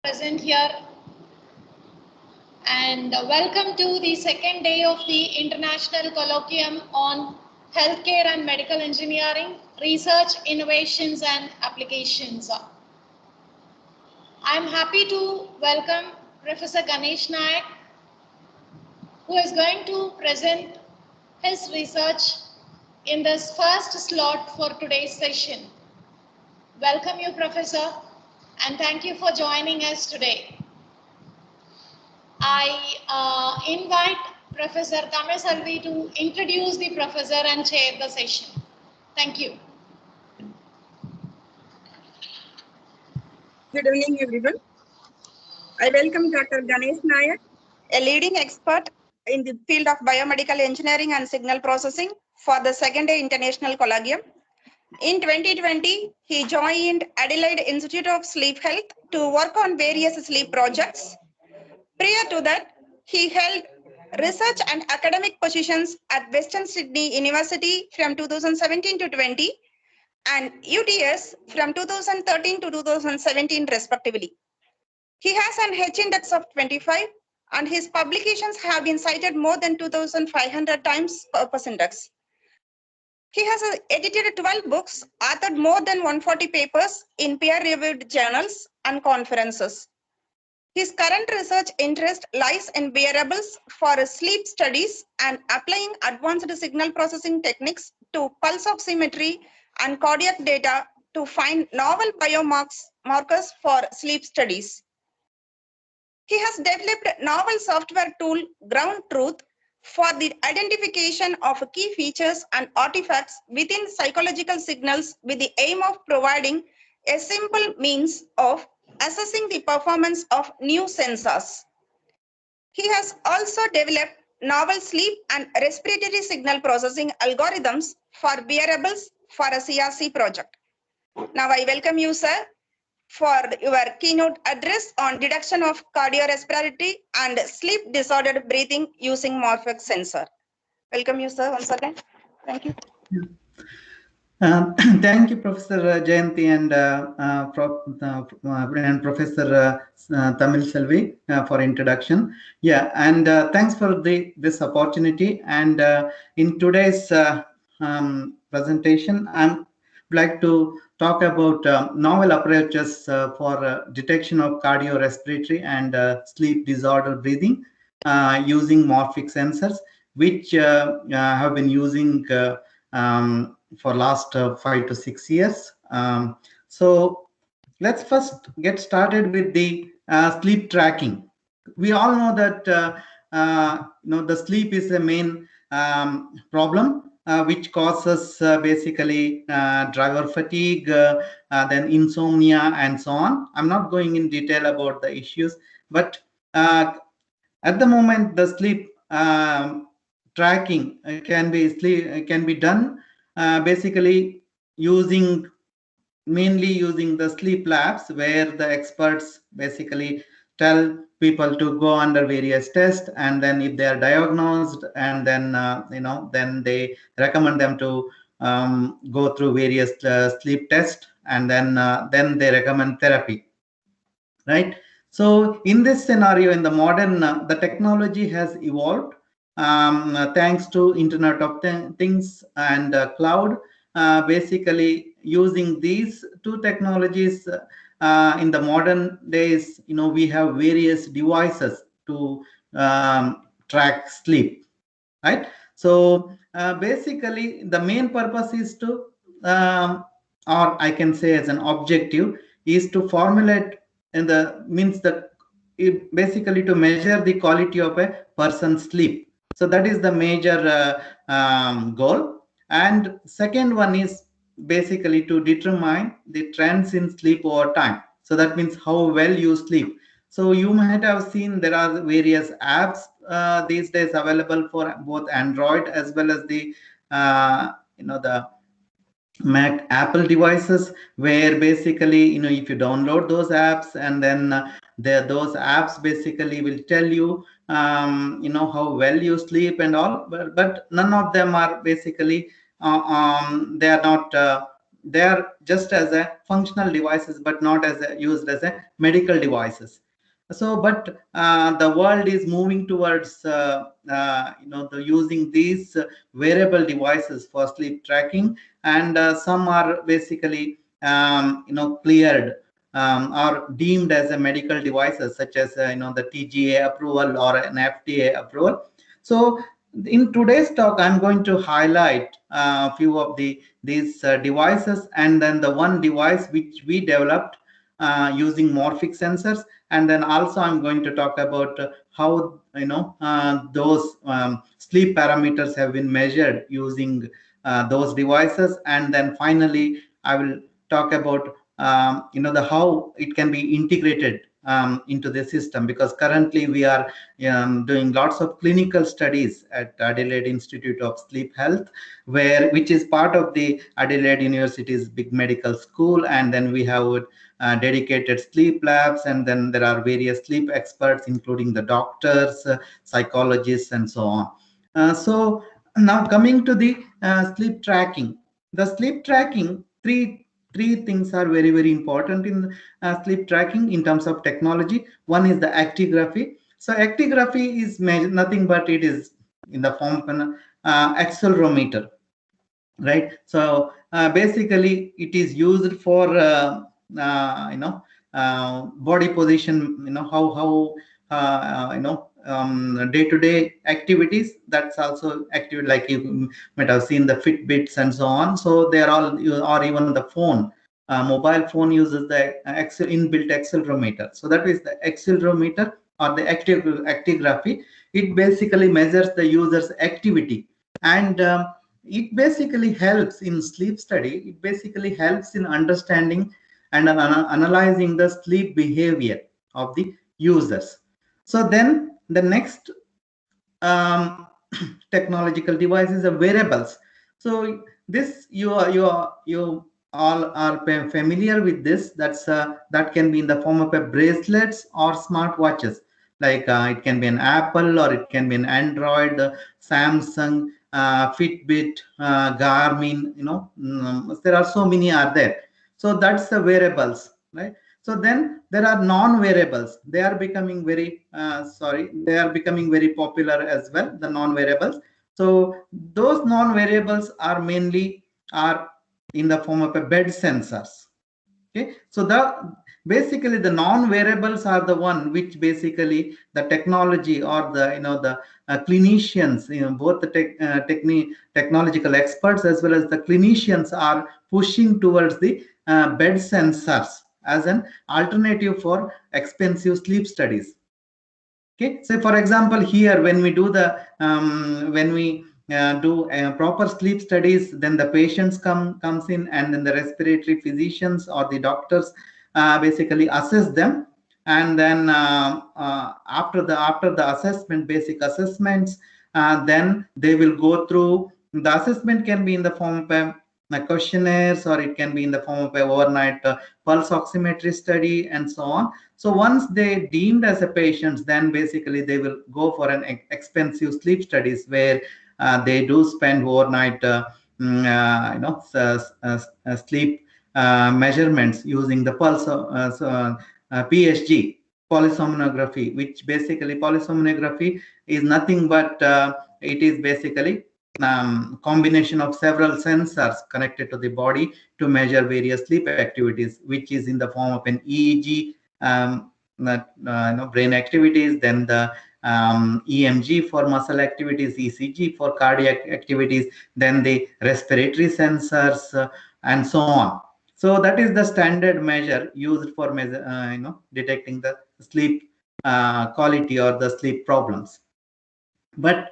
Present here, and welcome to the second day of the International Colloquium on Healthcare and Medical Engineering, Research, Innovations and Applications. I am happy to welcome Professor Ganesh Nayak, who is going to present his research in this first slot for today's session. Welcome you, Professor, and thank you for joining us today. I invite Professor Tamiselvi to introduce the professor and chair the session. Thank you. Good evening, everyone. I welcome Dr. Ganesh Nayak, a leading expert in the field of biomedical engineering and signal processing for the second day International Colloquium. In 2020, he joined Adelaide Institute of Sleep Health to work on various sleep projects. Prior to that, he held research and academic positions at Western Sydney University from 2017 to 20 and UTS from 2013 to 2017 respectively. He has an H index of 25 and his publications have been cited more than 2,500 times per index. He has edited 12 books, authored more than 140 papers in peer-reviewed journals and conferences. His current research interest lies in wearables for sleep studies and applying advanced signal processing techniques to pulse oximetry and cardiac data to find novel biomarkers for sleep studies. He has developed novel software tool Ground Truth for the identification of key features and artifacts within psychological signals with the aim of providing a simple means of assessing the performance of new sensors. He has also developed novel sleep and respiratory signal processing algorithms for wearables for a CRC project. Now I welcome you, sir, for your keynote address on detection of cardiorespiratory and sleep disordered breathing using Morphex sensor. Welcome you, sir, once again. Thank you. Thank you, Professor Jayanti and Professor Tamiselvi for introduction. Yeah, and thanks for this opportunity. And in today's presentation, I'm like to talk about novel approaches for detection of cardiorespiratory and sleep disorder breathing using Morphic sensors, which have been using for last 5 to 6 years. So let's first get started with the sleep tracking. We all know that the sleep is the main problem which causes basically driver fatigue, then insomnia, and so on. I'm not going in detail about the issues, but at the moment, the sleep tracking can be done basically mainly using the sleep labs, where the experts basically tell people to go under various tests, and then if they are diagnosed, and then then they recommend them to go through various sleep tests, and then they recommend therapy, right? So in this scenario, in the modern the technology has evolved thanks to Internet of Things and cloud. Basically using these two technologies in the modern days, we have various devices to track sleep, right? So basically the main purpose is to or I can say as an objective is to formulate in the means that basically to measure the quality of a person's sleep. So that is the major goal. And second one is basically to determine the trends in sleep over time. So that means how well you sleep. So you might have seen there are various apps these days available for both Android as well as the the Mac Apple devices, where basically if you download those apps, and then those apps basically will tell you how well you sleep and all, but none of them are basically they are not they are just as a functional devices, but not as used as a medical devices. So, but the world is moving towards the using these wearable devices for sleep tracking, and some are basically cleared or deemed as a medical devices, such as the TGA approval or an FDA approval. So in today's talk, I'm going to highlight a few of these devices, and then the one device which we developed using morphic sensors, and then also I'm going to talk about how those sleep parameters have been measured using those devices, and then finally I will talk about the how it can be integrated into the system, because currently we are doing lots of clinical studies at Adelaide Institute of Sleep Health, which is part of the Adelaide University's big medical school, and then we have dedicated sleep labs, and then there are various sleep experts, including the doctors, psychologists, and so on. So now coming to the sleep tracking. The sleep tracking, three things are very important in sleep tracking in terms of technology. One is the actigraphy. So actigraphy is nothing but it is in the form of an accelerometer, right? So basically it is used for body position, how day-to-day activities. That's also active, like you might have seen the Fitbits and so on. So they are all, or even the phone, mobile phone uses the inbuilt accelerometer. So that is the accelerometer or the actigraphy. It basically measures the user's activity, and it basically helps in sleep study. It basically helps in understanding and analyzing the sleep behavior of the users. So then the next technological devices are wearables. So this you all are familiar with this. That can be in the form of a bracelets or smartwatches. Like it can be an Apple, or it can be an Android, Samsung, Fitbit, Garmin. There are so many are there. So that's the wearables, right? So then there are non-wearables. They are becoming very they are becoming very popular as well, the non-wearables. So those non-wearables are mainly are in the form of a bed sensors. Okay, so basically the non-wearables are the one which basically the technology, or the clinicians, both the technological experts as well as the clinicians are pushing towards the bed sensors as an alternative for expensive sleep studies. Okay, so for example, here when we do the when we do proper sleep studies, then the patients comes in, and then the respiratory physicians or the doctors basically assess them, and then after the assessment, basic assessments, then they will go through. The assessment can be in the form of questionnaires, or it can be in the form of a overnight pulse oximetry study, and so on. So once they deemed as a patient, then basically they will go for an expensive sleep studies, where they do spend overnight sleep measurements using the pulse PSG, polysomnography, which basically polysomnography is nothing but it is basically combination of several sensors connected to the body to measure various sleep activities, which is in the form of an EEG, brain activities, then the EMG for muscle activities, ECG for cardiac activities, then the respiratory sensors, and so on. So that is the standard measure used for detecting the sleep quality or the sleep problems. But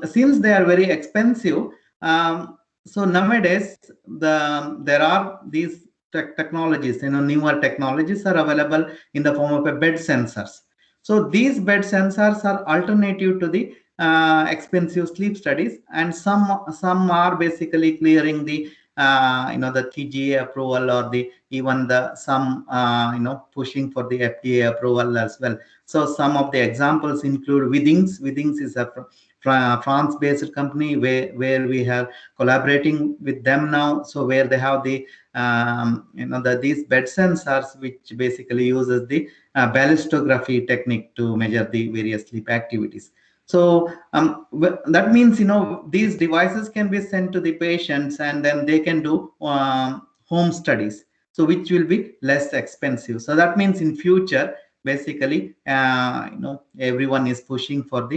since they are very expensive, so nowadays there are these technologies, newer technologies are available in the form of a bed sensors. So these bed sensors are alternative to the expensive sleep studies, and some are basically clearing the the TGA approval, or the even the some pushing for the FDA approval as well. So some of the examples include Withings. Withings is a France-based company where we have collaborating with them now. So where they have the these bed sensors, which basically uses the ballistography technique to measure the various sleep activities. So that means these devices can be sent to the patients, and then they can do home studies, so which will be less expensive. So that means in future, basically, everyone is pushing for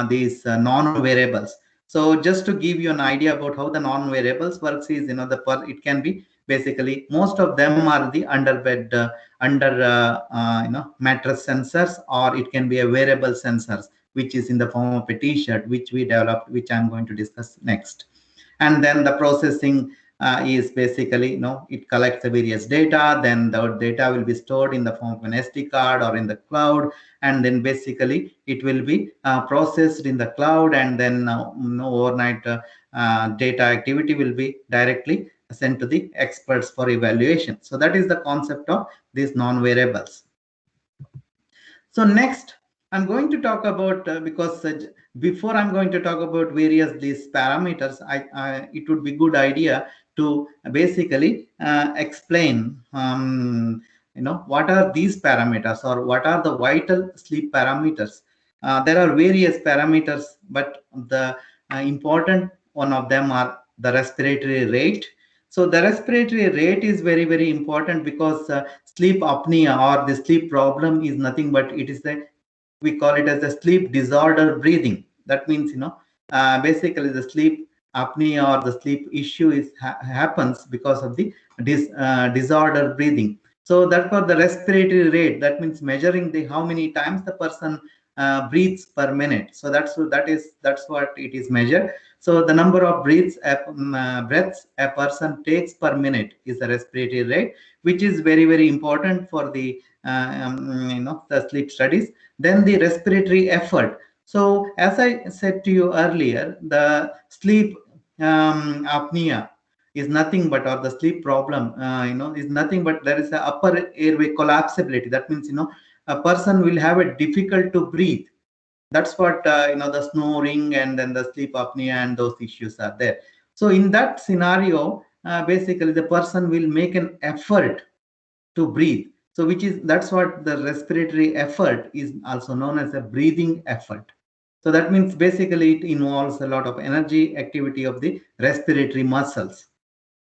these non-wearables. So just to give you an idea about how the non-wearables works is, it can be basically, most of them are the mattress sensors, or it can be a wearable sensors, which is in the form of a t-shirt, which we developed, which I'm going to discuss next. And then the processing is basically, it collects the various data, then the data will be stored in the form of an SD card or in the cloud, and then basically it will be processed in the cloud, and then overnight data activity will be directly sent to the experts for evaluation. So that is the concept of these non-wearables. So next, I'm going to talk about, because before I'm going to talk about various these parameters, it would be good idea to basically explain, what are these parameters, or what are the vital sleep parameters. There are various parameters, but the important one of them are the respiratory rate. So the respiratory rate is very, very important, because sleep apnea or the sleep problem is nothing but it is we call it as the sleep disorder breathing. That means, basically the sleep apnea or the sleep issue happens because of the disorder breathing. So that for the respiratory rate, that means measuring how many times the person breathes per minute. So that's what it is measured. So the number of breaths a person takes per minute is the respiratory rate, which is very, very important for the the sleep studies. Then the respiratory effort. So as I said to you earlier, the sleep apnea is nothing but, or the sleep problem is nothing but there is a upper airway collapsibility. That means a person will have a difficult to breathe. That's what the snoring and then the sleep apnea and those issues are there. So in that scenario, basically the person will make an effort to breathe. So that's what the respiratory effort is also known as a breathing effort. So that means basically it involves a lot of energy activity of the respiratory muscles,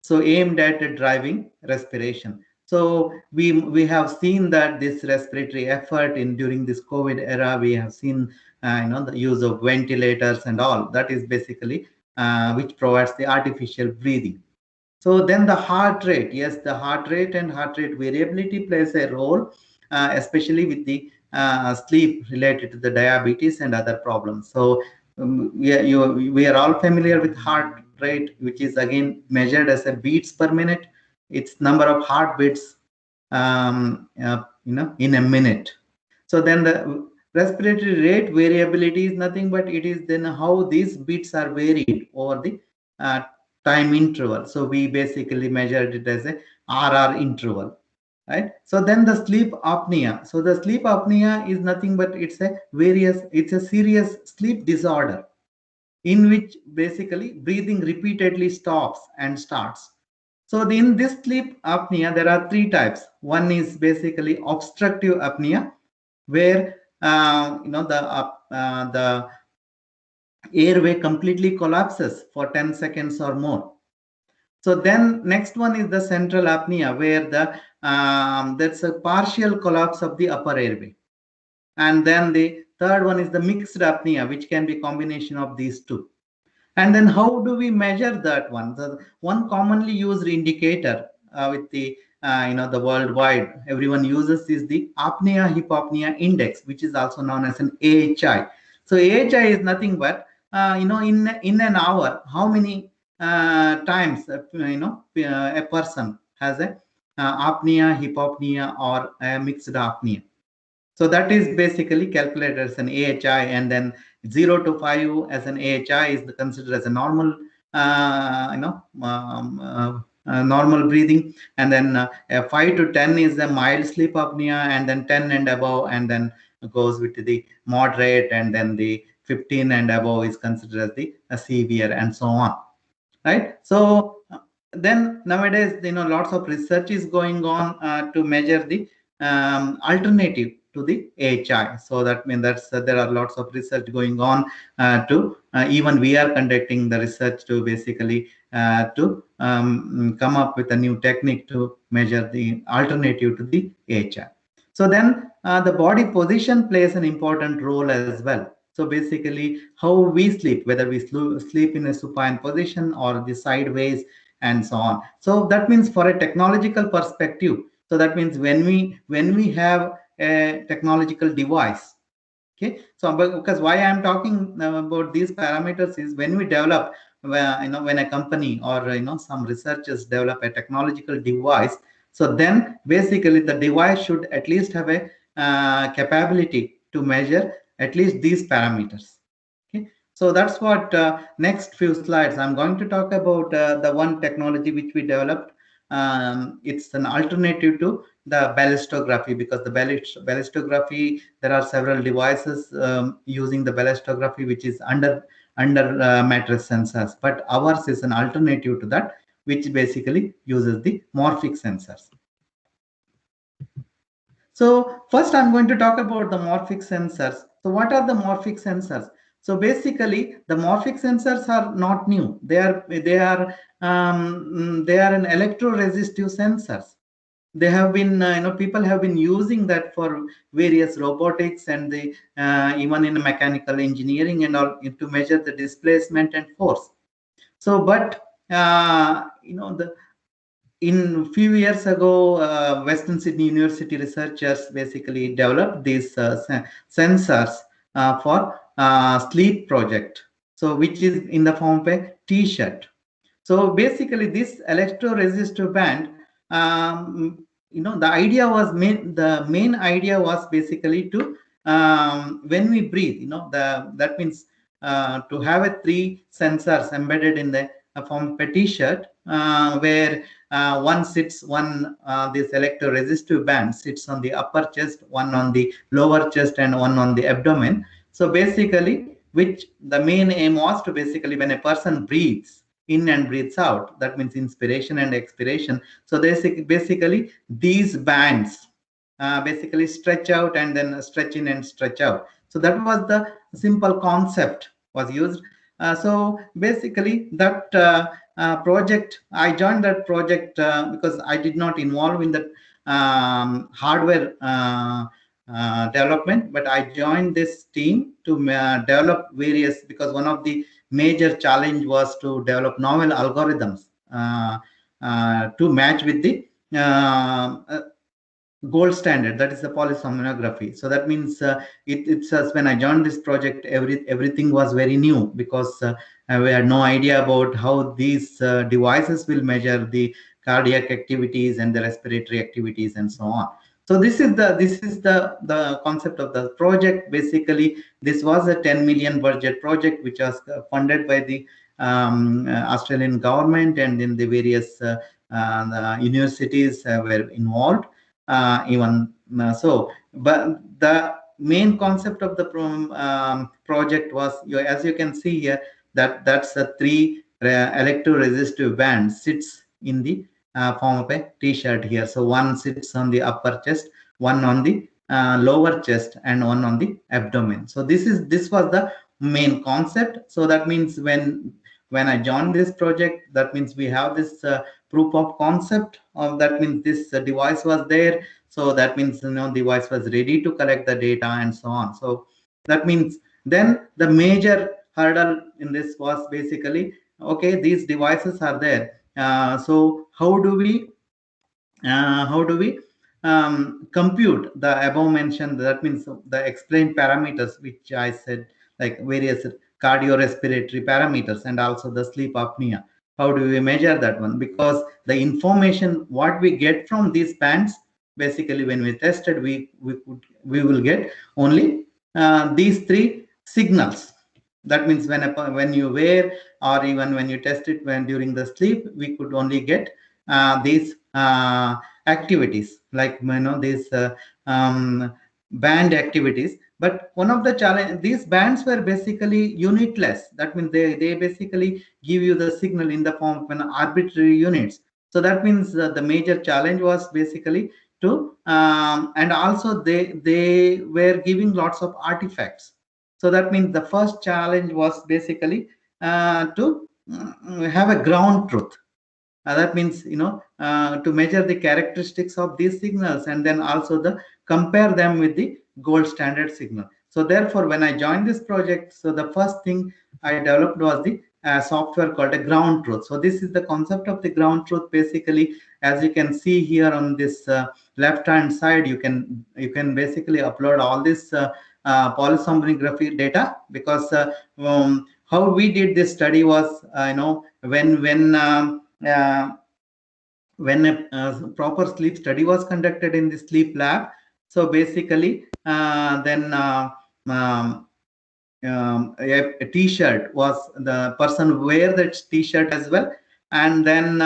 so aimed at driving respiration. So we have seen that this respiratory effort during this COVID era, we have seen the use of ventilators and all. That is basically which provides the artificial breathing. So then the heart rate, yes, the heart rate and heart rate variability plays a role, especially with the sleep related to the diabetes and other problems. So we are all familiar with heart rate, which is again measured as a beats per minute. It's number of heartbeats, in a minute. So then the respiratory rate variability is nothing but it is then how these beats are varied over the time interval. So we basically measured it as a RR interval, right? So then the sleep apnea. So the sleep apnea is nothing but it's a serious sleep disorder in which basically breathing repeatedly stops and starts. So in this sleep apnea, there are three types. One is basically obstructive apnea, where the airway completely collapses for 10 seconds or more. So then next one is the central apnea, where that's a partial collapse of the upper airway. And then the third one is the mixed apnea, which can be a combination of these two. And then how do we measure that one? The one commonly used indicator with the the worldwide everyone uses is the apnea hypopnea index, which is also known as an AHI. So AHI is nothing but in an hour how many times a person has a apnea, hypopnea, or a mixed apnea. So that is basically calculated as an AHI, and then 0 to 5 as an AHI is considered as a normal, normal breathing, and then 5 to 10 is a mild sleep apnea, and then 10 and above, and then goes with the moderate, and then the 15 and above is considered as the severe, and so on, right? So then nowadays, lots of research is going on to measure the alternative to the AHI. So that means there are lots of research going on to even we are conducting the research to basically to come up with a new technique to measure the alternative to the AHI. So then the body position plays an important role as well. So basically, how we sleep, whether we sleep in a supine position or the sideways, and so on. So that means for a technological perspective. So that means when we have a technological device, okay. So because why I'm talking about these parameters is when we develop, when a company or some researchers develop a technological device. So then basically the device should at least have a capability to measure at least these parameters. Okay, so that's what next few slides I'm going to talk about the one technology which we developed. It's an alternative to the ballistography, because the ballistography, there are several devices using the ballistography which is under mattress sensors, but ours is an alternative to that, which basically uses the morphic sensors. So first I'm going to talk about the morphic sensors. So what are the morphic sensors? So basically the morphic sensors are not new. They are an electroresistive sensors. They have been people have been using that for various robotics and the even in mechanical engineering and all, to measure the displacement and force. So but in few years ago, Western Sydney University researchers basically developed these sensors for sleep project. So which is in the form of a T-shirt. So basically this electroresistive band, the idea was the main idea was basically to when we breathe, that means to have a 3 sensors embedded in the form of a T-shirt, where this electroresistive band sits on the upper chest, one on the lower chest, and one on the abdomen. So basically, which the main aim was to basically, when a person breathes in and breathes out, that means inspiration and expiration. So basically these bands basically stretch out and then stretch in and stretch out. So that was the simple concept was used. So basically that project, I joined that project because I did not involve in the hardware development, but I joined this team to develop various, because one of the major challenge was to develop novel algorithms to match with the gold standard, that is the polysomnography. So that means it's when I joined this project, everything was very new, because we had no idea about how these devices will measure the cardiac activities and the respiratory activities and so on. So this is the concept of the project. Basically, this was a 10 million budget project which was funded by the Australian government, and then the various the universities were involved. But the main concept of the project was, as you can see here, that's a 3 electroresistive band sits in the form of a T-shirt here. So one sits on the upper chest, one on the lower chest, and one on the abdomen. So this was the main concept. So that means when I joined this project, that means we have this proof of concept of, that means this device was there. So that means device was ready to collect the data and so on. So that means then the major hurdle in this was basically, okay, these devices are there. So how do we compute the above mentioned, that means the explained parameters which I said, like various cardiorespiratory parameters and also the sleep apnea? How do we measure that one? Because the information what we get from these bands, basically when we tested, we will get only these 3 signals. That means when you wear, or even when you test it when during the sleep, we could only get these activities, like these band activities. But one of the challenge, these bands were basically unitless. That means they basically give you the signal in the form of an arbitrary units. So that means the major challenge was basically to and also they were giving lots of artifacts. So that means the first challenge was basically to have a ground truth. That means to measure the characteristics of these signals and then also the compare them with the gold standard signal. So therefore, when I joined this project, so the first thing I developed was the software called a ground truth. So this is the concept of the ground truth. Basically, as you can see here on this left hand side, you can basically upload all this polysomnography data, because how we did this study was when a proper sleep study was conducted in the sleep lab. So basically a t-shirt was the person wear that t-shirt as well, and then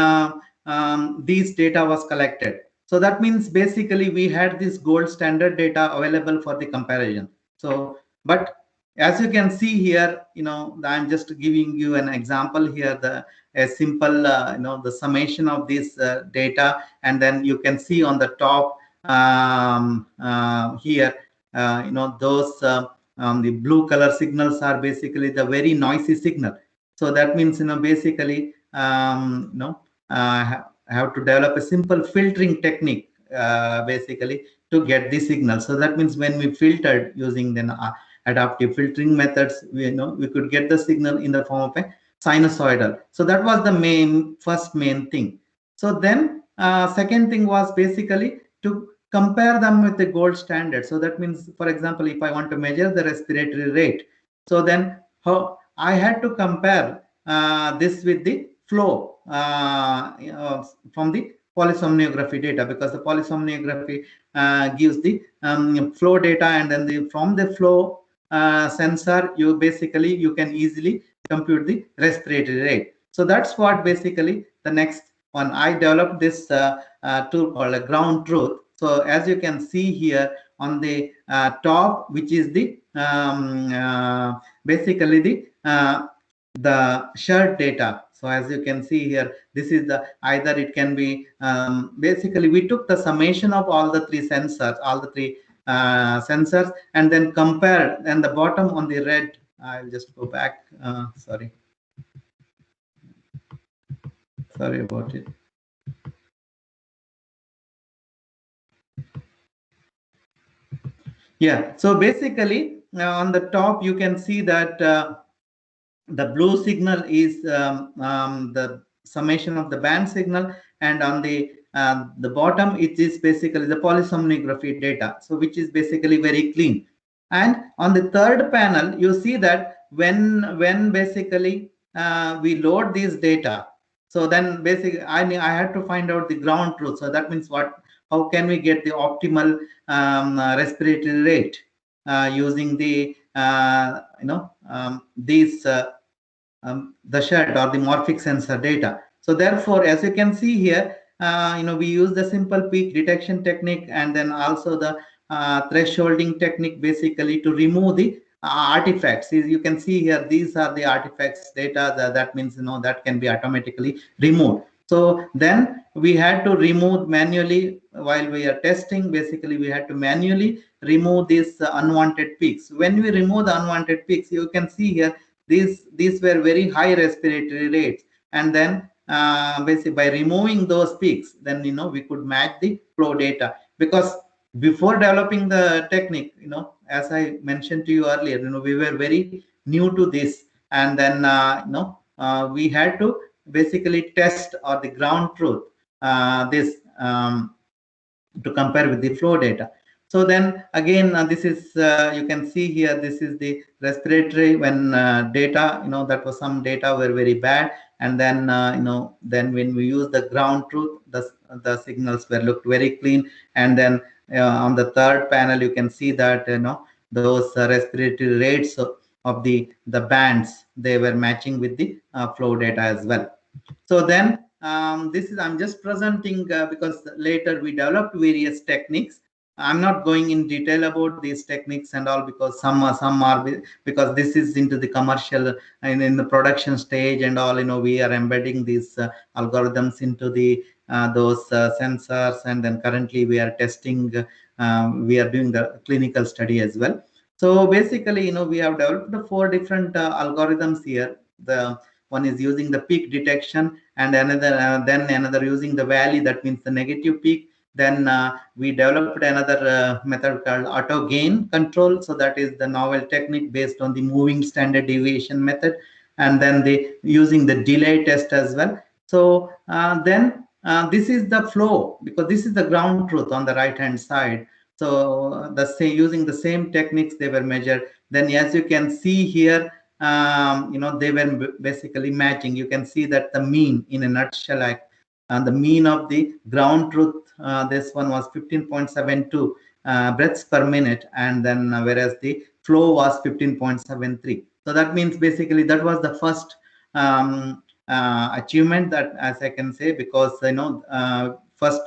these data was collected. So that means basically we had this gold standard data available for the comparison. So but as you can see here, I'm just giving you an example here, a simple the summation of this data, and then you can see on the top here those the blue color signals are basically the very noisy signal. So that means basically have to develop a simple filtering technique basically to get the signal. So that means when we filtered using then adaptive filtering methods, we could get the signal in the form of a sinusoidal. So that was the first main thing. So then second thing was basically to compare them with the gold standard. So that means, for example, if I want to measure the respiratory rate, so then how I had to compare this with the flow from the polysomnography data, because the polysomnography gives the flow data, and then from the flow sensor you can easily compute the respiratory rate. So that's what basically the next one I developed this tool called a ground truth. So as you can see here on the top, which is the basically the shirt data. So as you can see here, this is the either it can be basically we took the summation of all the three sensors, sensors, and then compared. And the bottom on the red, I'll just go back. Sorry about it. Yeah, so basically on the top you can see that the blue signal is the summation of the band signal, and on the bottom it is basically the polysomnography data, so which is basically very clean. And on the third panel you see that when basically we load these data, so then basically I had to find out the ground truth. So that means how can we get the optimal respiratory rate using the these the shirt or the morphic sensor data. So therefore, as you can see here, we use the simple peak detection technique, and then also the thresholding technique basically to remove the artifacts. As you can see here, these are the artifacts data. That means that can be automatically removed. So then we had to remove manually while we are testing. Basically, we had to manually remove these unwanted peaks. When we remove the unwanted peaks, you can see here these were very high respiratory rates, and then basically by removing those peaks, then we could match the flow data. Because before developing the technique, as I mentioned to you earlier, we were very new to this, and then we had to basically test or the ground truth this to compare with the flow data. So then again, this is you can see here, this is the respiratory when data, that was some data were very bad, and then then when we use the ground truth, the signals were looked very clean. And then on the third panel you can see that those respiratory rates of the bands, they were matching with the flow data as well. So then this is, I'm just presenting because later we developed various techniques. I'm not going in detail about these techniques and all, because some are because this is into the commercial and in the production stage and all. We are embedding these algorithms into the those sensors, and then currently we are testing. We are doing the clinical study as well. So basically, we have developed the 4 different algorithms here. The one is using the peak detection, and another then another using the valley, that means the negative peak. Then we developed another method called auto gain control. So that is the novel technique based on the moving standard deviation method, and then using the delay test as well. So then this is the flow, because this is the ground truth on the right hand side. So using the same techniques they were measured. Then as you can see here, they were basically matching. You can see that the mean in a nutshell, the mean of the ground truth, this one was 15.72 breaths per minute, and then whereas the flow was 15.73. So that means basically that was the first achievement, that as I can say, because first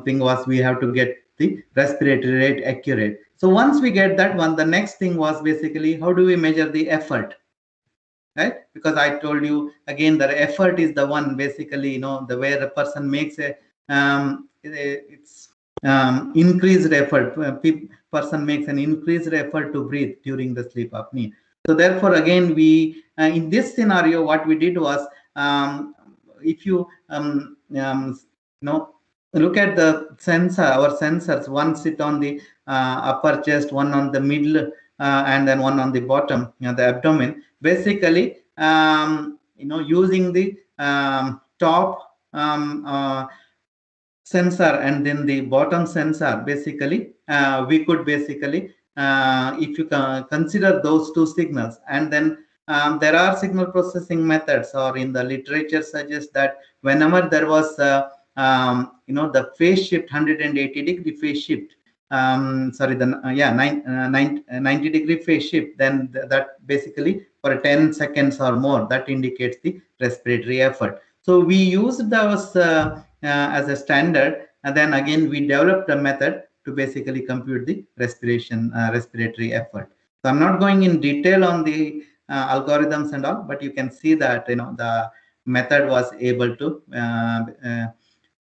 thing was we have to get the respiratory rate accurate. So once we get that one, the next thing was basically how do we measure the effort, right? Because I told you again, the effort is the one basically, the way the person makes it's increased effort. Person makes an increased effort to breathe during the sleep apnea. So therefore, again, we in this scenario, what we did was, if you look at the sensor, our sensors, one sit on the upper chest, one on the middle, and then one on the bottom, the abdomen. Basically, using the top sensor and then the bottom sensor, basically, we could basically, if you consider those 2 signals, and then there are signal processing methods, or in the literature suggests that whenever there was the phase shift, 180-degree phase shift, 90-degree phase shift, then that basically for 10 seconds or more, that indicates the respiratory effort. So we used those as a standard, and then again we developed a method to basically compute the respiratory effort. So I'm not going in detail on the algorithms and all, but you can see that the method was able to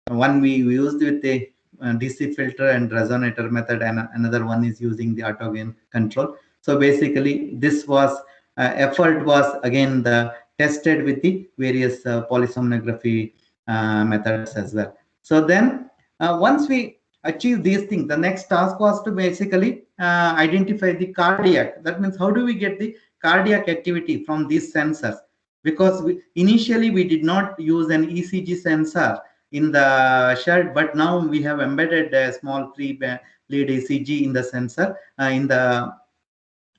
one we used with the DC filter and resonator method, and another one is using the auto gain control. So basically, this was effort was again the tested with the various polysomnography methods as well. So then once we achieve these things, the next task was to basically identify the cardiac. That means how do we get the cardiac activity from these sensors? Because initially we did not use an ECG sensor in the shirt, but now we have embedded a small 3-lead ECG in the sensor in the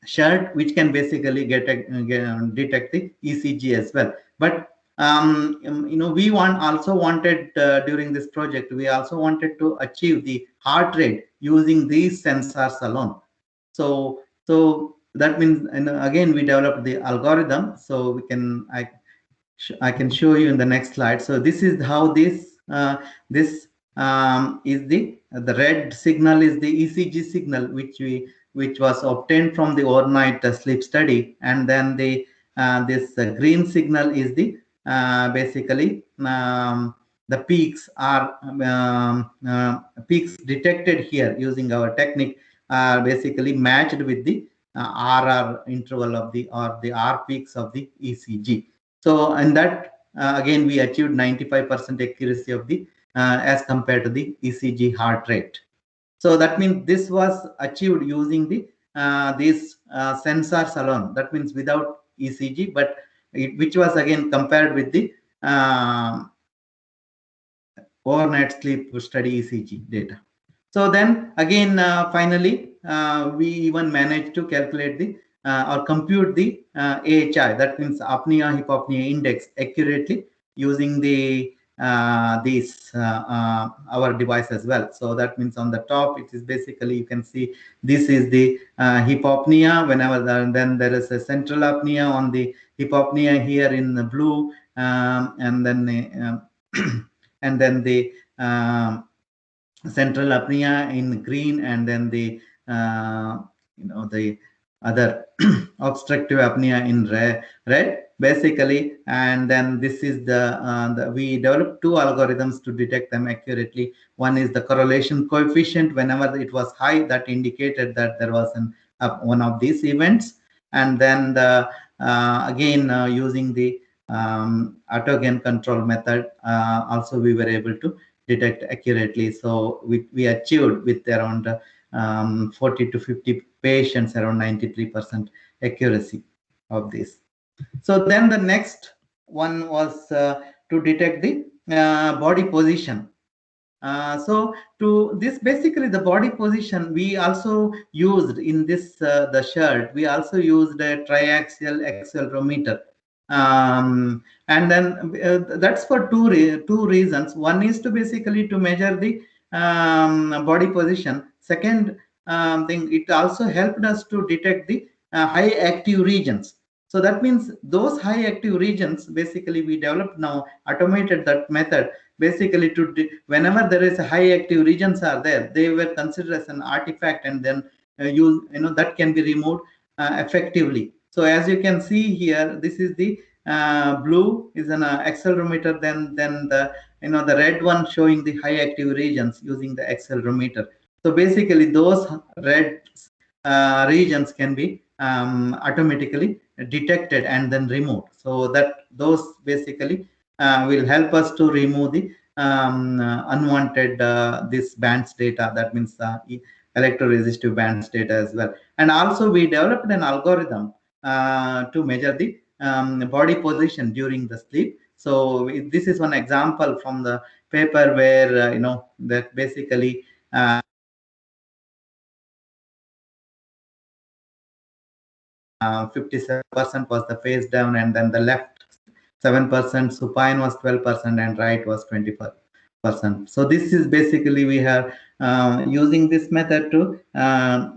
shirt, which can basically detect the ECG as well. But we also wanted during this project, we also wanted to achieve the heart rate using these sensors alone. So that means, and again we developed the algorithm. So we can I can show you in the next slide. So this is how this is the red signal is the ECG signal which was obtained from the overnight sleep study, and then the this green signal is the basically the peaks are peaks detected here using our technique are basically matched with the RR interval of the R peaks of the ECG. So in that again we achieved 95% accuracy of the as compared to the ECG heart rate. So that means this was achieved using the these sensors alone. That means without ECG, but which was again compared with the overnight sleep study ECG data. So then again finally we even managed to calculate the or compute the AHI, that means apnea hypopnea index, accurately using the our device as well. So that means on the top it is basically, you can see this is the hypopnea whenever then there is a central apnea on the hypopnea here in the blue, and then and then the central apnea in green, and then the the other obstructive apnea in red basically. And then this is we developed two algorithms to detect them accurately. One is the correlation coefficient. Whenever it was high, that indicated that there was one of these events. And then again using the autogene control method, also we were able to detect accurately. So we achieved with around 40 to 50 patients around 93% accuracy of this. So then the next one was to detect the body position. So to this, basically the body position, we also used in this the shirt, we also used a triaxial accelerometer. And then that's for two reasons. One is to basically to measure the body position. Second thing, it also helped us to detect the high active regions. So that means those high active regions, basically we developed now automated that method, basically to whenever there is a high active regions are there, they were considered as an artifact, and then that can be removed effectively. So as you can see here, this is the blue is an accelerometer, then the the red one showing the high active regions using the accelerometer. So basically those red regions can be automatically detected and then removed. So that those basically will help us to remove the unwanted this bands data. That means electroresistive bands data as well. And also we developed an algorithm to measure the body position during the sleep. So this is one example from the paper where that basically 57% was the face down, and then the left 7%, supine was 12%, and right was 20%. So this is basically we are using this method to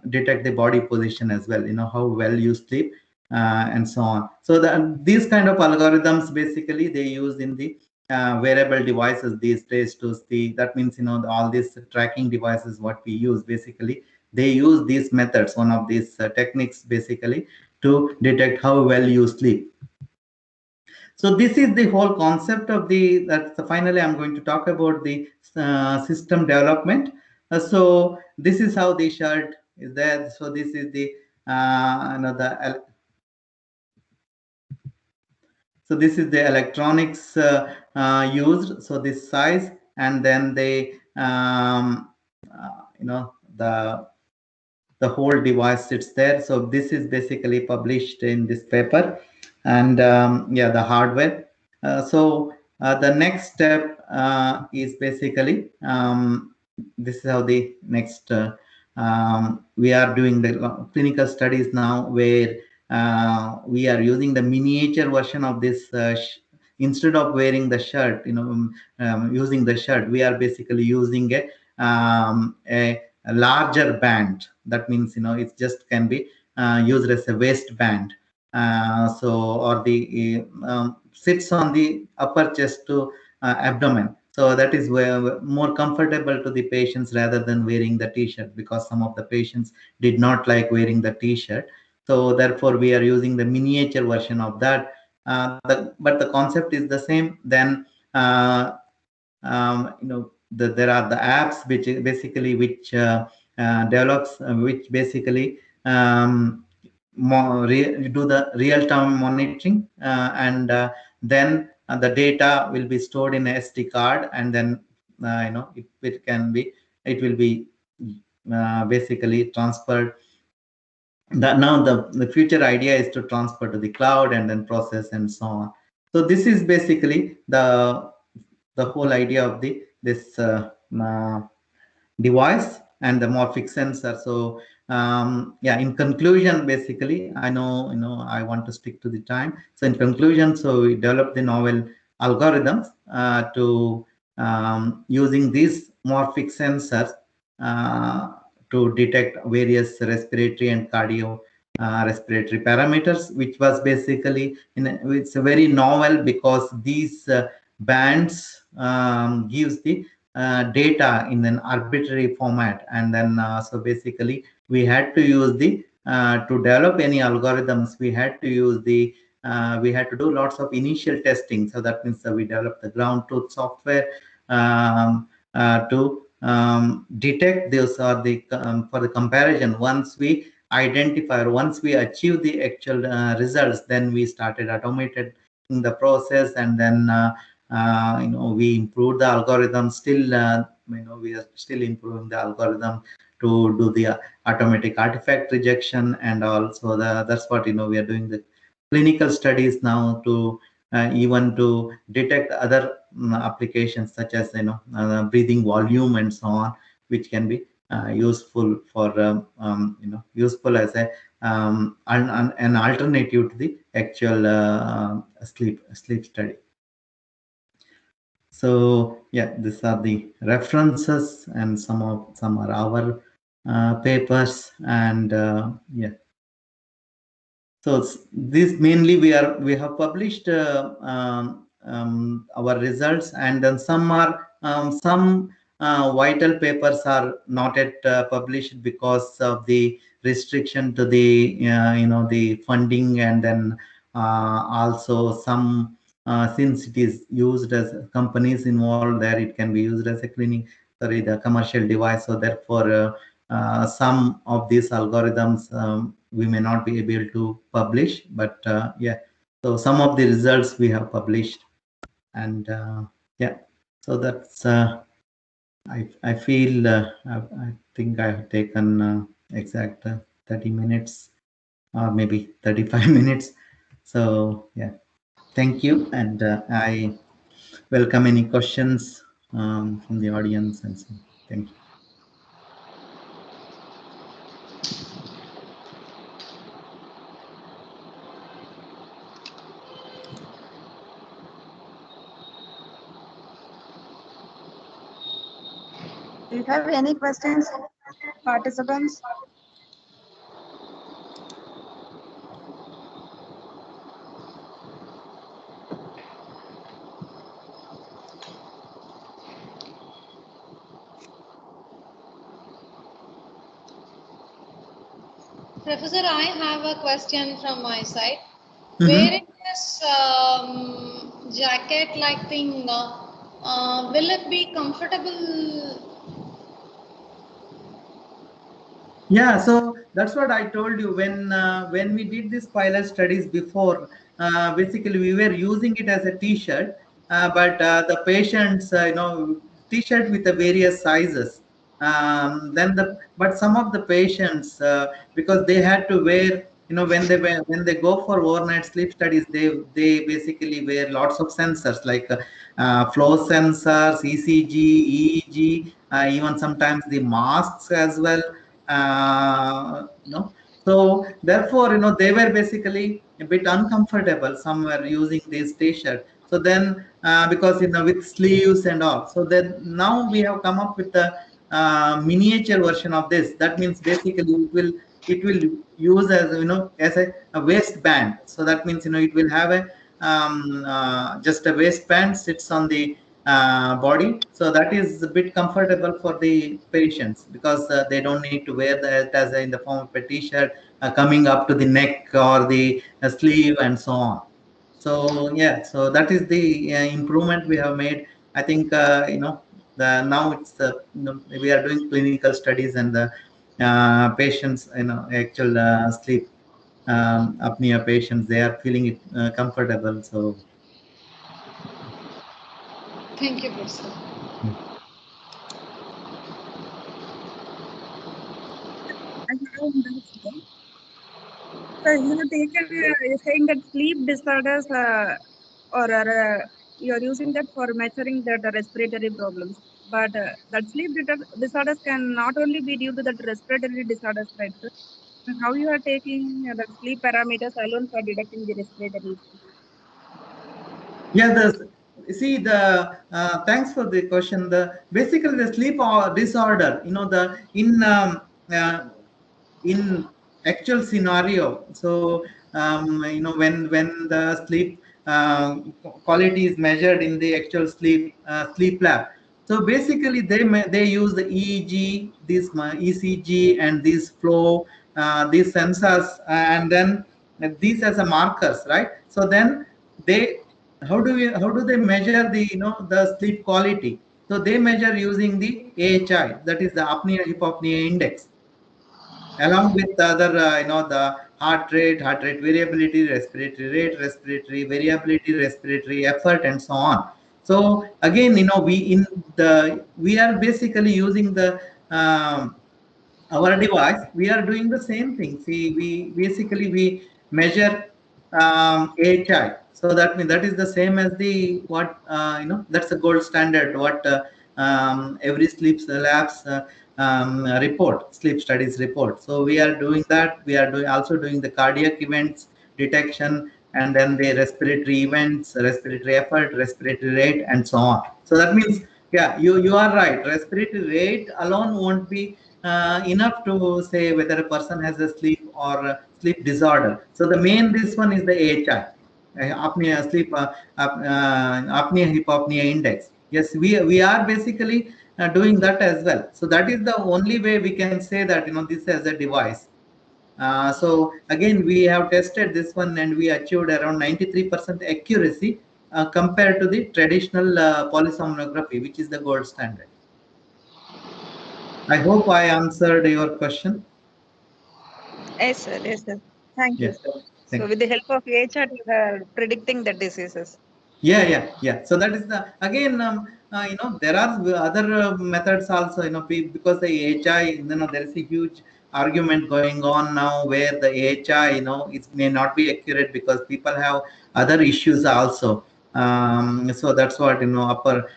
detect the body position as well, how well you sleep and so on. So these kind of algorithms basically they use in the wearable devices these days to see. That means all these tracking devices what we use, basically they use these methods, one of these techniques basically to detect how well you sleep. So this is the whole concept of finally I'm going to talk about the system development. So this is how the shirt is there. So this is the so this is the electronics used. So this size, and then they the whole device sits there. So this is basically published in this paper, and the hardware. So the next step is basically this is how the next we are doing the clinical studies now, where we are using the miniature version of this instead of wearing the shirt, using the shirt, we are basically using a larger band. That means it just can be used as a waistband. Or the sits on the upper chest to abdomen. So that is more comfortable to the patients rather than wearing the t-shirt, because some of the patients did not like wearing the t-shirt. So therefore we are using the miniature version of that. But the concept is the same. Then there are the apps which basically develops which basically do the real-time monitoring, and then the data will be stored in a SD card, and then it will be basically transferred. Now the future idea is to transfer to the cloud and then process and so on. So this is basically the whole idea of this device and the morphic sensor. So in conclusion, basically I know I want to stick to the time. So in conclusion, so we developed the novel algorithms to using these morphic sensors to detect various respiratory and cardio respiratory parameters, which was basically it's a very novel, because these bands gives the data in an arbitrary format, and then so basically we had to use the to develop any algorithms, we had to use the we had to do lots of initial testing. So that means that we developed the ground truth software to detect this, or the for the comparison. Once we identify, or once we achieve the actual results, then we started automated in the process, and then we improved the algorithm. Still, we are still improving the algorithm to do the automatic artifact rejection, and also that's what we are doing the clinical studies now to even to detect other applications such as breathing volume and so on, which can be useful for useful as a an alternative to the actual sleep study. So yeah, these are the references, and some are our papers, and yeah. So this mainly we have published our results, and then some are some vital papers are not yet published because of the restriction to the the funding, and then also some since it is used as companies involved there, it can be used as a the commercial device. So therefore some of these algorithms we may not be able to publish, but yeah, so some of the results we have published, and yeah, so that's I feel I think I have taken exact 30 minutes or maybe 35 minutes. So yeah, thank you, and I welcome any questions from the audience, and so thank you. Do you have any questions, participants? Professor, I have a question from my side. Mhm. Wearing this jacket-like thing, will it be comfortable? Yeah, so that's what I told you when we did these pilot studies before. Basically, we were using it as a T-shirt, but the patients, T-shirt with the various sizes. But some of the patients, because they had to wear, when they go for overnight sleep studies, they basically wear lots of sensors like flow sensors, ECG, EEG, even sometimes the masks as well. So therefore they were basically a bit uncomfortable. Some were using this t-shirt, so then because with sleeves and all, so then now we have come up with the miniature version of this. That means basically it will use as as a waistband. So that means it will have a just a waistband sits on the body, so that is a bit comfortable for the patients, because they don't need to wear that as in the form of a t-shirt coming up to the neck or the sleeve and so on. So yeah, so that is the improvement we have made. I think now it's we are doing clinical studies, and the patients, actual sleep apnea patients, they are feeling it comfortable. So Thank you, Professor. So you have taken, you're saying that sleep disorders you're using that for measuring the respiratory problems. But that sleep disorders can not only be due to the respiratory disorders, right? Sir? How you are taking the sleep parameters alone for detecting the respiratory issues? yeah, see the thanks for the question. The basically the sleep disorder, the in actual scenario. So when the sleep quality is measured in the actual sleep lab. So basically, they use the EEG, this ECG, and this flow, these sensors, and then these as a markers, right? So then they how do they measure the the sleep quality? So they measure using the AHI, that is the apnea hypopnea index, along with the other the heart rate variability, respiratory rate, respiratory variability, respiratory effort, and so on. So again, we are basically using the our device. We are doing the same thing. See, we measure AHI. So that means that is the same as the what that's the gold standard. What every sleep labs report, sleep studies report. So we are doing that. We are also doing the cardiac events detection, and then the respiratory events, respiratory effort, respiratory rate, and so on. So that means, yeah, you are right. Respiratory rate alone won't be enough to say whether a person has a sleep or a sleep disorder. So the main this one is the AHI, apnea sleep apnea hypopnea index. Yes, we are basically doing that as well. So that is the only way we can say that this as a device. So again, we have tested this one and we achieved around 93% accuracy compared to the traditional polysomnography, which is the gold standard. I hope I answered your question. Yes, sir. Yes, sir. Thank you. Yes. Thank So you. with the help of AHR, you are predicting the diseases. Yeah. So that is the again, there are other methods also, because the AHI, there is a huge argument going on now where the AHI, it may not be accurate because people have other issues also. So that's what, upper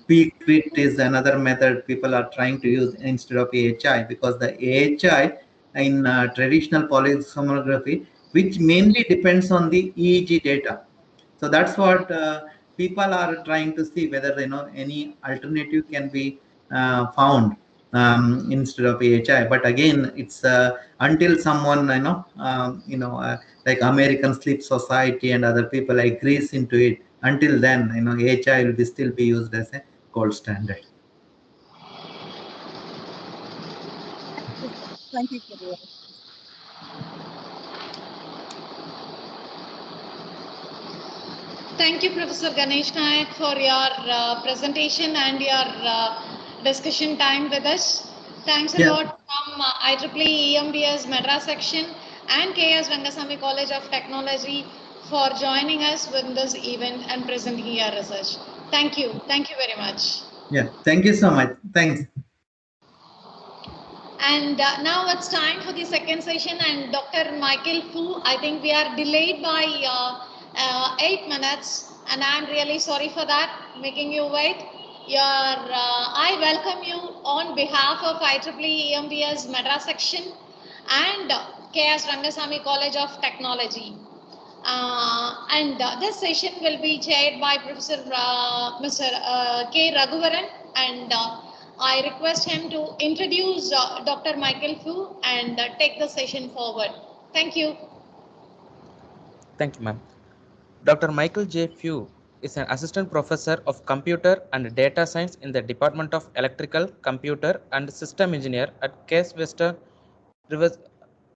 peak crit is another method people are trying to use instead of AHI, because the AHI in traditional polysomnography, which mainly depends on the EEG data. So that's what people are trying to see, whether any alternative can be found instead of AHI. But again, it's until someone like American Sleep Society and other people agrees into it. Until then, AHI will still be used as a gold standard. Thank you for your. Thank you, Professor Ganesh Nayak, for your presentation and your discussion time with us. Thanks a Yeah. lot from IEEE EMBS Madras section and KS Rangasamy College of Technology for joining us with this event and presenting your research. Thank you. Thank you very much. Yeah. Thank you so much. Thanks. And now it's time for the second session, and Dr. Michael Fu, I think we are delayed by 8 minutes, and I'm really sorry for that, making you wait. I welcome you on behalf of IEEE EMBS Madras section and KS Rangasamy College of Technology. This session will be chaired by Professor Mr. K. Raghuvaran, and I request him to introduce Dr. Michael Fu and take the session forward. Thank you. Thank you, ma'am. Dr. Michael J. Few is an assistant professor of computer and data science in the Department of Electrical, Computer and System Engineer at Case Western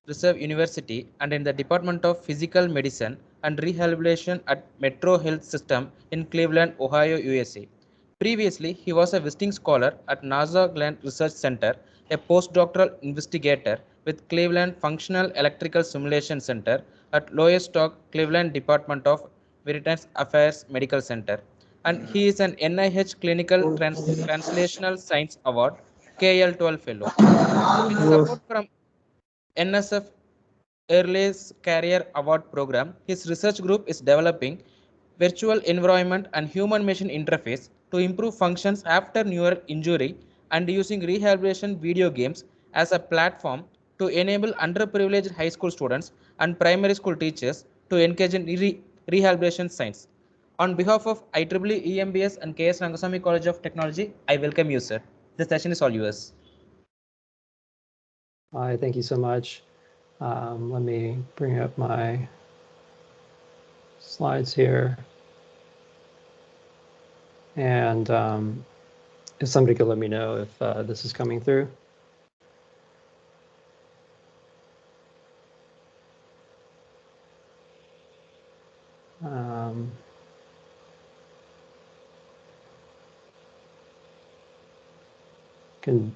Reserve University and in the Department of Physical Medicine and Rehabilitation at Metro Health System in Cleveland, Ohio, USA. Previously, he was a visiting scholar at NASA Glenn Research Center, a postdoctoral investigator with Cleveland Functional Electrical Simulation Center at Lowestoft, Cleveland Department of Veterans Affairs Medical Center. And he is an NIH Clinical Translational Science Award KL12 Fellow. With support from NSF Early's Career Award Program, his research group is developing virtual environment and human-machine interface to improve functions after neural injury and using rehabilitation video games as a platform to enable underprivileged high school students and primary school teachers to engage in rehabilitation science. On behalf of IEEE EMBS and KS Rangasamy College of Technology, I welcome you, sir. The session is all yours. Hi, thank you so much. Let me bring up my slides here. And if somebody could let me know if this is coming through.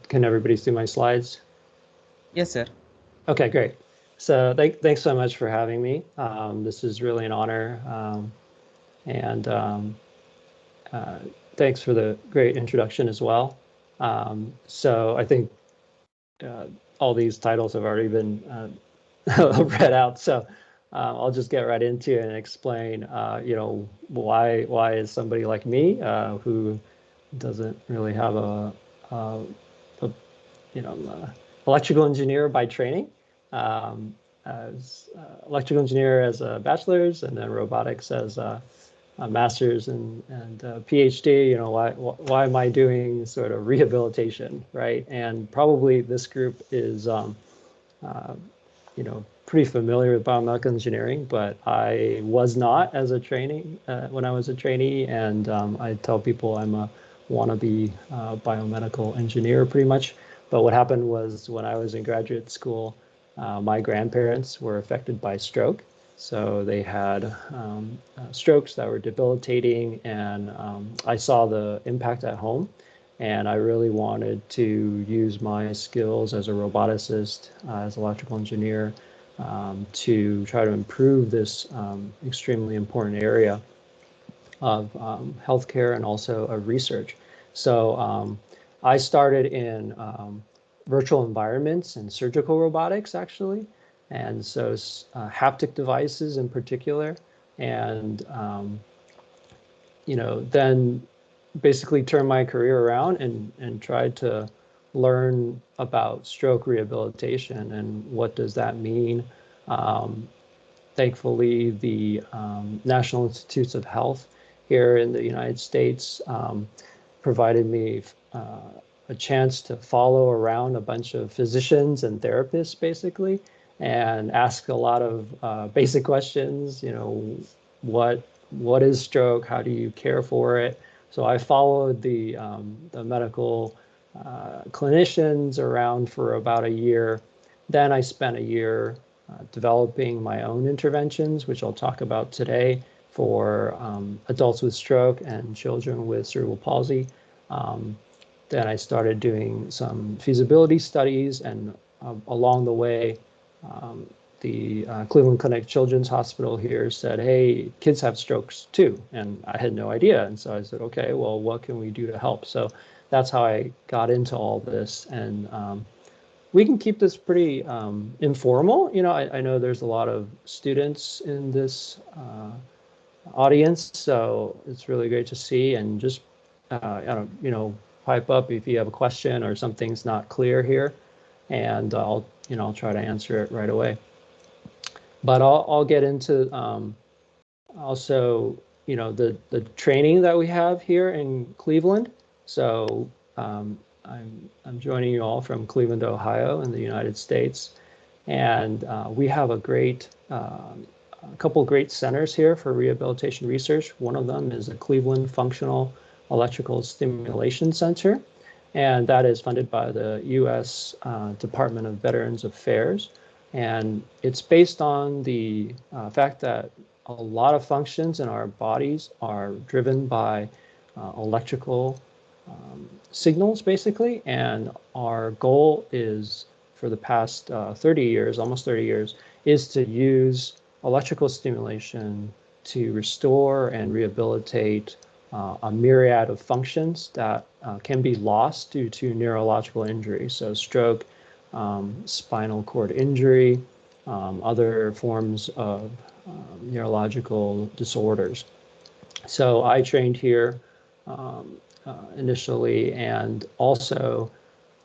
Can everybody see my slides? Yes, sir. Okay, great. So thanks so much for having me. This is really an honor. And thanks for the great introduction as well. So I think all these titles have already been read out. So I'll just get right into it and explain, why is somebody like me who doesn't really have a electrical engineer by training, as electrical engineer as a bachelor's, and then robotics as a master's and PhD. Why am I doing sort of rehabilitation, right? And probably this group is pretty familiar with biomedical engineering, but I was not as a trainee when I was a trainee, and I tell people I'm a wannabe biomedical engineer pretty much. But what happened was when I was in graduate school, my grandparents were affected by stroke. So they had strokes that were debilitating, and I saw the impact at home. And I really wanted to use my skills as a roboticist, as an electrical engineer, to try to improve this extremely important area of healthcare and also of research. So I started in virtual environments and surgical robotics, actually. And so haptic devices in particular. And, then basically turned my career around and tried to learn about stroke rehabilitation and what does that mean. Thankfully, the National Institutes of Health here in the United States provided me a chance to follow around a bunch of physicians and therapists, basically, and ask a lot of basic questions. What is stroke? How do you care for it? So I followed the medical clinicians around for about a year. Then I spent a year developing my own interventions, which I'll talk about today, for adults with stroke and children with cerebral palsy. Then I started doing some feasibility studies, and along the way, the Cleveland Clinic Children's Hospital here said, hey, kids have strokes too. And I had no idea. And so I said, okay, well, what can we do to help? So that's how I got into all this. And we can keep this pretty informal. I know there's a lot of students in this audience, so it's really great to see. And just, pipe up if you have a question or something's not clear here, and I'll try to answer it right away. But I'll get into also, the training that we have here in Cleveland. So I'm joining you all from Cleveland, Ohio, in the United States, and we have a couple great centers here for rehabilitation research. One of them is the Cleveland Functional Electrical Stimulation Center, and that is funded by the U.S. Department of Veterans Affairs. And it's based on the fact that a lot of functions in our bodies are driven by electrical signals, basically. And our goal is, for the past 30 years, almost 30 years, is to use electrical stimulation to restore and rehabilitate a myriad of functions that can be lost due to neurological injury. So stroke, spinal cord injury, other forms of neurological disorders. So I trained here initially, and also,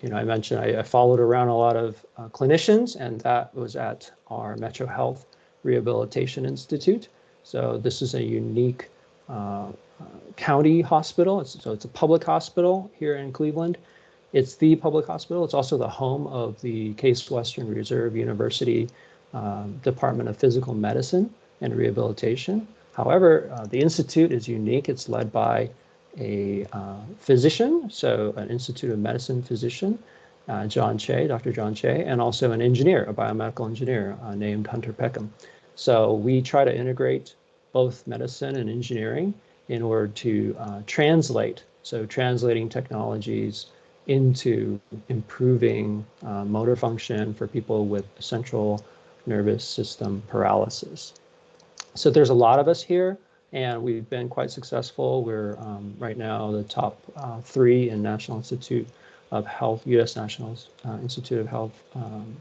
I mentioned I followed around a lot of clinicians, and that was at our Metro Health Rehabilitation Institute. So this is a unique county hospital. So it's a public hospital here in Cleveland. It's the public hospital. It's also the home of the Case Western Reserve University Department of Physical Medicine and Rehabilitation. However, the institute is unique. It's led by a physician, so an Institute of Medicine physician, Dr. John Che, and also an engineer, a biomedical engineer named Hunter Peckham. So we try to integrate both medicine and engineering in order to translate, so translating technologies into improving motor function for people with central nervous system paralysis. So there's a lot of us here, and we've been quite successful. We're right now the top 3 in National Institute of Health, U.S. National Institute of Health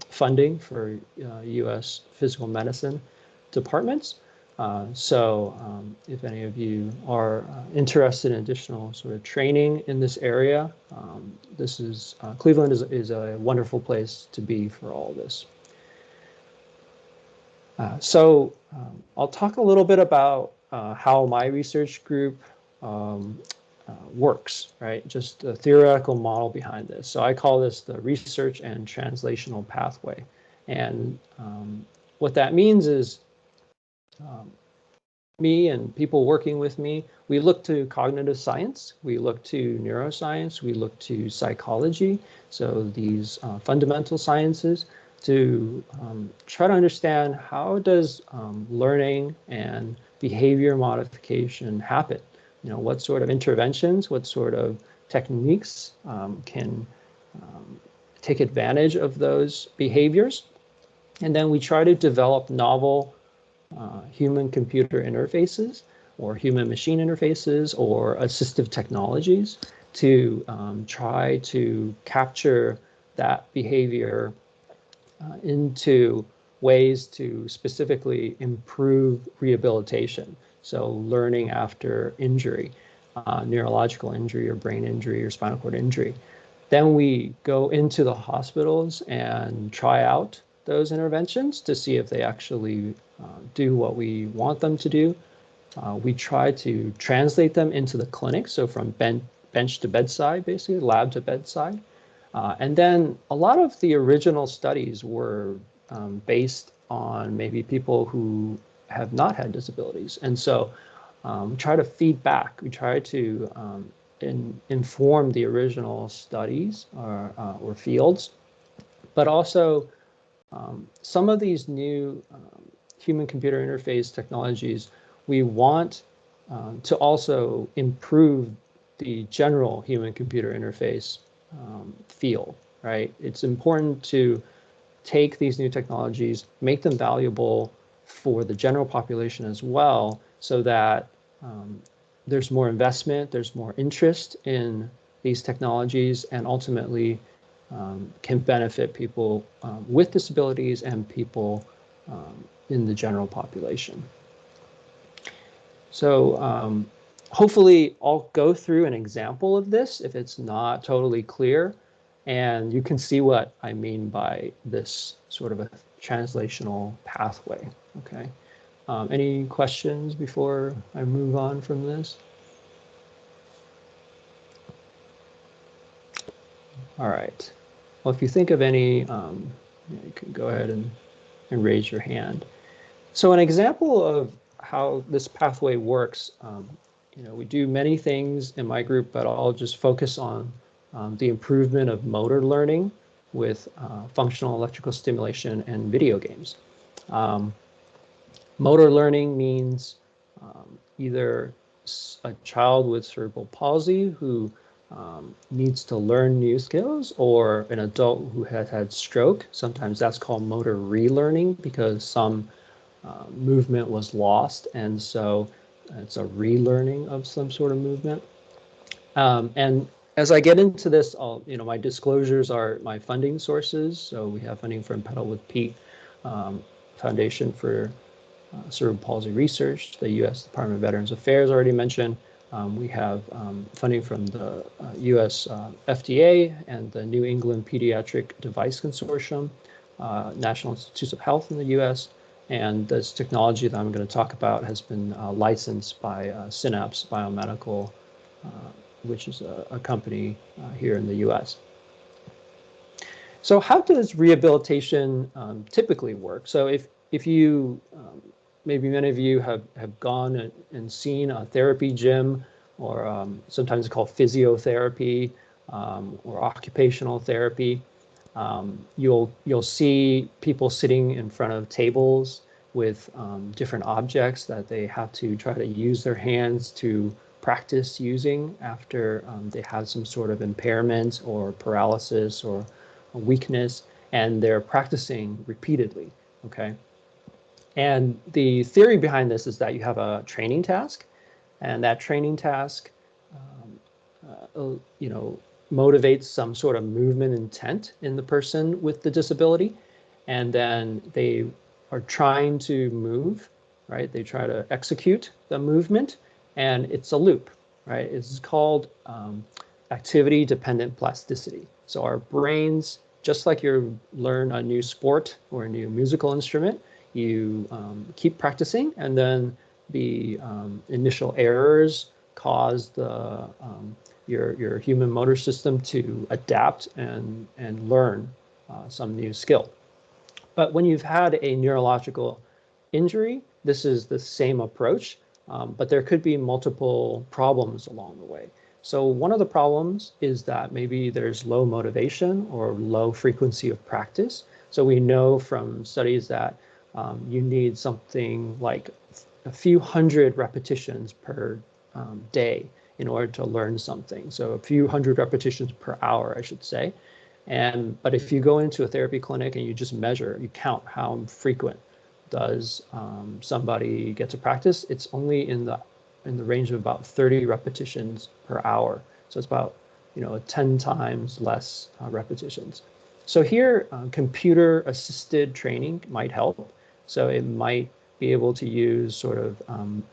funding for U.S. physical medicine departments. So if any of you are interested in additional sort of training in this area, this is Cleveland is a wonderful place to be for all this. So I'll talk a little bit about how my research group works, right? Just a theoretical model behind this. So I call this the research and translational pathway. And what that means is me and people working with me, we look to cognitive science, we look to neuroscience, we look to psychology, so these fundamental sciences, to try to understand how does learning and behavior modification happen. You know, what sort of interventions, what sort of techniques can take advantage of those behaviors. And then we try to develop novel human-computer interfaces or human-machine interfaces or assistive technologies to try to capture that behavior into ways to specifically improve rehabilitation. So learning after injury, neurological injury or brain injury or spinal cord injury. Then we go into the hospitals and try out those interventions to see if they actually do what we want them to do. We try to translate them into the clinic, so from bench to bedside, basically, lab to bedside. And then a lot of the original studies were based on maybe people who have not had disabilities. And so we try to feed back, we try to inform the original studies or fields, but also some of these new human-computer interface technologies, we want to also improve the general human-computer interface field, right? It's important to take these new technologies, make them valuable for the general population as well, so that there's more investment, there's more interest in these technologies, and ultimately can benefit people with disabilities and people in the general population. So hopefully I'll go through an example of this if it's not totally clear, and you can see what I mean by this sort of a translational pathway, okay? Any questions before I move on from this? All right. Well, if you think of any, you can go ahead and raise your hand. So an example of how this pathway works, you know, we do many things in my group, but I'll just focus on the improvement of motor learning with functional electrical stimulation and video games. Motor learning means either a child with cerebral palsy who needs to learn new skills, or an adult who has had stroke. Sometimes that's called motor relearning because some movement was lost, and so it's a relearning of some sort of movement. And as I get into this, you know, my disclosures are my funding sources. So we have funding from Pedal with Pete Foundation for Cerebral Palsy Research, the U.S. Department of Veterans Affairs already mentioned. We have funding from the U.S. FDA and the New England Pediatric Device Consortium, National Institutes of Health in the U.S., and this technology that I'm going to talk about has been licensed by Synapse Biomedical, which is a company here in the U.S. So how does rehabilitation typically work? So if you, maybe many of you have gone and seen a therapy gym or sometimes it's called physiotherapy or occupational therapy. You'll see people sitting in front of tables with different objects that they have to try to use their hands to practice using after they have some sort of impairment or paralysis or a weakness, and they're practicing repeatedly, okay? And the theory behind this is that you have a training task, and that training task motivates some sort of movement intent in the person with the disability, and then they are trying to move, right? They try to execute the movement, and it's a loop, right? It's called activity-dependent plasticity. So our brains, just like you learn a new sport or a new musical instrument, you keep practicing, and then the initial errors cause the your human motor system to adapt and learn some new skill. But when you've had a neurological injury, this is the same approach, but there could be multiple problems along the way. So one of the problems is that maybe there's low motivation or low frequency of practice. So we know from studies that you need something like a few hundred repetitions per day in order to learn something. So a few hundred repetitions per hour, I should say. But if you go into a therapy clinic and you just measure, you count how frequent does somebody get to practice, it's only in the range of about 30 repetitions per hour. So it's about 10 times less repetitions. So here, computer-assisted training might help. So it might be able to use sort of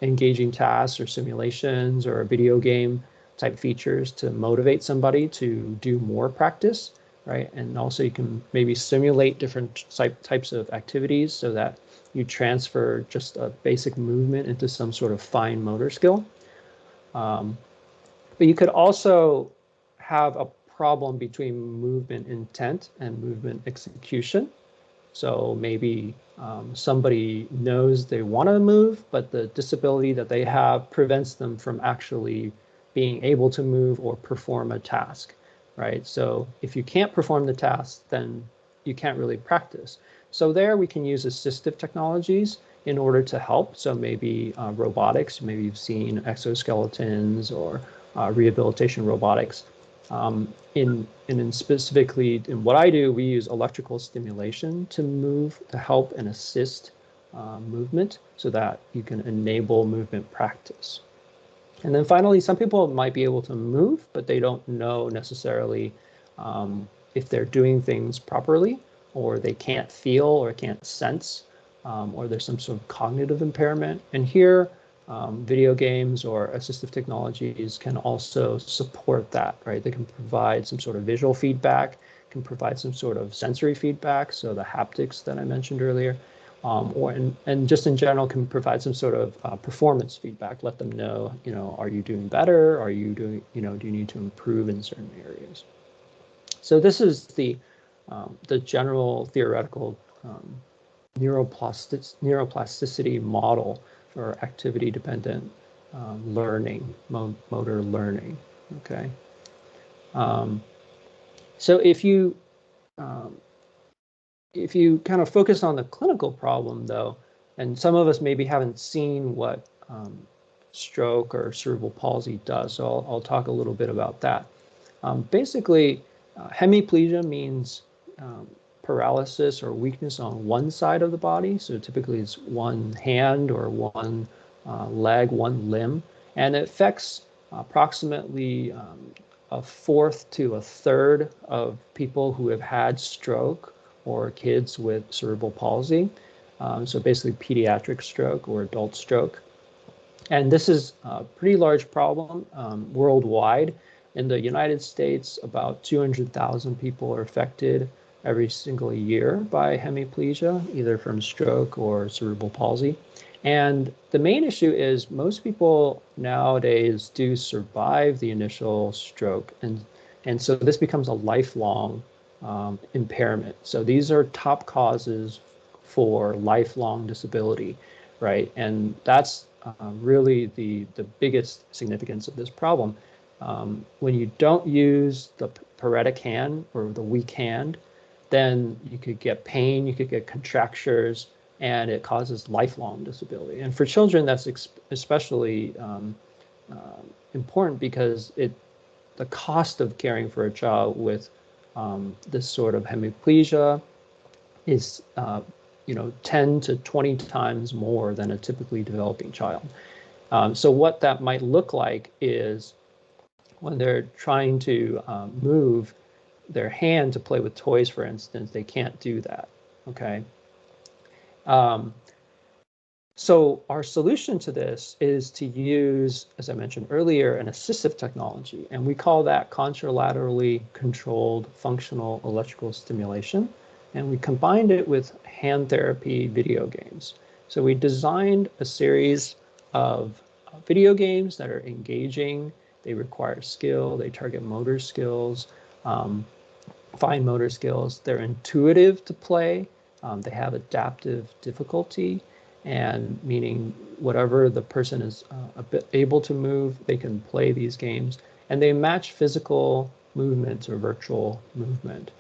engaging tasks or simulations or video game type features to motivate somebody to do more practice, right? And also you can maybe simulate different types of activities so that you transfer just a basic movement into some sort of fine motor skill. But you could also have a problem between movement intent and movement execution. So maybe somebody knows they want to move, but the disability that they have prevents them from actually being able to move or perform a task, right? So if you can't perform the task, then you can't really practice. So there we can use assistive technologies in order to help. So maybe robotics, maybe you've seen exoskeletons or rehabilitation robotics. Specifically in what I do, we use electrical stimulation to help and assist movement so that you can enable movement practice. And then finally, some people might be able to move, but they don't know necessarily if they're doing things properly, or they can't feel or can't sense, or there's some sort of cognitive impairment. And here, video games or assistive technologies can also support that, right? They can provide some sort of visual feedback, can provide some sort of sensory feedback, so the haptics that I mentioned earlier, and just in general can provide some sort of performance feedback, let them know, are you doing better? Are you doing, do you need to improve in certain areas? So this is the general theoretical neuroplasticity model for activity-dependent learning, motor learning, okay? So if you kind of focus on the clinical problem, though, and some of us maybe haven't seen what stroke or cerebral palsy does, so I'll talk a little bit about that. Basically, hemiplegia means paralysis or weakness on one side of the body. So typically it's one hand or one leg, one limb, and it affects approximately a fourth to a third of people who have had stroke or kids with cerebral palsy. So basically pediatric stroke or adult stroke. And this is a pretty large problem worldwide. In the United States, about 200,000 people are affected every single year by hemiplegia, either from stroke or cerebral palsy. And the main issue is most people nowadays do survive the initial stroke. And so this becomes a lifelong impairment. So these are top causes for lifelong disability, right? And that's really the biggest significance of this problem. When you don't use the paretic hand or the weak hand, then you could get pain, you could get contractures, and it causes lifelong disability. And for children, that's especially important because the cost of caring for a child with this sort of hemiplegia is 10 to 20 times more than a typically developing child. So what that might look like is when they're trying to move their hand to play with toys, for instance, they can't do that, okay? So our solution to this is to use, as I mentioned earlier, an assistive technology, and we call that contralaterally controlled functional electrical stimulation. And we combined it with hand therapy video games. So we designed a series of video games that are engaging. They require skill, they target motor skills, fine motor skills. They're intuitive to play. They have adaptive difficulty, and meaning whatever the person is able to move, they can play these games. And they match physical movements or virtual movement.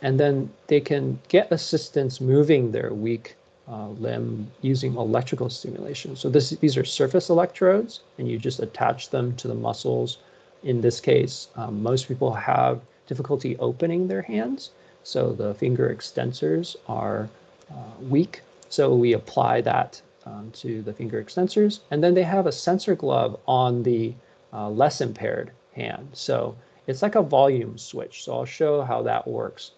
And then they can get assistance moving their weak limb using electrical stimulation. So these are surface electrodes, and you just attach them to the muscles. In this case, most people have difficulty opening their hands, so the finger extensors are weak. So we apply that to the finger extensors, and then they have a sensor glove on the less impaired hand. So it's like a volume switch. So I'll show how that works.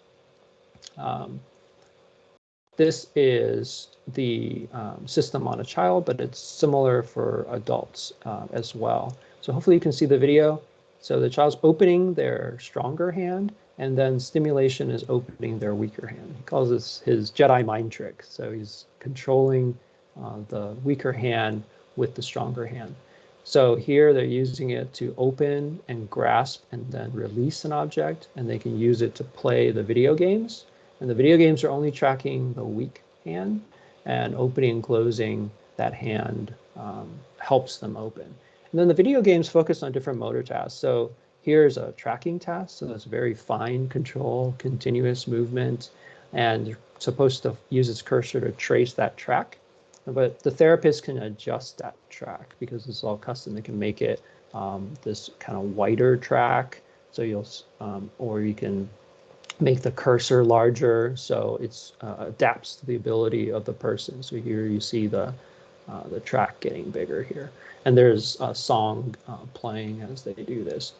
This is the system on a child, but it's similar for adults as well. So hopefully you can see the video. So the child's opening their stronger hand, and then stimulation is opening their weaker hand. He calls this his Jedi mind trick. So he's controlling the weaker hand with the stronger hand. So here they're using it to open and grasp and then release an object, and they can use it to play the video games. And the video games are only tracking the weak hand, and opening and closing that hand helps them open. And then the video games focus on different motor tasks. So here's a tracking task. So that's very fine control, continuous movement, and you're supposed to use its cursor to trace that track. But the therapist can adjust that track because it's all custom. They can make it this kind of wider track. So you'll, or you can make the cursor larger so it's adapts to the ability of the person. So here you see the track getting bigger here. And there's a song playing as they do this.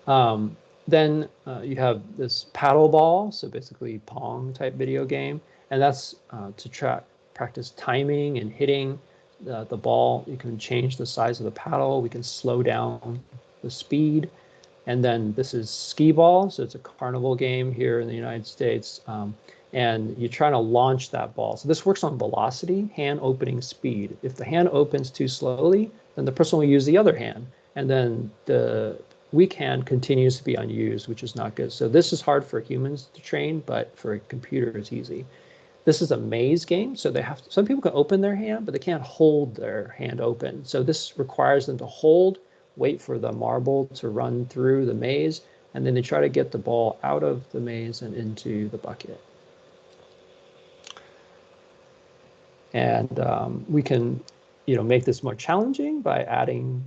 Then you have this paddle ball, so basically Pong type video game, and that's to practice timing and hitting the ball. You can change the size of the paddle. We can slow down the speed. And then this is skee ball, so it's a carnival game here in the United States. And you're trying to launch that ball. So this works on velocity, hand opening speed. If the hand opens too slowly, then the person will use the other hand. And then the weak hand continues to be unused, which is not good. So this is hard for humans to train, but for a computer it's easy. This is a maze game, so they have to, some people can open their hand, but they can't hold their hand open. So this requires them to hold, wait for the marble to run through the maze, and then they try to get the ball out of the maze and into the bucket. And we can, make this more challenging by adding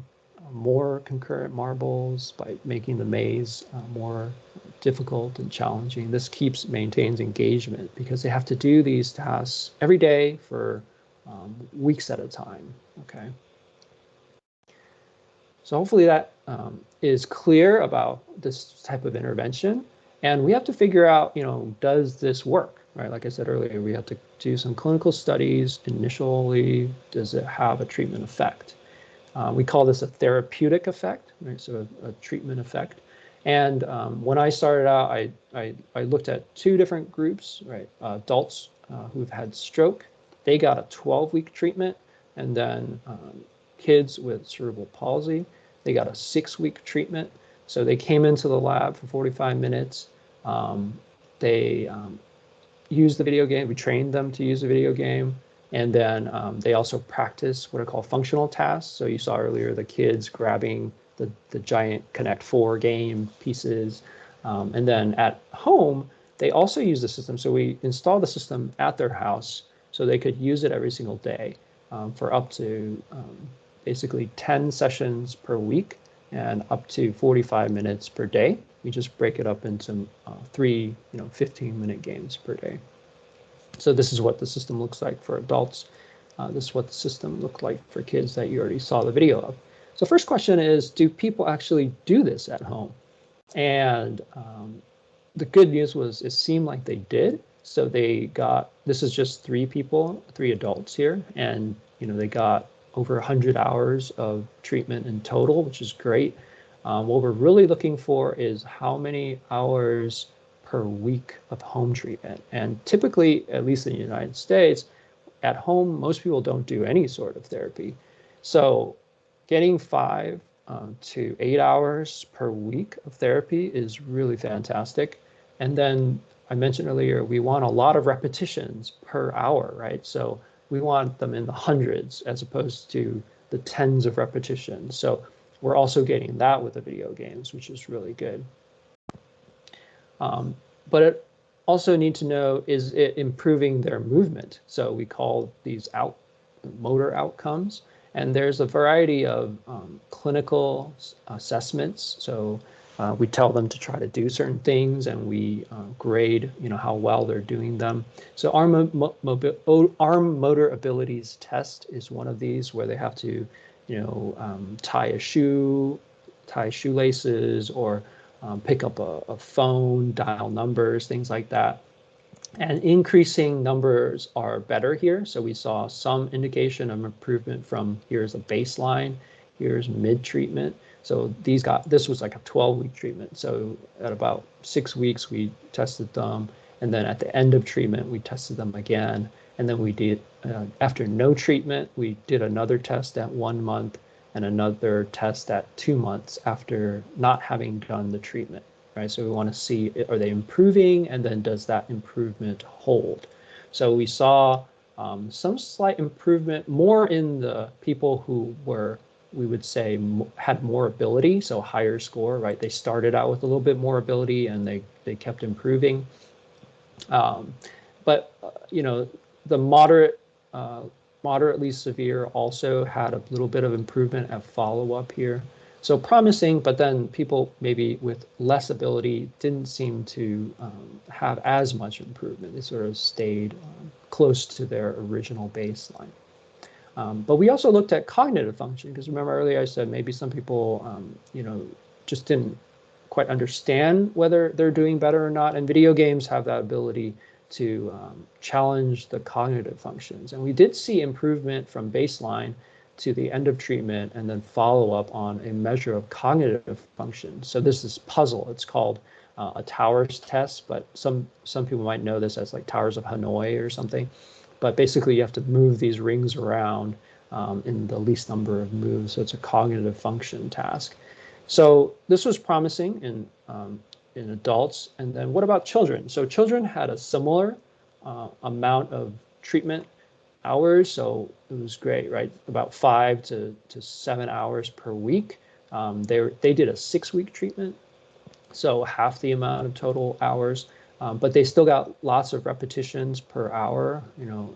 more concurrent marbles, by making the maze more difficult and challenging. This maintains engagement because they have to do these tasks every day for weeks at a time. Okay. So hopefully that is clear about this type of intervention. And we have to figure out, does this work, right? Like I said earlier, we have to do some clinical studies. Initially, does it have a treatment effect? We call this a therapeutic effect, right? So a treatment effect. And when I started out, I looked at two different groups, right? Adults who've had stroke, they got a 12-week treatment, and then kids with cerebral palsy, they got a 6-week treatment. So they came into the lab for 45 minutes. They used the video game. We trained them to use the video game. And then they also practice what are called functional tasks. So you saw earlier the kids grabbing the giant Connect 4 game pieces. And then at home, they also use the system. So we installed the system at their house so they could use it every single day for up to basically 10 sessions per week and up to 45 minutes per day. We just break it up into 3 15-minute games per day. So this is what the system looks like for adults. This is what the system looked like for kids that you already saw the video of. So first question is, do people actually do this at home? And the good news was it seemed like they did. So they got, this is just 3 people, 3 adults here, and they got over 100 hours of treatment in total, which is great. What we're really looking for is how many hours per week of home treatment. And typically, at least in the United States, at home, most people don't do any sort of therapy. So getting 5 to 8 hours per week of therapy is really fantastic. And then I mentioned earlier, we want a lot of repetitions per hour, right? So we want them in the hundreds as opposed to the tens of repetitions. So we're also getting that with the video games, which is really good. But it also need to know, is it improving their movement? So we call these motor outcomes. And there's a variety of clinical assessments. So we tell them to try to do certain things, and we grade, how well they're doing them. So arm motor abilities test is one of these, where they have to, tie shoelaces, or pick up a phone, dial numbers, things like that. And increasing numbers are better here. So we saw some indication of improvement from, here's a baseline, here's mid-treatment. So this was like a 12-week treatment. So at about 6 weeks, we tested them. And then at the end of treatment, we tested them again. And then we did, after no treatment, we did another test at 1 month and another test at 2 months after not having done the treatment. Right, so we want to see, are they improving, and then does that improvement hold? So we saw some slight improvement, more in the people who were, we would say, had more ability, so higher score, right? They started out with a little bit more ability and they kept improving. But the moderately severe also had a little bit of improvement at follow-up here. So promising, but then people maybe with less ability didn't seem to have as much improvement. They sort of stayed close to their original baseline. But we also looked at cognitive function, because remember earlier I said maybe some people, just didn't quite understand whether they're doing better or not. And video games have that ability to challenge the cognitive functions. And we did see improvement from baseline to the end of treatment, and then follow up on a measure of cognitive function. So this is puzzle. It's called a Towers test, but some people might know this as like Towers of Hanoi or something. But basically you have to move these rings around in the least number of moves. So it's a cognitive function task. So this was promising in adults. And then what about children? So children had a similar amount of treatment hours, so it was great, right? About 5 to 7 hours per week. They did a 6-week treatment, so half the amount of total hours, but they still got lots of repetitions per hour.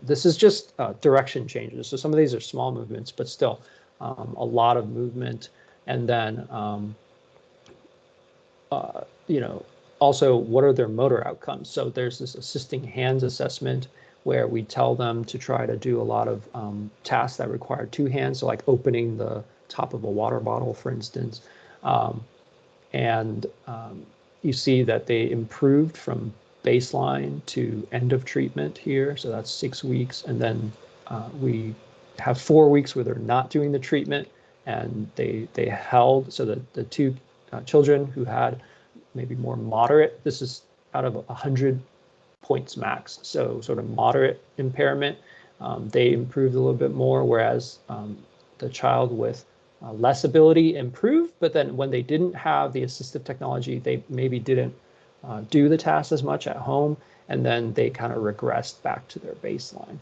This is just direction changes. So some of these are small movements, but still a lot of movement. And then, also what are their motor outcomes? So there's this assisting hands assessment, where we tell them to try to do a lot of tasks that require 2 hands, so like opening the top of a water bottle, for instance. You see that they improved from baseline to end of treatment here, so that's 6 weeks. And then we have 4 weeks where they're not doing the treatment, and they held, so the 2 children who had maybe more moderate, this is out of 100 points max, so sort of moderate impairment, they improved a little bit more, whereas the child with less ability improved, but then when they didn't have the assistive technology, they maybe didn't do the task as much at home, and then they kind of regressed back to their baseline.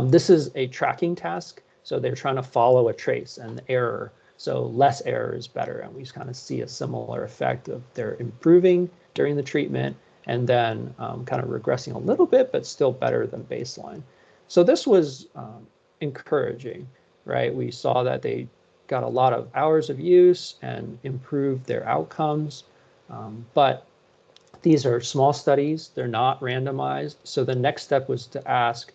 This is a tracking task, so they're trying to follow a trace and the error. So less error is better, and we kind of see a similar effect of they're improving during the treatment and then kind of regressing a little bit, but still better than baseline. So this was encouraging, right? We saw that they got a lot of hours of use and improved their outcomes, but these are small studies, they're not randomized. So the next step was to ask,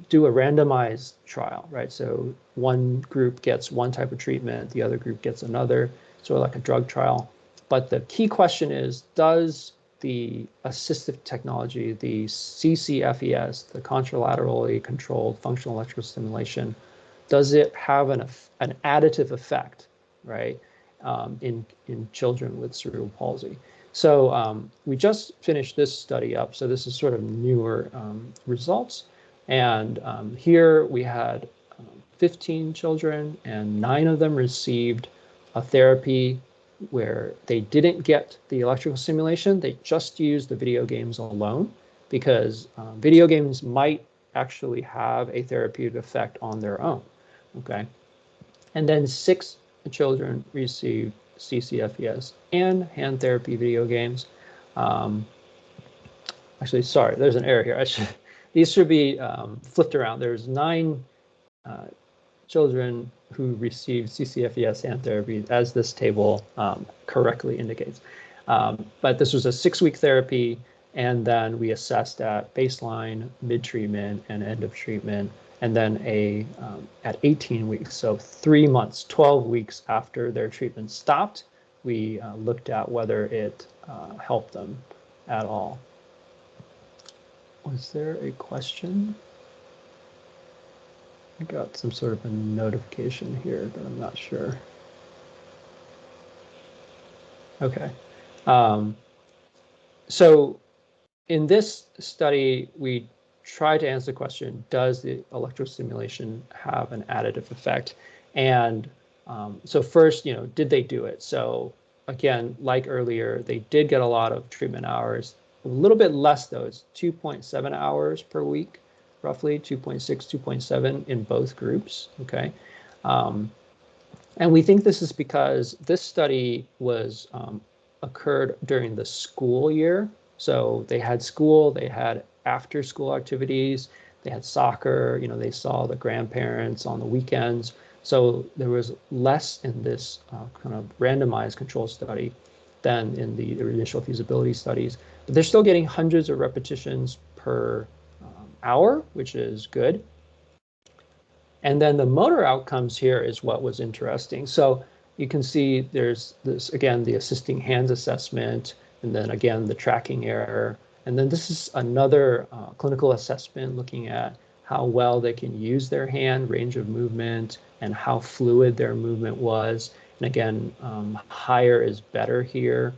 do a randomized trial, right? So one group gets one type of treatment, the other group gets another, sort of like a drug trial. But the key question is, does the assistive technology, the CCFES, the contralaterally controlled functional electrical stimulation, does it have an additive effect, right, in children with cerebral palsy? So we just finished this study up, so this is sort of newer results. And here we had 15 children, and 9 of them received a therapy where they didn't get the electrical stimulation. They just used the video games alone, because video games might actually have a therapeutic effect on their own. Okay. And then 6 children received CCFES and hand therapy video games. Actually, sorry, there's an error here. These should be flipped around. There's 9 children who received CCFES hand therapy, as this table correctly indicates. But this was a 6-week therapy, and then we assessed at baseline, mid-treatment, and end of treatment, and then at 18 weeks, so 3 months, 12 weeks after their treatment stopped, we looked at whether it helped them at all. Was there a question? I got some sort of a notification here, but I'm not sure. Okay. So in this study, we try to answer the question, does the electrostimulation have an additive effect? And so first, did they do it? So again, like earlier, they did get a lot of treatment hours, a little bit less though, it's 2.7 hours per week, roughly 2.6, 2.7 in both groups, okay? And we think this is because this study was occurred during the school year. So they had school, they had after school activities, they had soccer, they saw the grandparents on the weekends. So there was less in this kind of randomized control study than in the initial feasibility studies. But they're still getting hundreds of repetitions per hour, which is good. And then the motor outcomes here is what was interesting. So you can see there's this, again, the assisting hands assessment, and then again, the tracking error. And then this is another clinical assessment looking at how well they can use their hand, range of movement, and how fluid their movement was. And again, higher is better here.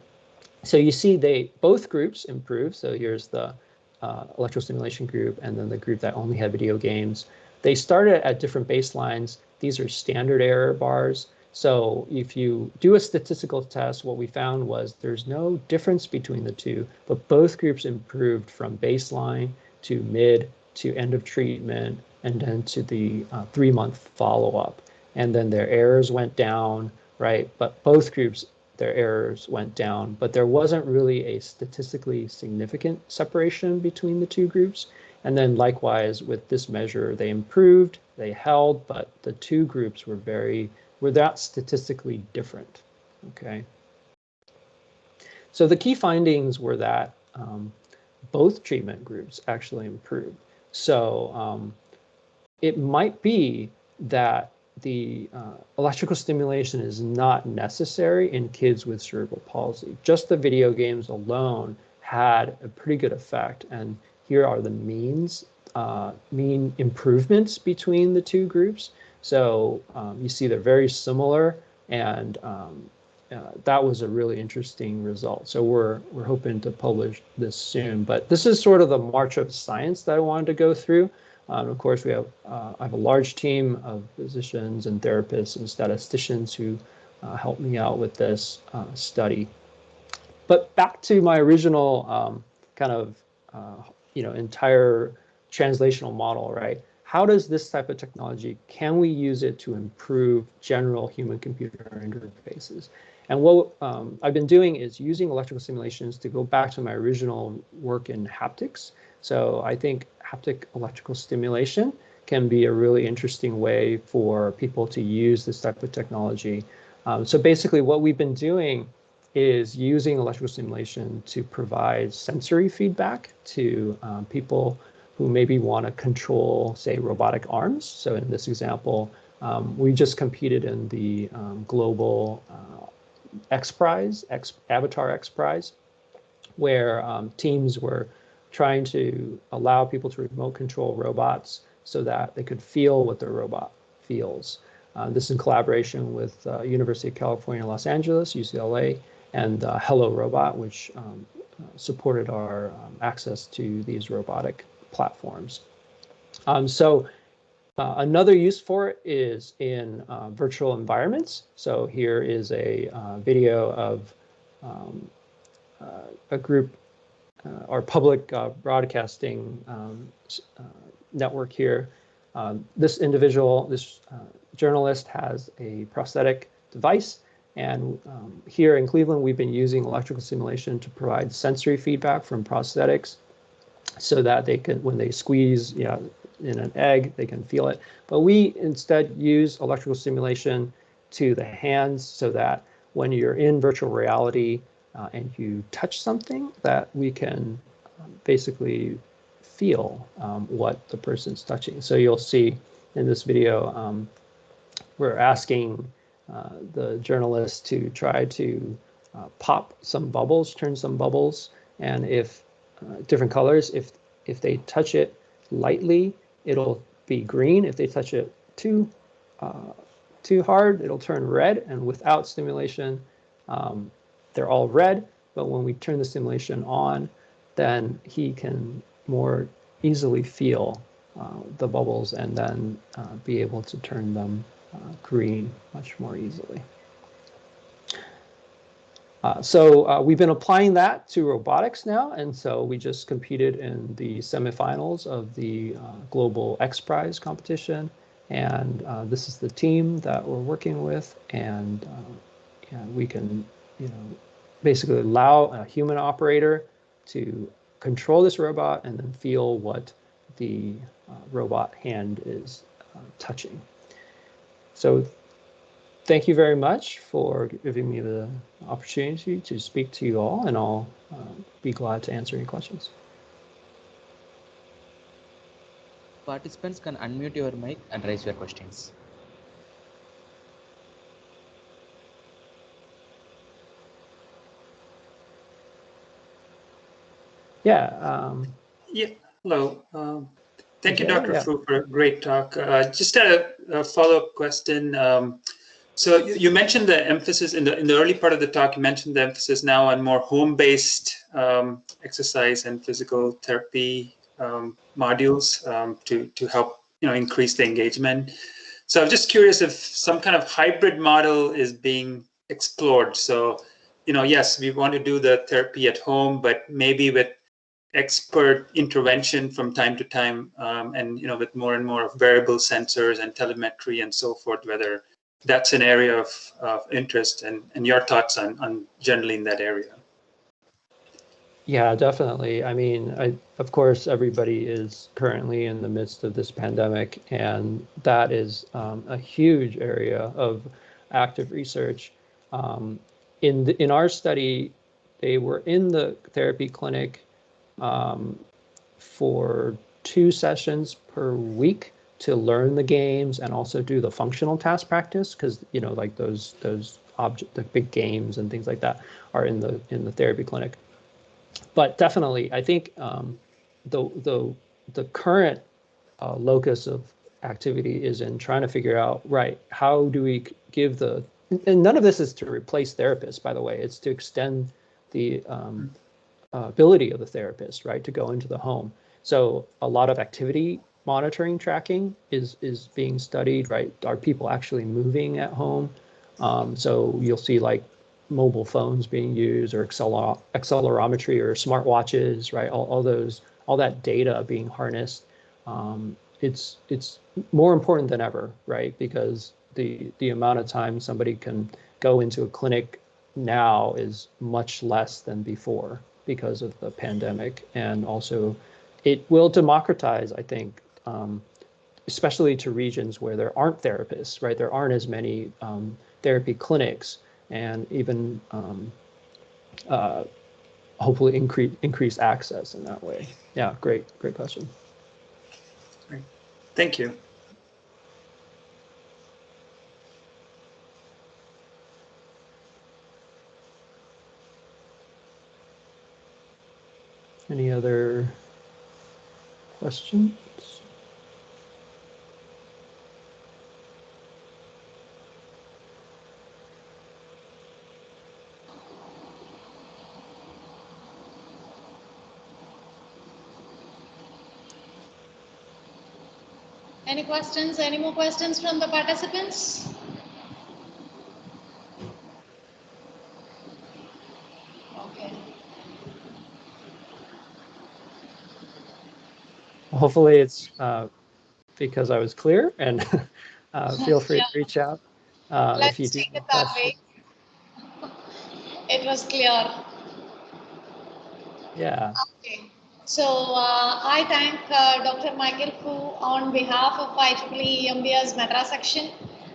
So you see both groups improve. So here's the electrostimulation group and then the group that only had video games. They started at different baselines. These are standard error bars. So if you do a statistical test, what we found was there's no difference between the two, but both groups improved from baseline to mid to end of treatment and then to the 3-month follow-up. And then their errors went down, right? But both groups, their errors went down, but there wasn't really a statistically significant separation between the two groups. And then likewise with this measure, they improved, they held, but the two groups were that statistically different, okay? So the key findings were that both treatment groups actually improved. So it might be that the electrical stimulation is not necessary in kids with cerebral palsy. Just the video games alone had a pretty good effect. And here are the mean improvements between the two groups. So you see they're very similar, and that was a really interesting result. So we're hoping to publish this soon. But this is sort of the march of science that I wanted to go through. Of course, I have a large team of physicians and therapists and statisticians who helped me out with this study. But back to my original kind of entire translational model, right? How does this type of technology, can we use it to improve general human-computer interfaces? And what I've been doing is using electrical simulations to go back to my original work in haptics. So I think haptic electrical stimulation can be a really interesting way for people to use this type of technology. So basically what we've been doing is using electrical stimulation to provide sensory feedback to people who maybe want to control, say, robotic arms. So in this example, we just competed in the global X Prize, Avatar X Prize, where teams were trying to allow people to remote control robots so that they could feel what their robot feels. This is in collaboration with University of California, Los Angeles, UCLA, and Hello Robot, which supported our access to these robotic platforms. Another use for it is in virtual environments. So here is a video of a group, our public broadcasting network here. This individual, this journalist has a prosthetic device. And here in Cleveland, we've been using electrical simulation to provide sensory feedback from prosthetics so that they can, when they squeeze in an egg, they can feel it. But we instead use electrical stimulation to the hands so that when you're in virtual reality and you touch something, that we can basically feel what the person's touching. So you'll see in this video, we're asking the journalist to try to pop some bubbles, turn some bubbles, and if different colors, if they touch it lightly, it'll be green. If they touch it too hard, it'll turn red. And without stimulation, they're all red. But when we turn the stimulation on, then he can more easily feel the bubbles and then be able to turn them green much more easily. We've been applying that to robotics now, and so we just competed in the semifinals of the Global X Prize competition, and this is the team that we're working with, and we can, basically allow a human operator to control this robot and then feel what the robot hand is touching. So thank you very much for giving me the opportunity to speak to you all, and I'll be glad to answer any questions. Participants can unmute your mic and raise your questions. Yeah. Yeah. Hello. Thank you, Dr. Fu, for a great talk. Just a follow-up question. So you mentioned the emphasis in the early part of the talk. You mentioned the emphasis now on more home-based exercise and physical therapy modules to help increase the engagement. So I'm just curious if some kind of hybrid model is being explored. So yes, we want to do the therapy at home, but maybe with expert intervention from time to time, and with more and more of wearable sensors and telemetry and so forth, whether that's an area of interest and your thoughts on generally in that area. Yeah, definitely. I mean, of course, everybody is currently in the midst of this pandemic, and that is a huge area of active research. In our study, they were in the therapy clinic for 2 sessions per week to learn the games and also do the functional task practice, because like those the big games and things like that are in the therapy clinic. But definitely, I think the current locus of activity is in trying to figure out, right, how do we give and none of this is to replace therapists, by the way. It's to extend the ability of the therapist, right, to go into the home. So a lot of activity monitoring tracking is being studied, right? Are people actually moving at home? So you'll see like mobile phones being used, or accelerometry or smartwatches, right? All that data being harnessed it's more important than ever, right? Because the amount of time somebody can go into a clinic now is much less than before because of the pandemic. And also it will democratize, I think, especially to regions where there aren't therapists, right? There aren't as many therapy clinics, and even hopefully increase access in that way. Yeah, great question. Great. Thank you. Any other questions? Any questions? Any more questions from the participants? Okay. Hopefully it's because I was clear, and feel free to reach out if you Let's do take have it that questions. way. It was clear. Yeah. Okay. So I thank Dr. Michael Fu on behalf of IEEE EMBS Madras section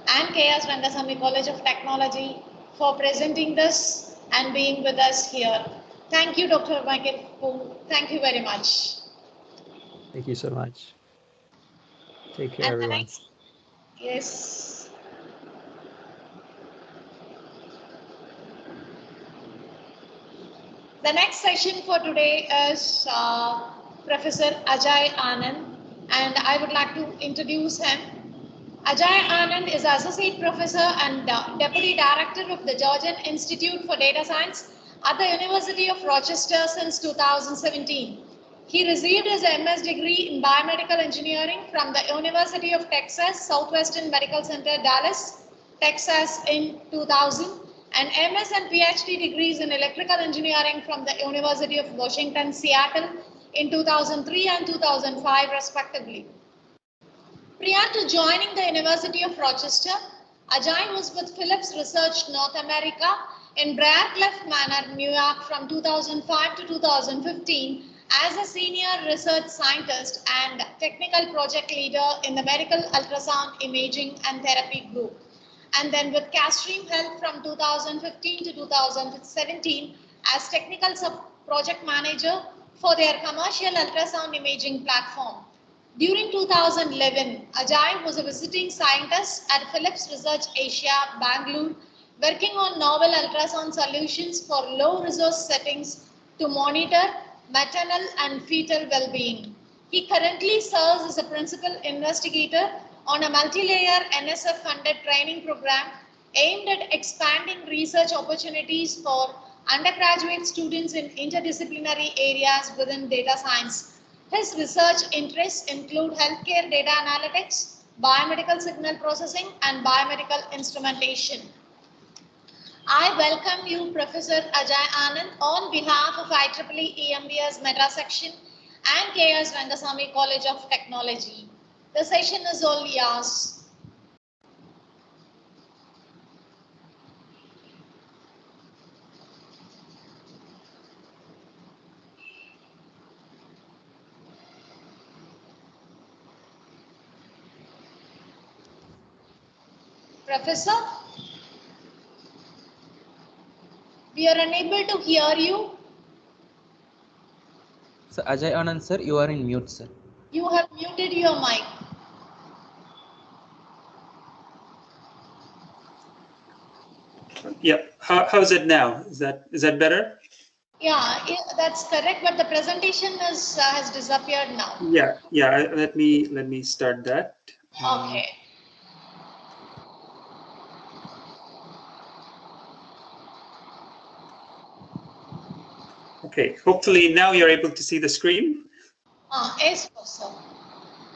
and KS Rangasamy College of Technology for presenting this and being with us here. Thank you, Dr. Michael Fu. Thank you very much. Thank you so much. Take care, And everyone. Yes. The next session for today is Professor Ajay Anand, and I would like to introduce him. Ajay Anand is Associate Professor and Deputy Director of the Georgian Institute for Data Science at the University of Rochester since 2017. He received his MS degree in Biomedical Engineering from the University of Texas Southwestern Medical Center, Dallas, Texas in 2000, and MS and PhD degrees in Electrical Engineering from the University of Washington, Seattle in 2003 and 2005 respectively. Prior to joining the University of Rochester, Ajay was with Philips Research North America in Briarcliff Manor, New York from 2005 to 2015 as a senior research scientist and technical project leader in the Medical Ultrasound Imaging and Therapy Group. And then with Castream Health from 2015 to 2017 as technical project manager for their commercial ultrasound imaging platform. During 2011, Ajay was a visiting scientist at Philips Research Asia, Bangalore, working on novel ultrasound solutions for low-resource settings to monitor maternal and fetal well-being. He currently serves as a principal investigator on a multi-layer NSF-funded training program aimed at expanding research opportunities for undergraduate students in interdisciplinary areas within data science. His research interests include healthcare data analytics, biomedical signal processing, and biomedical instrumentation. I welcome you, Professor Ajay Anand, on behalf of IEEE EMBS Madras section and KS Rangasamy College of Technology. The session is all yours. Professor, we are unable to hear you. So Ajay Anand sir, you are in mute, sir. You have muted your mic. Yeah, how is it now? Is that better? Yeah, that's correct. But the presentation has disappeared now. Yeah. Let me start that. Okay. Okay. Hopefully now you're able to see the screen. Yes, sir.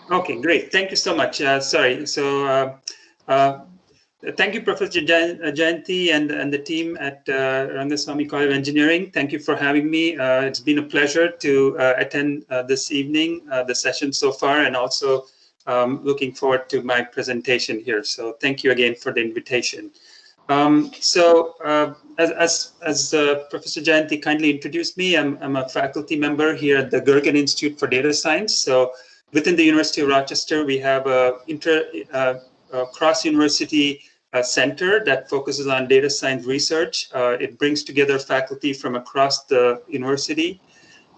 Okay, great. Thank you so much. Sorry. So Thank you, Professor Jayanti and the team at Rangaswamy College of Engineering. Thank you for having me. It's been a pleasure to attend this evening, the session so far, and also looking forward to my presentation here. So thank you again for the invitation. As Professor Jayanti kindly introduced me, I'm a faculty member here at the Gergen Institute for Data Science. So within the University of Rochester, we have a cross-university center that focuses on data science research. It brings together faculty from across the university.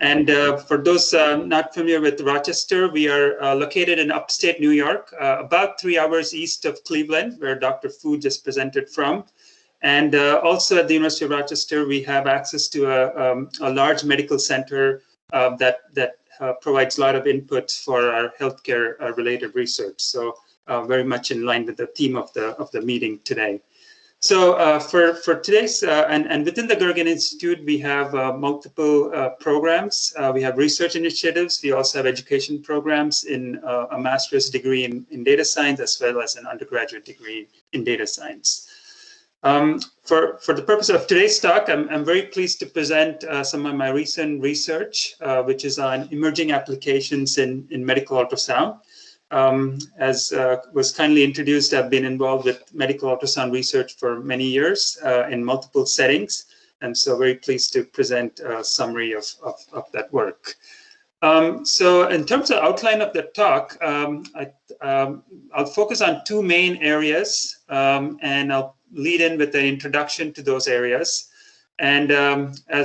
And for those not familiar with Rochester, we are located in upstate New York, about 3 hours east of Cleveland, where Dr. Fu just presented from. And also at the University of Rochester, we have access to a large medical center that provides a lot of inputs for our healthcare related research. So very much in line with the theme of the meeting today. So for today's, and within the Gergen Institute, we have multiple programs. We have research initiatives. We also have education programs in a master's degree in data science, as well as an undergraduate degree in data science. For the purpose of today's talk, I'm very pleased to present some of my recent research, which is on emerging applications in medical ultrasound. As was kindly introduced, I've been involved with medical ultrasound research for many years in multiple settings, and so very pleased to present a summary of that work. So in terms of outline of the talk, I'll focus on two main areas, and I'll lead in with an introduction to those areas. And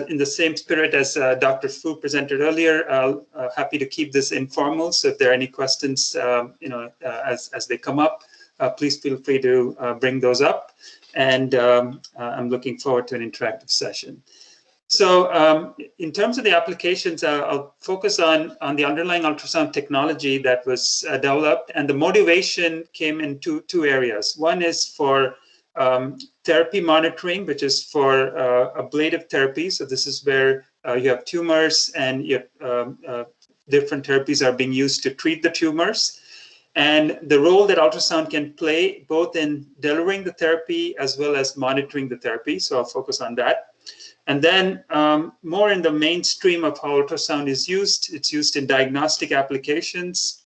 in the same spirit as Dr. Fu presented earlier, happy to keep this informal. So if there are any questions, as they come up, please feel free to bring those up. And I'm looking forward to an interactive session. So in terms of the applications, I'll focus on the underlying ultrasound technology that was developed, and the motivation came in two areas. One is for therapy monitoring, which is for ablative therapy. So this is where you have tumors and different therapies are being used to treat the tumors. And the role that ultrasound can play both in delivering the therapy as well as monitoring the therapy. So I'll focus on that. And then more in the mainstream of how ultrasound is used, it's used in diagnostic applications,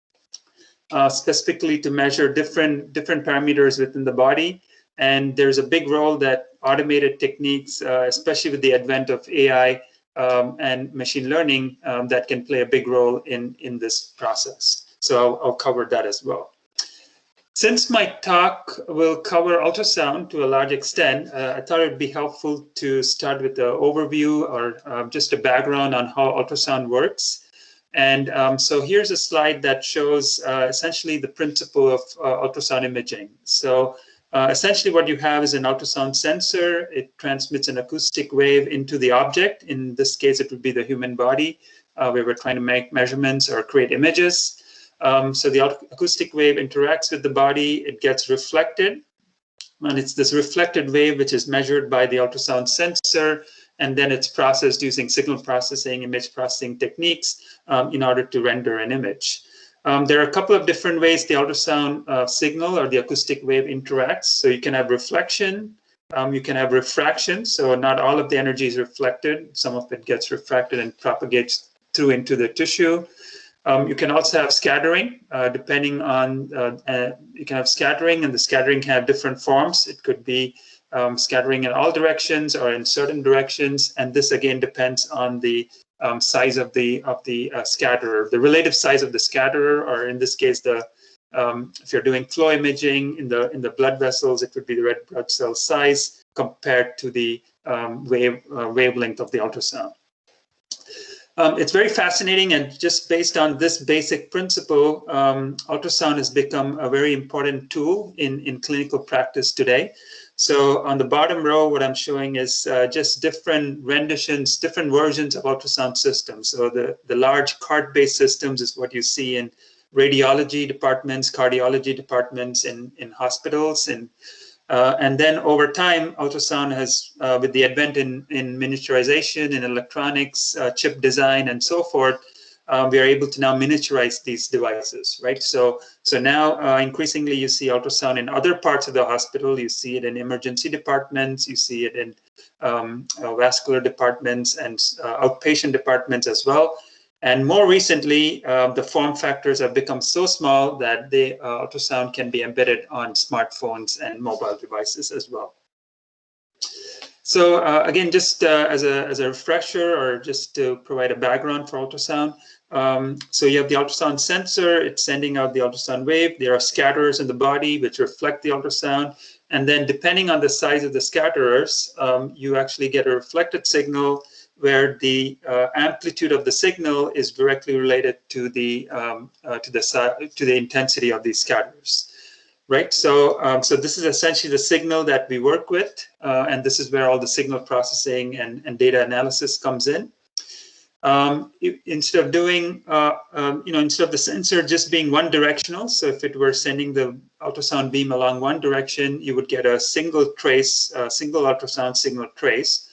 specifically to measure different parameters within the body. And there's a big role that automated techniques, especially with the advent of AI and machine learning, that can play a big role in this process. So I'll cover that as well. Since my talk will cover ultrasound to a large extent, I thought it would be helpful to start with the overview or just a background on how ultrasound works. And so here's a slide that shows essentially the principle of ultrasound imaging. So essentially what you have is an ultrasound sensor. It transmits an acoustic wave into the object. In this case, it would be the human body, where we're trying to make measurements or create images. So the acoustic wave interacts with the body. It gets reflected. And it's this reflected wave which is measured by the ultrasound sensor. And then it's processed using signal processing, image processing techniques in order to render an image. There are a couple of different ways the ultrasound signal or the acoustic wave interacts. So you can have reflection, you can have refraction. So not all of the energy is reflected. Some of it gets refracted and propagates through into the tissue. You can also have scattering, depending on, you can have scattering, and the scattering can have different forms. It could be scattering in all directions or in certain directions. And this again depends on the size of the scatterer, the relative size of the scatterer, or in this case, if you're doing flow imaging in the blood vessels, it would be the red blood cell size compared to the wavelength of the ultrasound. It's very fascinating, and just based on this basic principle, ultrasound has become a very important tool in clinical practice today. So on the bottom row, what I'm showing is just different renditions, different versions of ultrasound systems. So the large cart-based systems is what you see in radiology departments, cardiology departments in hospitals. And then over time, ultrasound has, with the advent in miniaturization, in electronics, chip design, and so forth, we are able to now miniaturize these devices, right? So now increasingly you see ultrasound in other parts of the hospital. You see it in emergency departments. You see it in vascular departments and outpatient departments as well. And more recently, the form factors have become so small that the ultrasound can be embedded on smartphones and mobile devices as well. So again, just as a refresher, or just to provide a background for ultrasound. So you have the ultrasound sensor, it's sending out the ultrasound wave. There are scatterers in the body which reflect the ultrasound. And then depending on the size of the scatterers, you actually get a reflected signal where the amplitude of the signal is directly related to the intensity of these scatterers. Right, so this is essentially the signal that we work with, and this is where all the signal processing and data analysis comes in. Instead of doing, instead of the sensor just being one directional, so if it were sending the ultrasound beam along one direction, you would get a single trace, single ultrasound signal trace.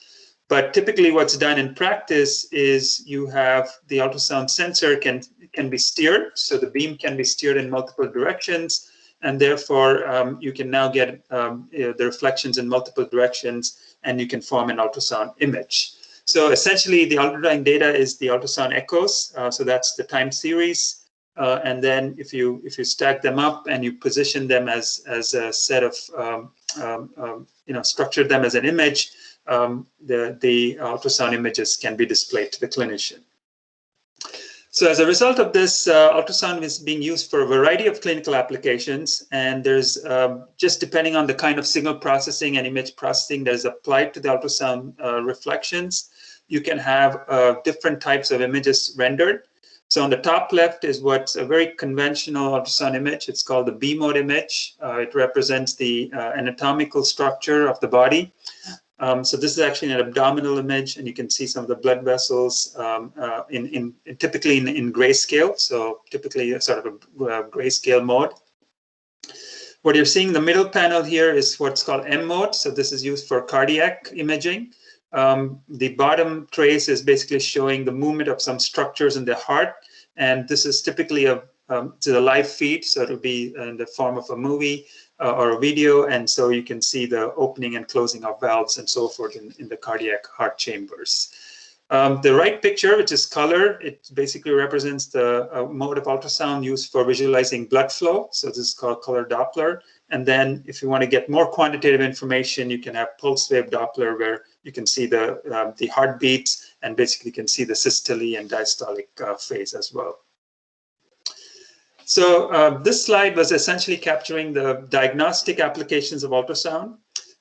But typically what's done in practice is you have the ultrasound sensor can be steered, so the beam can be steered in multiple directions. And therefore, you can now get the reflections in multiple directions, and you can form an ultrasound image. So essentially, the underlying data is the ultrasound echoes. So that's the time series. And then if you stack them up and you position them as a set of, structure them as an image, the ultrasound images can be displayed to the clinician. So as a result of this, ultrasound is being used for a variety of clinical applications, and there's just depending on the kind of signal processing and image processing that is applied to the ultrasound reflections, you can have different types of images rendered. So on the top left is what's a very conventional ultrasound image. It's called the B mode image. It represents the anatomical structure of the body. So this is actually an abdominal image, and you can see some of the blood vessels typically in grayscale. So typically a sort of a grayscale mode. What you're seeing in the middle panel here is what's called M mode. So this is used for cardiac imaging. The bottom trace is basically showing the movement of some structures in the heart, and this is typically a live feed, so it'll be in the form of a movie or a video, and so you can see the opening and closing of valves and so forth in the cardiac heart chambers. The right picture, which is color, it basically represents the mode of ultrasound used for visualizing blood flow. So this is called color Doppler. And then if you want to get more quantitative information, you can have pulse wave Doppler, where you can see the heartbeats and basically can see the systole and diastolic phase as well. So this slide was essentially capturing the diagnostic applications of ultrasound.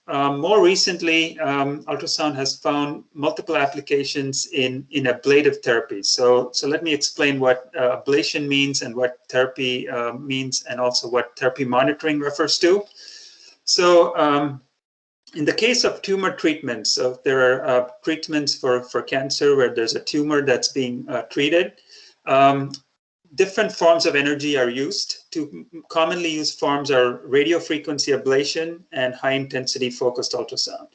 More recently, ultrasound has found multiple applications in ablative therapy. So let me explain what ablation means and what therapy means, and also what therapy monitoring refers to. So in the case of tumor treatments, so there are treatments for cancer where there's a tumor that's being treated. Different forms of energy are used. Two commonly used forms are radiofrequency ablation and high intensity focused ultrasound.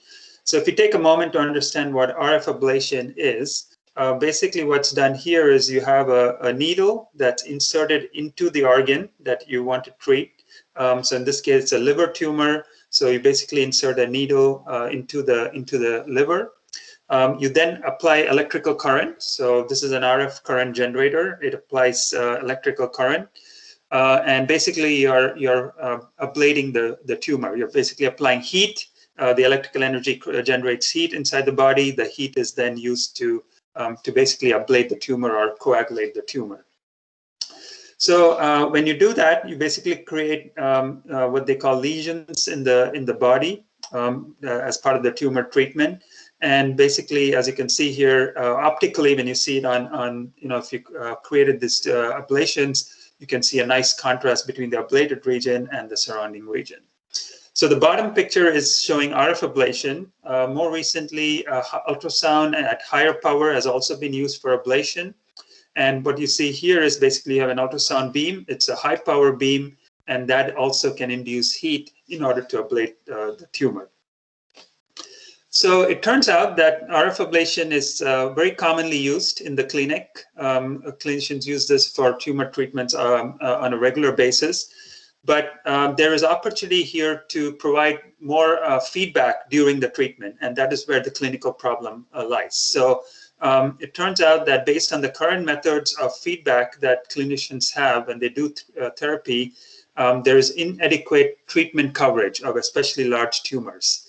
So if you take a moment to understand what RF ablation is, basically what's done here is you have a needle that's inserted into the organ that you want to treat. So in this case, it's a liver tumor. So you basically insert a needle into the liver. You then apply electrical current. So this is an RF current generator. It applies electrical current. And basically you're ablating the tumor. You're basically applying heat. The electrical energy generates heat inside the body. The heat is then used to basically ablate the tumor or coagulate the tumor. So when you do that, you basically create what they call lesions in the body as part of the tumor treatment. And basically, as you can see here, optically, when you see it on if you created these ablations, you can see a nice contrast between the ablated region and the surrounding region. So the bottom picture is showing RF ablation. More recently, ultrasound at higher power has also been used for ablation. And what you see here is basically you have an ultrasound beam. It's a high power beam, and that also can induce heat in order to ablate the tumor. So it turns out that RF ablation is very commonly used in the clinic. Clinicians use this for tumor treatments on a regular basis. But there is opportunity here to provide more feedback during the treatment, and that is where the clinical problem lies. So it turns out that based on the current methods of feedback that clinicians have when they do therapy, there is inadequate treatment coverage of especially large tumors.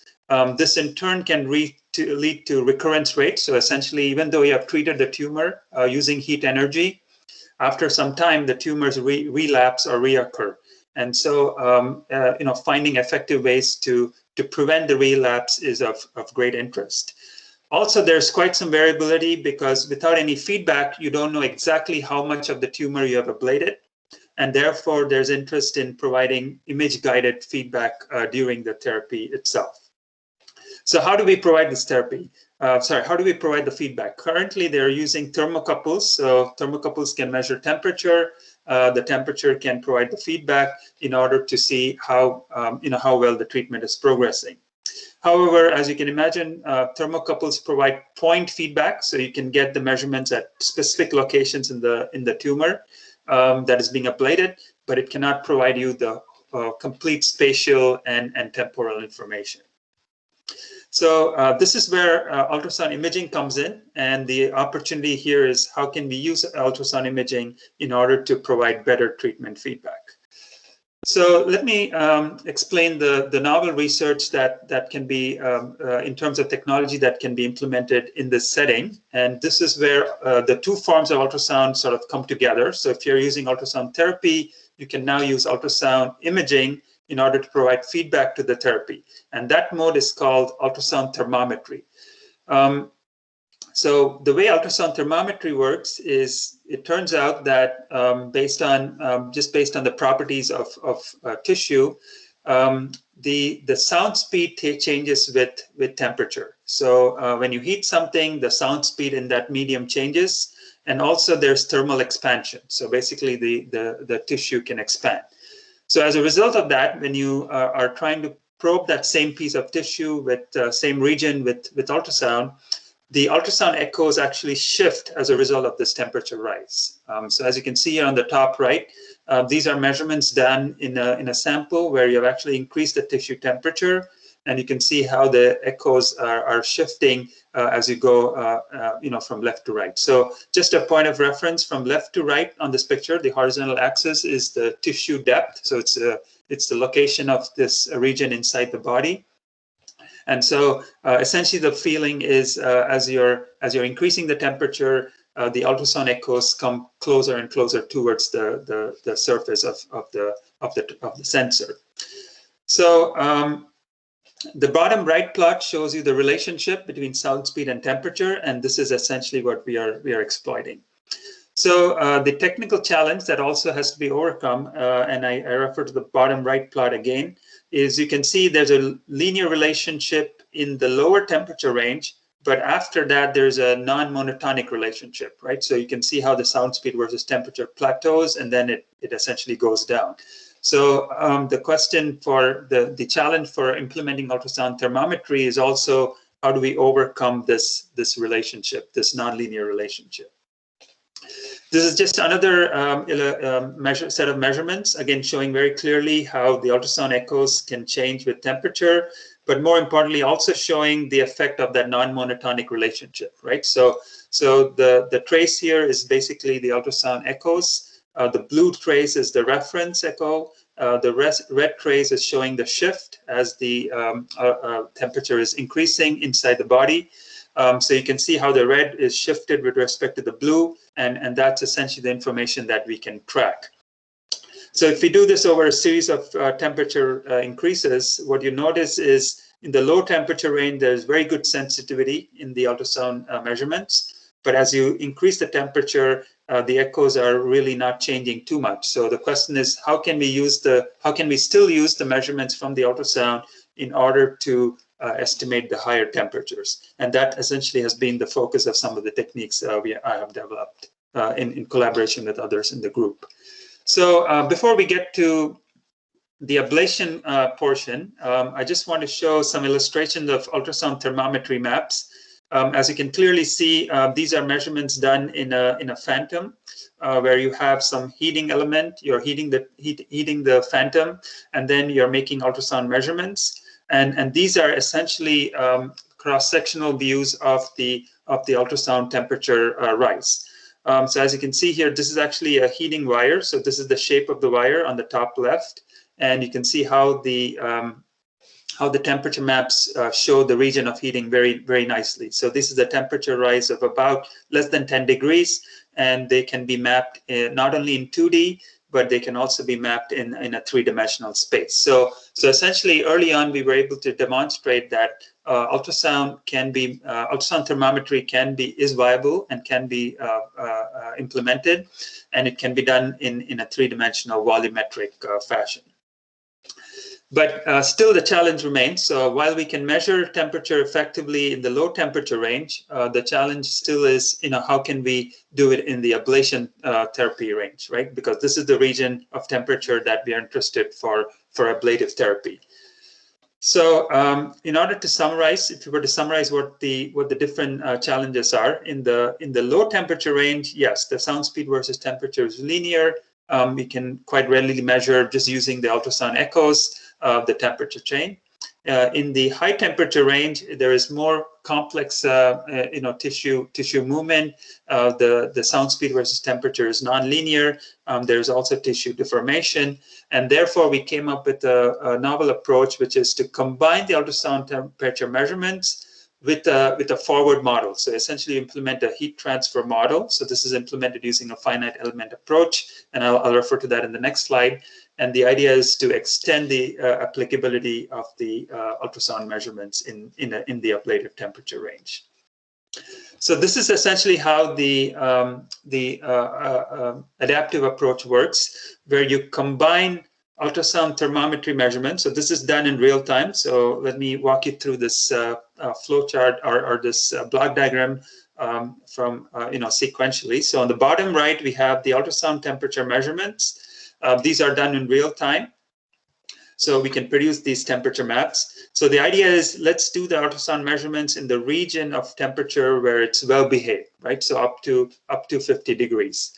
This in turn can lead to recurrence rates. So essentially, even though you have treated the tumor using heat energy, after some time, the tumors relapse or reoccur. And so, finding effective ways to prevent the relapse is of great interest. Also, there's quite some variability because without any feedback, you don't know exactly how much of the tumor you have ablated. And therefore, there's interest in providing image-guided feedback during the therapy itself. So how do we provide this therapy? How do we provide the feedback? Currently, they're using thermocouples. So thermocouples can measure temperature. The temperature can provide the feedback in order to see how well the treatment is progressing. However, as you can imagine, thermocouples provide point feedback, so you can get the measurements at specific locations in the tumor that is being ablated, but it cannot provide you the complete spatial and temporal information. So this is where ultrasound imaging comes in, and the opportunity here is how can we use ultrasound imaging in order to provide better treatment feedback. So let me explain the novel research that can be, in terms of technology that can be implemented in this setting. And this is where the two forms of ultrasound sort of come together. So if you're using ultrasound therapy, you can now use ultrasound imaging in order to provide feedback to the therapy. And that mode is called ultrasound thermometry. So the way ultrasound thermometry works is it turns out that based on the properties of tissue, the sound speed changes with temperature. So when you heat something, the sound speed in that medium changes, and also there's thermal expansion. So basically the tissue can expand. So as a result of that, when you are trying to probe that same piece of tissue with same region with ultrasound, the ultrasound echoes actually shift as a result of this temperature rise. So as you can see here on the top right, these are measurements done in a sample where you have actually increased the tissue temperature, and you can see how the echoes are shifting as you go from left to right. So just a point of reference, from left to right on this picture, the horizontal axis is the tissue depth. So it's the location of this region inside the body. And so essentially the feeling is as you're increasing the temperature, the ultrasound echoes come closer and closer towards the surface of the sensor. So the bottom right plot shows you the relationship between sound speed and temperature, and this is essentially what we are exploiting. So the technical challenge that also has to be overcome, and I refer to the bottom right plot again, is you can see there's a linear relationship in the lower temperature range, but after that there's a non-monotonic relationship, right? So you can see how the sound speed versus temperature plateaus, and then it essentially goes down. So the question for the challenge for implementing ultrasound thermometry is also how do we overcome this relationship, this nonlinear relationship. This is just another set of measurements, again showing very clearly how the ultrasound echoes can change with temperature, but more importantly also showing the effect of that non-monotonic relationship, right? So the trace here is basically the ultrasound echoes. The blue trace is the reference echo. The red trace is showing the shift as the temperature is increasing inside the body. So you can see how the red is shifted with respect to the blue, and that's essentially the information that we can track. So if we do this over a series of temperature increases, what you notice is in the low temperature range, there's very good sensitivity in the ultrasound measurements. But as you increase the temperature, the echoes are really not changing too much. So the question is, how can we still use the measurements from the ultrasound in order to estimate the higher temperatures? And that essentially has been the focus of some of the techniques I have developed in collaboration with others in the group. So before we get to the ablation portion, I just want to show some illustrations of ultrasound thermometry maps. As you can clearly see, these are measurements done in a phantom, where you have some heating element. You're heating the phantom, and then you're making ultrasound measurements. And these are essentially cross-sectional views of the ultrasound temperature rise. So as you can see here, this is actually a heating wire. So this is the shape of the wire on the top left. And you can see how the temperature maps show the region of heating very, very nicely. So this is a temperature rise of about less than 10 degrees, and they can be mapped not only in 2D, but they can also be mapped in a three-dimensional space. So essentially, early on, we were able to demonstrate that ultrasound thermometry is viable and can be implemented, and it can be done in a three-dimensional volumetric fashion. But still the challenge remains. So while we can measure temperature effectively in the low temperature range, the challenge still is, how can we do it in the ablation therapy range, right? Because this is the region of temperature that we are interested for ablative therapy. So in order to summarize, if you were to summarize what the different challenges are in the low temperature range, yes, the sound speed versus temperature is linear. We can quite readily measure just using the ultrasound echoes of the temperature change. In the high temperature range, there is more complex, tissue movement. The sound speed versus temperature is nonlinear. There's also tissue deformation, and therefore we came up with a novel approach, which is to combine the ultrasound temperature measurements with a forward model. So essentially implement a heat transfer model. So this is implemented using a finite element approach, and I'll refer to that in the next slide. And the idea is to extend the applicability of the ultrasound measurements in the ablative temperature range. So this is essentially how the adaptive approach works, where you combine ultrasound thermometry measurements. So this is done in real time. So let me walk you through this flow chart or this block diagram sequentially. So on the bottom right, we have the ultrasound temperature measurements. These are done in real time, so we can produce these temperature maps. So the idea is, let's do the ultrasound measurements in the region of temperature where it's well behaved, right? So up to 50 degrees.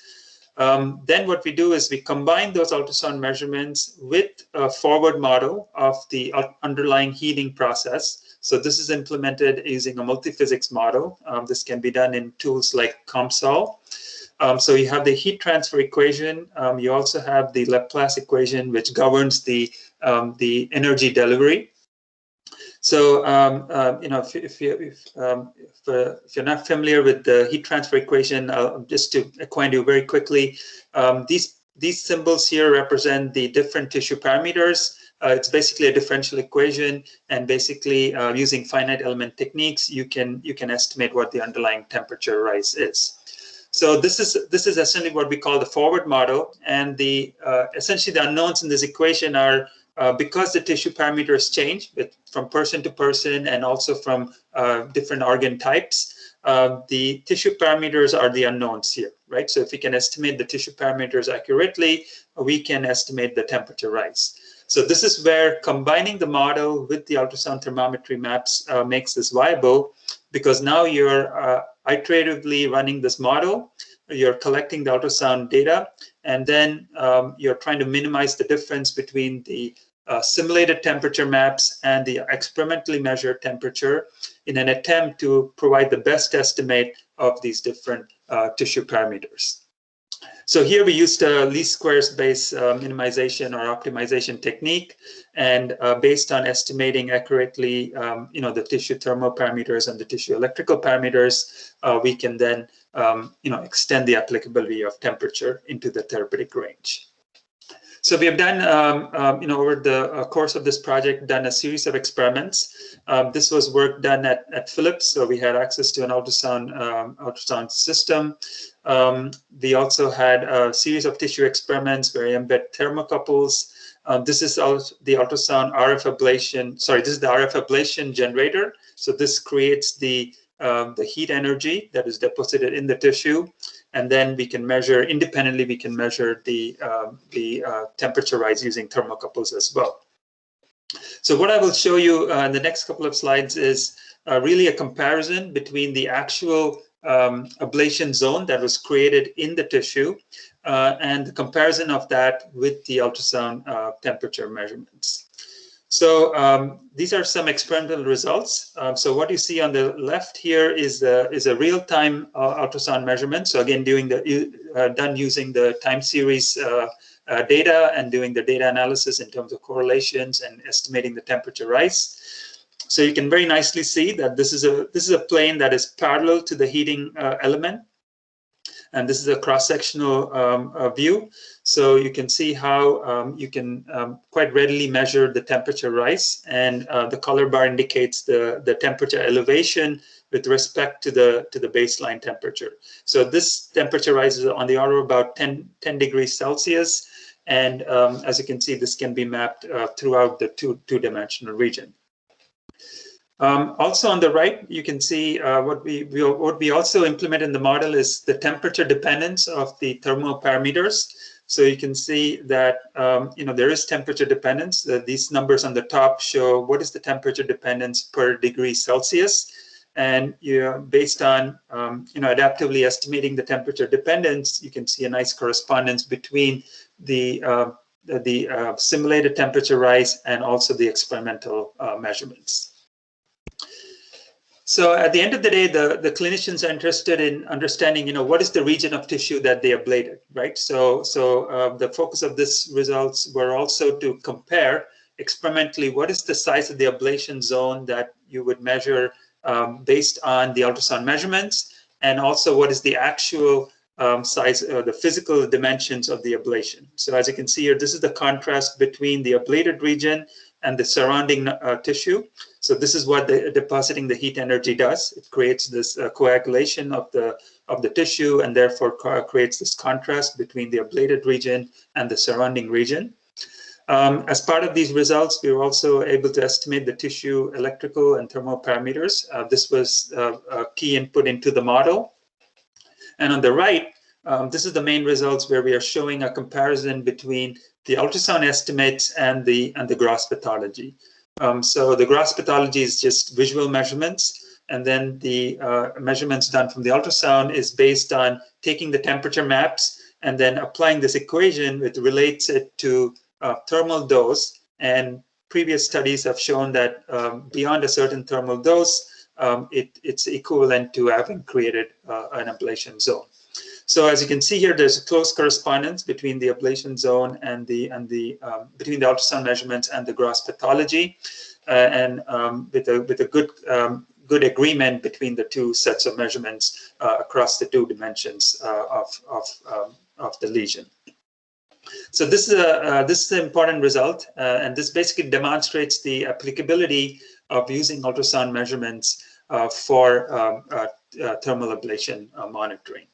Then what we do is we combine those ultrasound measurements with a forward model of the underlying heating process. So this is implemented using a multiphysics model. This can be done in tools like COMSOL. So you have the heat transfer equation. You also have the Laplace equation, which governs the energy delivery. So if you're not familiar with the heat transfer equation, just to acquaint you very quickly, these symbols here represent the different tissue parameters. It's basically a differential equation, and basically using finite element techniques, you can estimate what the underlying temperature rise is. So this is essentially what we call the forward model, and essentially the unknowns in this equation are because the tissue parameters change from person to person and also from different organ types. The tissue parameters are the unknowns here, right? So if we can estimate the tissue parameters accurately, we can estimate the temperature rise. So this is where combining the model with the ultrasound thermometry maps makes this viable, because now you're iteratively running this model, you're collecting the ultrasound data, and then you're trying to minimize the difference between the simulated temperature maps and the experimentally measured temperature in an attempt to provide the best estimate of these different tissue parameters. So here we used a least squares based minimization or optimization technique, and based on estimating accurately, the tissue thermal parameters and the tissue electrical parameters, we can then, extend the applicability of temperature into the therapeutic range. So we have done, over the course of this project, done a series of experiments. This was work done at Philips, so we had access to an ultrasound system. We also had a series of tissue experiments where we embed thermocouples. This is the ultrasound RF ablation. Sorry, this is the RF ablation generator. So this creates the heat energy that is deposited in the tissue. and then we can measure independently. We can measure the temperature rise using thermocouples as well. So what I will show you in the next couple of slides is really a comparison between the actual ablation zone that was created in the tissue and the comparison of that with the ultrasound temperature measurements. So these are some experimental results. So what you see on the left here is a real-time ultrasound measurement. So again, done using the time series data and doing the data analysis in terms of correlations and estimating the temperature rise. So you can very nicely see that this is a plane that is parallel to the heating element, and this is a cross-sectional view. So you can see how you can quite readily measure the temperature rise, and the color bar indicates the temperature elevation with respect to the baseline temperature. So this temperature rise is on the order of about 10 degrees Celsius, and as you can see, this can be mapped throughout the two-dimensional region. Also on the right, you can see what we also implement in the model is the temperature dependence of the thermal parameters. So you can see that there is temperature dependence. These numbers on the top show what is the temperature dependence per degree Celsius, and based on adaptively estimating the temperature dependence, you can see a nice correspondence between the simulated temperature rise and also the experimental measurements. So at the end of the day, the clinicians are interested in understanding, what is the region of tissue that they ablated, right? So the focus of this results were also to compare experimentally what is the size of the ablation zone that you would measure based on the ultrasound measurements, and also what is the actual size, the physical dimensions of the ablation. So as you can see here, this is the contrast between the ablated region and the surrounding tissue. So this is what depositing the heat energy does. It creates this coagulation of the tissue, and therefore creates this contrast between the ablated region and the surrounding region. As part of these results, we were also able to estimate the tissue electrical and thermal parameters. This was a key input into the model. And on the right, this is the main results where we are showing a comparison between the ultrasound estimates and the gross pathology. So the gross pathology is just visual measurements, and then the measurements done from the ultrasound is based on taking the temperature maps and then applying this equation, which relates it to thermal dose. And previous studies have shown that beyond a certain thermal dose, it's equivalent to having created an ablation zone. So as you can see here, there's a close correspondence between the ablation zone and between the ultrasound measurements and the gross pathology, and with a good agreement between the two sets of measurements across the two dimensions of the lesion. So this is an important result, and this basically demonstrates the applicability of using ultrasound measurements for thermal ablation monitoring.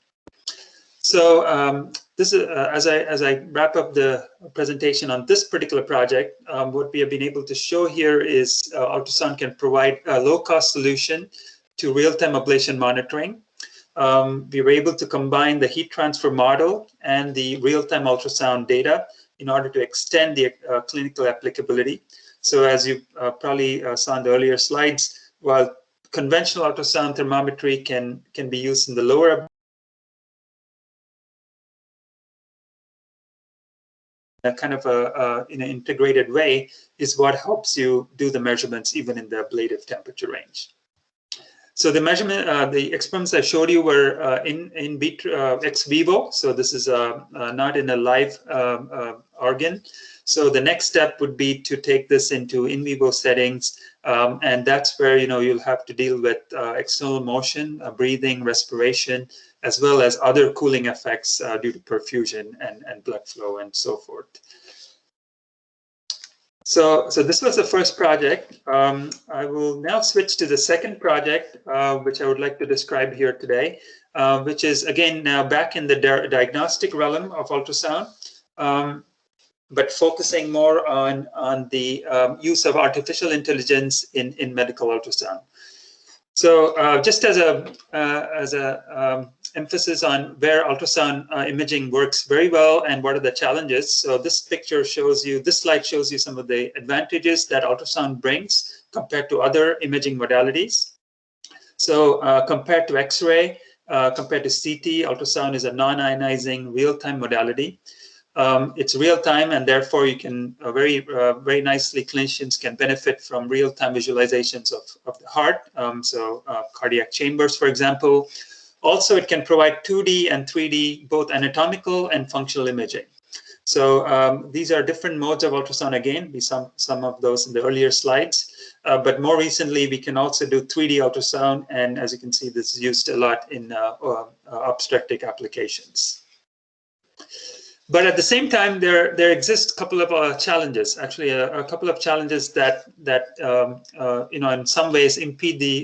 So this is as I wrap up the presentation on this particular project, what we have been able to show here is ultrasound can provide a low-cost solution to real-time ablation monitoring. We were able to combine the heat transfer model and the real-time ultrasound data in order to extend the clinical applicability. So as you probably saw in the earlier slides, while conventional ultrasound thermometry can be used in the lower kind of in an integrated way, is what helps you do the measurements even in the ablative temperature range. So the measurement, the experiments I showed you were in vitro, ex vivo. So this is not in a live organ. So the next step would be to take this into in vivo settings, and that's where you'll have to deal with external motion, breathing, respiration, as well as other cooling effects due to perfusion and blood flow and so forth. So this was the first project. I will now switch to the second project, which I would like to describe here today, which is again now back in the diagnostic realm of ultrasound, but focusing more on the use of artificial intelligence in medical ultrasound. So just as a emphasis on where ultrasound imaging works very well and what are the challenges. So this picture shows you, this slide shows you some of the advantages that ultrasound brings compared to other imaging modalities. So compared to X-ray, compared to CT, ultrasound is a non-ionizing real-time modality. It's real-time, and therefore you can very nicely, clinicians can benefit from real-time visualizations of the heart. Cardiac chambers, for example. Also, it can provide 2D and 3D, both anatomical and functional imaging. So these are different modes of ultrasound. Again, we saw some of those in the earlier slides. But more recently, we can also do 3D ultrasound, and as you can see, this is used a lot in obstetric applications. But at the same time, there exist a couple of challenges. Actually, a couple of challenges that in some ways impede the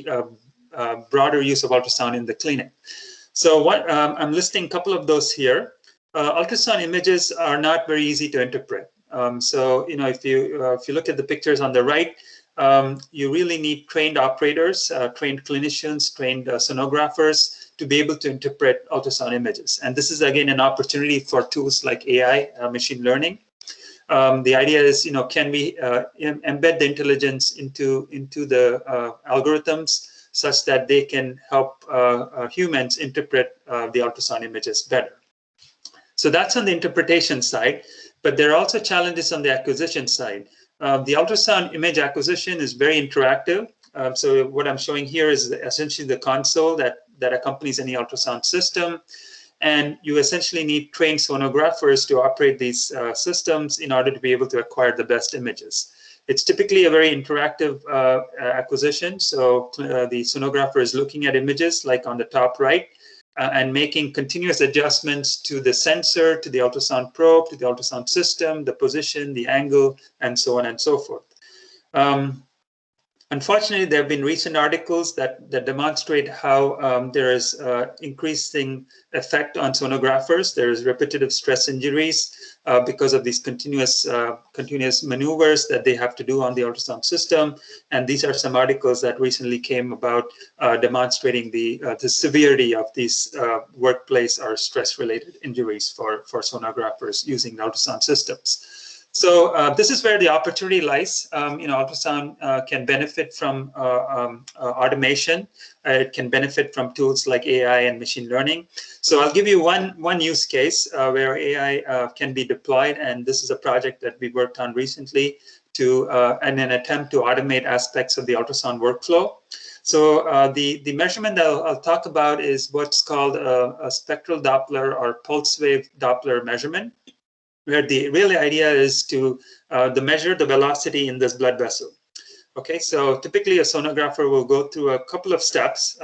broader use of ultrasound in the clinic. So I'm listing a couple of those here. Ultrasound images are not very easy to interpret. If you look at the pictures on the right, you really need trained operators, trained clinicians, trained sonographers to be able to interpret ultrasound images. And this is, again, an opportunity for tools like AI, machine learning. The idea is, can we embed the intelligence into the algorithms such that they can help humans interpret the ultrasound images better. So that's on the interpretation side, but there are also challenges on the acquisition side. The ultrasound image acquisition is very interactive. So what I'm showing here is essentially the console that accompanies any ultrasound system. And you essentially need trained sonographers to operate these systems in order to be able to acquire the best images. It's typically a very interactive acquisition. So the sonographer is looking at images like on the top right and making continuous adjustments to the sensor, to the ultrasound probe, to the ultrasound system, the position, the angle, and so on and so forth. Unfortunately, there have been recent articles that demonstrate how there is increasing effect on sonographers. There is repetitive stress injuries because of these continuous maneuvers that they have to do on the ultrasound system. And these are some articles that recently came about demonstrating the severity of these workplace or stress-related injuries for sonographers using the ultrasound systems. So this is where the opportunity lies. Ultrasound can benefit from automation. It can benefit from tools like AI and machine learning. So I'll give you one use case where AI can be deployed, and this is a project that we worked on recently in an attempt to automate aspects of the ultrasound workflow. So the measurement that I'll talk about is what's called a spectral Doppler or pulse wave Doppler measurement, where the real idea is to measure the velocity in this blood vessel. Okay, so typically a sonographer will go through a couple of steps.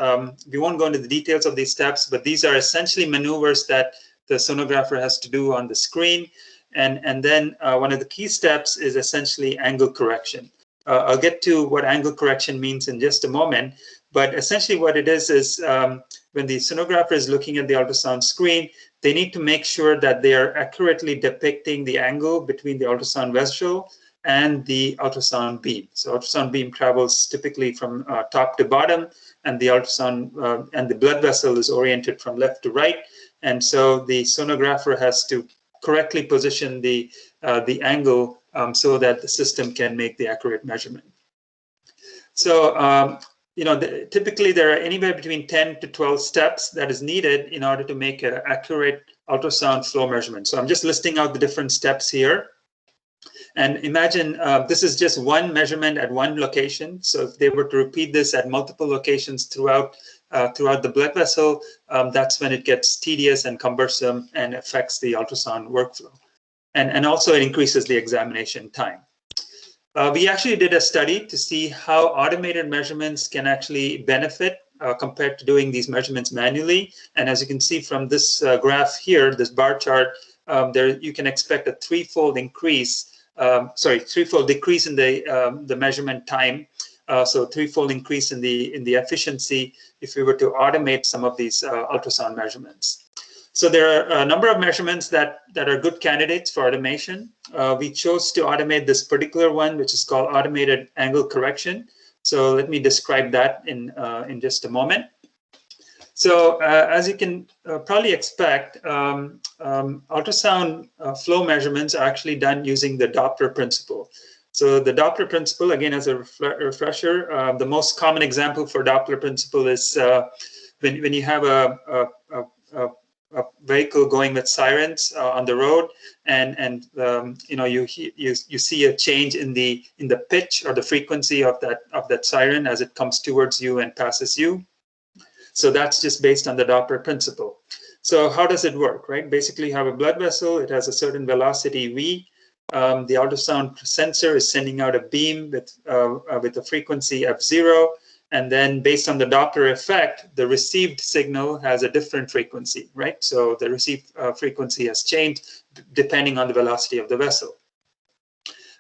We won't go into the details of these steps, but these are essentially maneuvers that the sonographer has to do on the screen. And then one of the key steps is essentially angle correction. I'll get to what angle correction means in just a moment, but essentially what it is when the sonographer is looking at the ultrasound screen, they need to make sure that they are accurately depicting the angle between the ultrasound vessel and the ultrasound beam. So ultrasound beam travels typically from top to bottom, and the ultrasound and the blood vessel is oriented from left to right. And so the sonographer has to correctly position the angle so that the system can make the accurate measurement. So typically there are anywhere between 10 to 12 steps that is needed in order to make an accurate ultrasound flow measurement. So I'm just listing out the different steps here. And imagine this is just one measurement at one location. So if they were to repeat this at multiple locations throughout the blood vessel, that's when it gets tedious and cumbersome and affects the ultrasound workflow. And also it increases the examination time. We actually did a study to see how automated measurements can actually benefit compared to doing these measurements manually. And as you can see from this graph here, this bar chart, you can expect a threefold decrease in the measurement time. So threefold increase in the efficiency if we were to automate some of these ultrasound measurements. So there are a number of measurements that are good candidates for automation. We chose to automate this particular one, which is called automated angle correction. So let me describe that in just a moment. So as you can probably expect, ultrasound flow measurements are actually done using the Doppler principle. So the Doppler principle, again, as a refresher, the most common example for Doppler principle is when you have a vehicle going with sirens on the road, and you know, you see a change in the pitch or the frequency of that siren as it comes towards you and passes you. So that's just based on the Doppler principle. So how does it work, right? Basically, you have a blood vessel. It has a certain velocity v. The ultrasound sensor is sending out a beam with a frequency of 0. And then based on the Doppler effect, the received signal has a different frequency, right? So the received frequency has changed depending on the velocity of the vessel.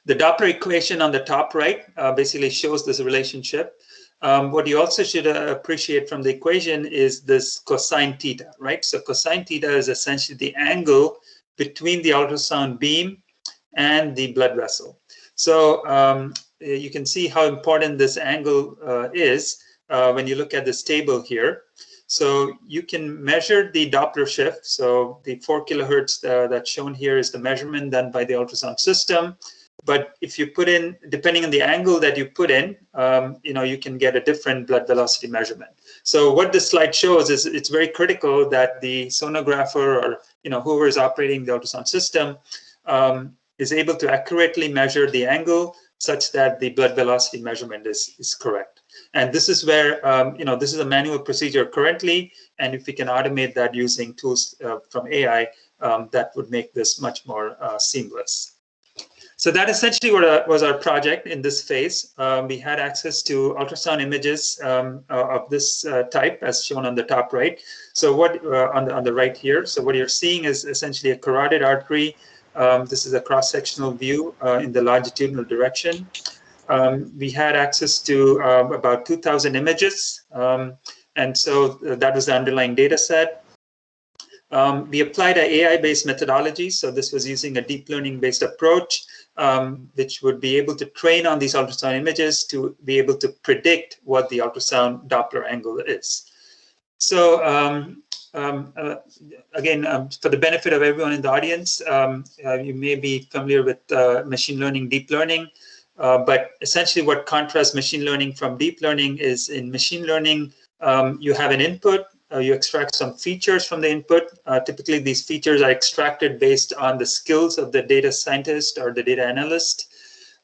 The Doppler equation on the top right basically shows this relationship. What you also should appreciate from the equation is this cosine theta, right? So cosine theta is essentially the angle between the ultrasound beam and the blood vessel. So you can see how important this angle is when you look at this table here. So you can measure the Doppler shift. So the 4 kilohertz that's shown here is the measurement done by the ultrasound system. But if you put in, depending on the angle that you put in, you know, you can get a different blood velocity measurement. So what this slide shows is it's very critical that the sonographer, or you know, whoever is operating the ultrasound system, is able to accurately measure the angle such that the blood velocity measurement is correct. And this is where, you know, this is a manual procedure currently, and if we can automate that using tools from AI, that would make this much more seamless. So that essentially was our project in this phase. We had access to ultrasound images of this type, as shown on the top right. So what on the right here. So what you're seeing is essentially a carotid artery. This is a cross-sectional view in the longitudinal direction. We had access to about 2,000 images, and so that was the underlying data set. We applied an AI-based methodology, so this was using a deep learning-based approach, which would be able to train on these ultrasound images to be able to predict what the ultrasound Doppler angle is. So again, for the benefit of everyone in the audience, you may be familiar with machine learning, deep learning, but essentially what contrasts machine learning from deep learning is in machine learning, you have an input, you extract some features from the input. Typically, these features are extracted based on the skills of the data scientist or the data analyst.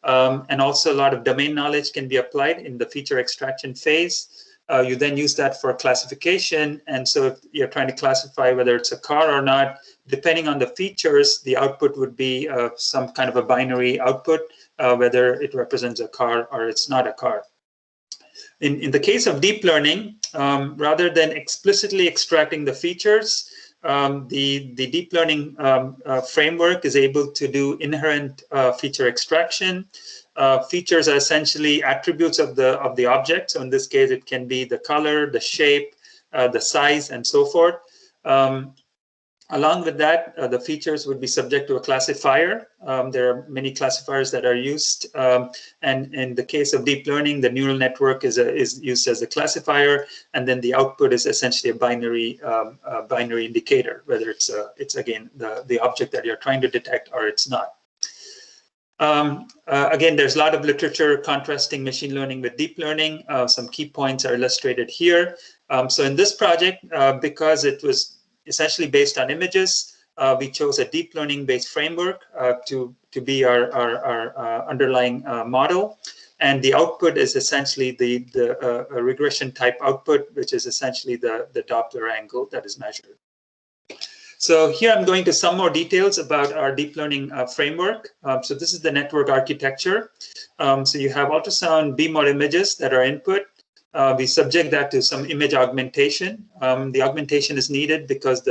And also a lot of domain knowledge can be applied in the feature extraction phase. You then use that for classification. And so if you're trying to classify whether it's a car or not, depending on the features, the output would be some kind of a binary output, whether it represents a car or it's not a car. In the case of deep learning, rather than explicitly extracting the features, the deep learning framework is able to do inherent feature extraction. Features are essentially attributes of the object. So in this case, it can be the color, the shape, the size, and so forth. Along with that, the features would be subject to a classifier. There are many classifiers that are used. And in the case of deep learning, the neural network is used as a classifier. And then the output is essentially a binary indicator, whether it's again, the object that you're trying to detect or it's not. Again, there's a lot of literature contrasting machine learning with deep learning. Some key points are illustrated here. So in this project, because it was essentially based on images, we chose a deep learning based framework to be our underlying model. And the output is essentially the regression type output, which is essentially the Doppler angle that is measured. So here I'm going to some more details about our deep learning framework. So this is the network architecture. So you have ultrasound beam or images that are input. We subject that to some image augmentation. The augmentation is needed because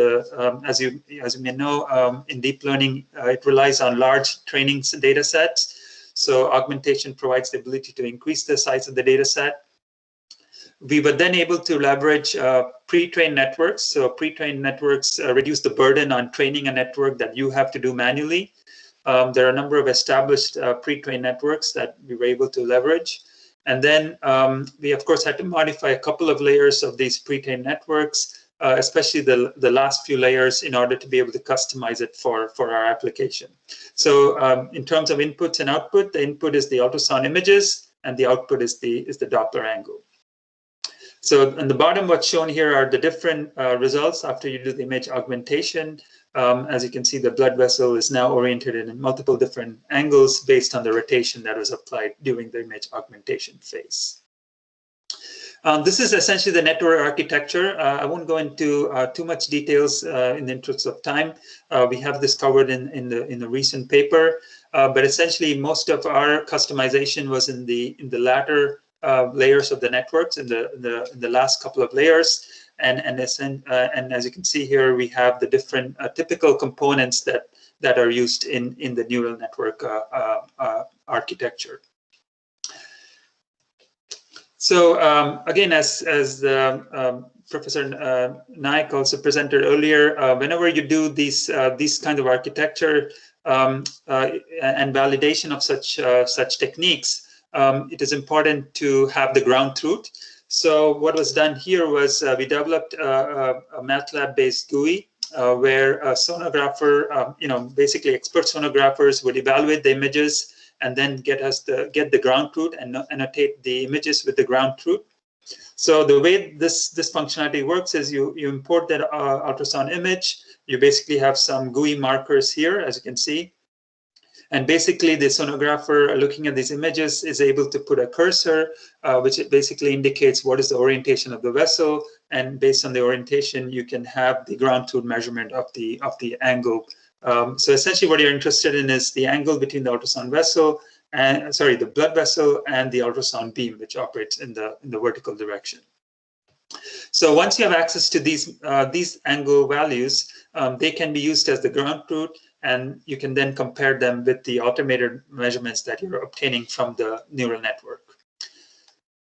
as you may know, in deep learning, it relies on large training data sets. So augmentation provides the ability to increase the size of the data set. We were then able to leverage pre-trained networks. So pre-trained networks reduce the burden on training a network that you have to do manually. There are a number of established pre-trained networks that we were able to leverage. And then we, of course, had to modify a couple of layers of these pre-trained networks, especially the last few layers, in order to be able to customize it for our application. So in terms of inputs and output, the input is the ultrasound images, and the output is the Doppler angle. So on the bottom, what's shown here are the different results after you do the image augmentation. As you can see, the blood vessel is now oriented in multiple different angles based on the rotation that was applied during the image augmentation phase. This is essentially the network architecture. I won't go into too much details in the interest of time. We have this covered in the recent paper, but essentially most of our customization was in the latter layers of the networks, in the last couple of layers. And as you can see here, we have the different typical components that are used in the neural network architecture. So again, as Professor Naik also presented earlier, whenever you do these kind of architecture and validation of such techniques, it is important to have the ground truth. So what was done here was we developed a MATLAB-based GUI where a sonographer, basically expert sonographers would evaluate the images and then get the ground truth and annotate the images with the ground truth. So the way this functionality works is you import that ultrasound image. You basically have some GUI markers here, as you can see. And basically, the sonographer looking at these images is able to put a cursor, which basically indicates what is the orientation of the vessel. And based on the orientation, you can have the ground truth measurement of the angle. So essentially, what you're interested in is the angle between the ultrasound vessel and the blood vessel and the ultrasound beam, which operates in the vertical direction. So once you have access to these angle values, they can be used as the ground truth, and you can then compare them with the automated measurements that you're obtaining from the neural network.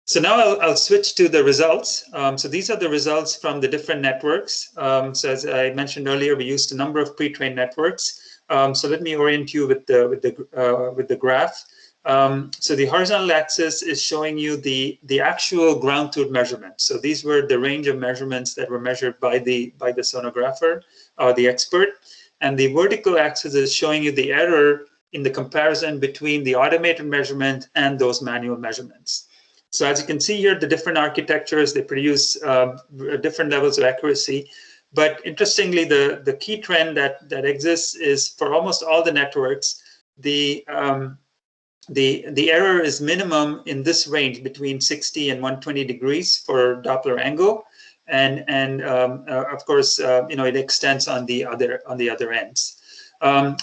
So now I'll switch to the results. So these are the results from the different networks. So as I mentioned earlier, we used a number of pre-trained networks. So let me orient you with the graph. So the horizontal axis is showing you the actual ground truth measurement. So these were the range of measurements that were measured by the sonographer or the expert. And the vertical axis is showing you the error in the comparison between the automated measurement and those manual measurements. So as you can see here, the different architectures, they produce different levels of accuracy. But interestingly, the key trend that exists is for almost all the networks, the error is minimum in this range between 60 and 120 degrees for Doppler angle. And of course, it extends on the other ends.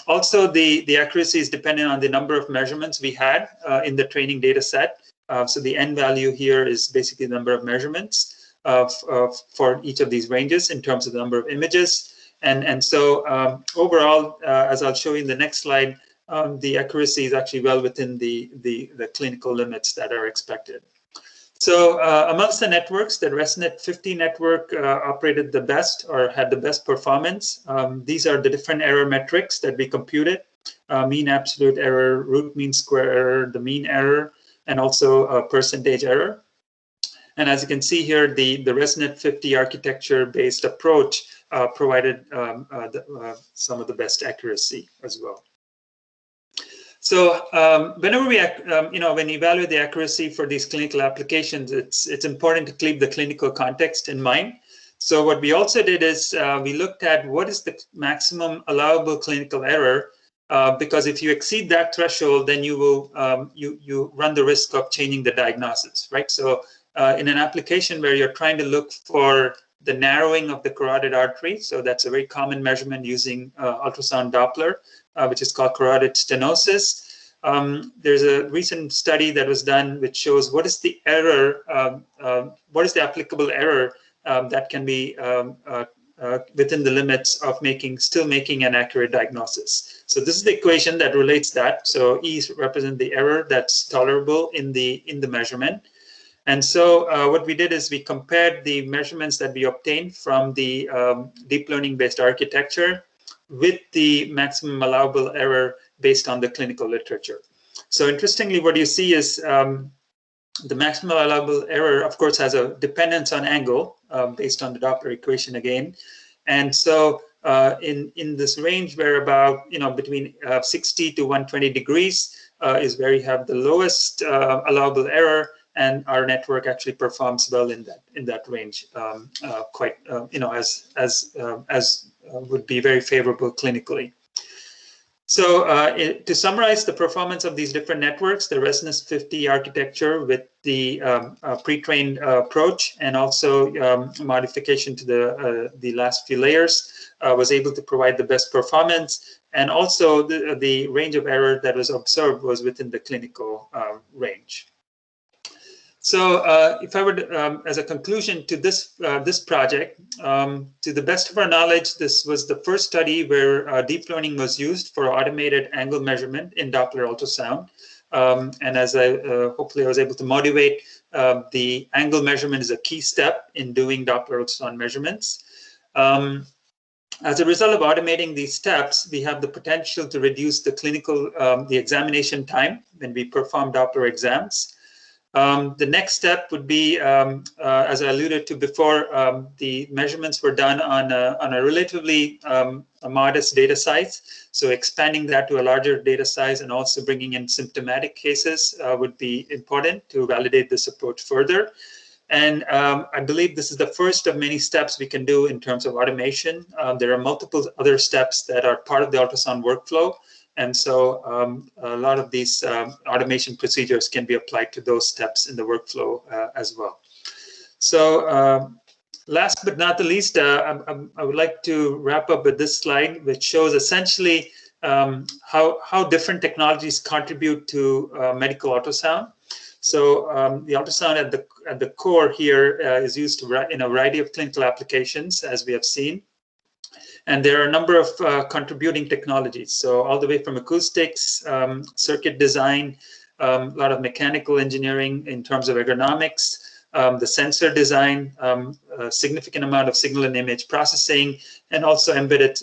Also, the accuracy is dependent on the number of measurements we had in the training data set. So the n value here is basically the number of measurements for each of these ranges in terms of the number of images. And so overall, as I'll show you in the next slide, the accuracy is actually well within the clinical limits that are expected. So amongst the networks, the ResNet 50 network operated the best or had the best performance. These are the different error metrics that we computed: mean absolute error, root mean square error, the mean error, and also a percentage error. And as you can see here, the ResNet 50 architecture-based approach provided some of the best accuracy as well. So whenever we, when you evaluate the accuracy for these clinical applications, it's important to keep the clinical context in mind. So what we also did is we looked at what is the maximum allowable clinical error, because if you exceed that threshold, then you will you run the risk of changing the diagnosis, right? So in an application where you're trying to look for the narrowing of the carotid artery, so that's a very common measurement using ultrasound Doppler, which is called carotid stenosis. There's a recent study that was done which shows what is the error, what is the applicable error that can be within the limits of still making an accurate diagnosis. So this is the equation that relates that. So E represents the error that's tolerable in the measurement. And so what we did is we compared the measurements that we obtained from the deep learning based architecture with the maximum allowable error based on the clinical literature. So interestingly, what you see is the maximum allowable error, of course, has a dependence on angle based on the Doppler equation again. And so in this range where about, between 60 to 120 degrees is where you have the lowest allowable error, and our network actually performs well in that range, quite, as would be very favorable clinically. So to summarize the performance of these different networks, the Resonance 50 architecture with the pre-trained approach and also modification to the last few layers was able to provide the best performance. And also the range of error that was observed was within the clinical range. So if I would, as a conclusion to this project, to the best of our knowledge, this was the first study where deep learning was used for automated angle measurement in Doppler ultrasound. And as hopefully I was able to motivate, the angle measurement is a key step in doing Doppler ultrasound measurements. As a result of automating these steps, we have the potential to reduce the clinical, the examination time when we perform Doppler exams. The next step would be, as I alluded to before, the measurements were done on a relatively a modest data size. So expanding that to a larger data size and also bringing in symptomatic cases would be important to validate this approach further. And I believe this is the first of many steps we can do in terms of automation. There are multiple other steps that are part of the ultrasound workflow. And so a lot of these automation procedures can be applied to those steps in the workflow as well. So last but not the least, I would like to wrap up with this slide, which shows essentially how different technologies contribute to medical ultrasound. So the ultrasound at the core here is used in a variety of clinical applications, as we have seen. And there are a number of contributing technologies. So all the way from acoustics, circuit design, a lot of mechanical engineering in terms of ergonomics, the sensor design, a significant amount of signal and image processing, and also embedded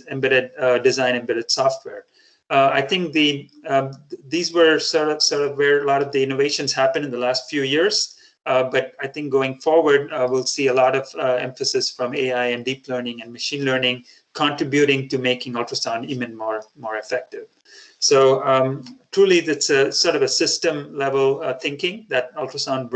design, embedded software. I think these were sort of where a lot of the innovations happened in the last few years. But I think going forward, we'll see a lot of emphasis from AI and deep learning and machine learning contributing to making ultrasound even more effective. So truly, that's a sort of a system level thinking that ultrasound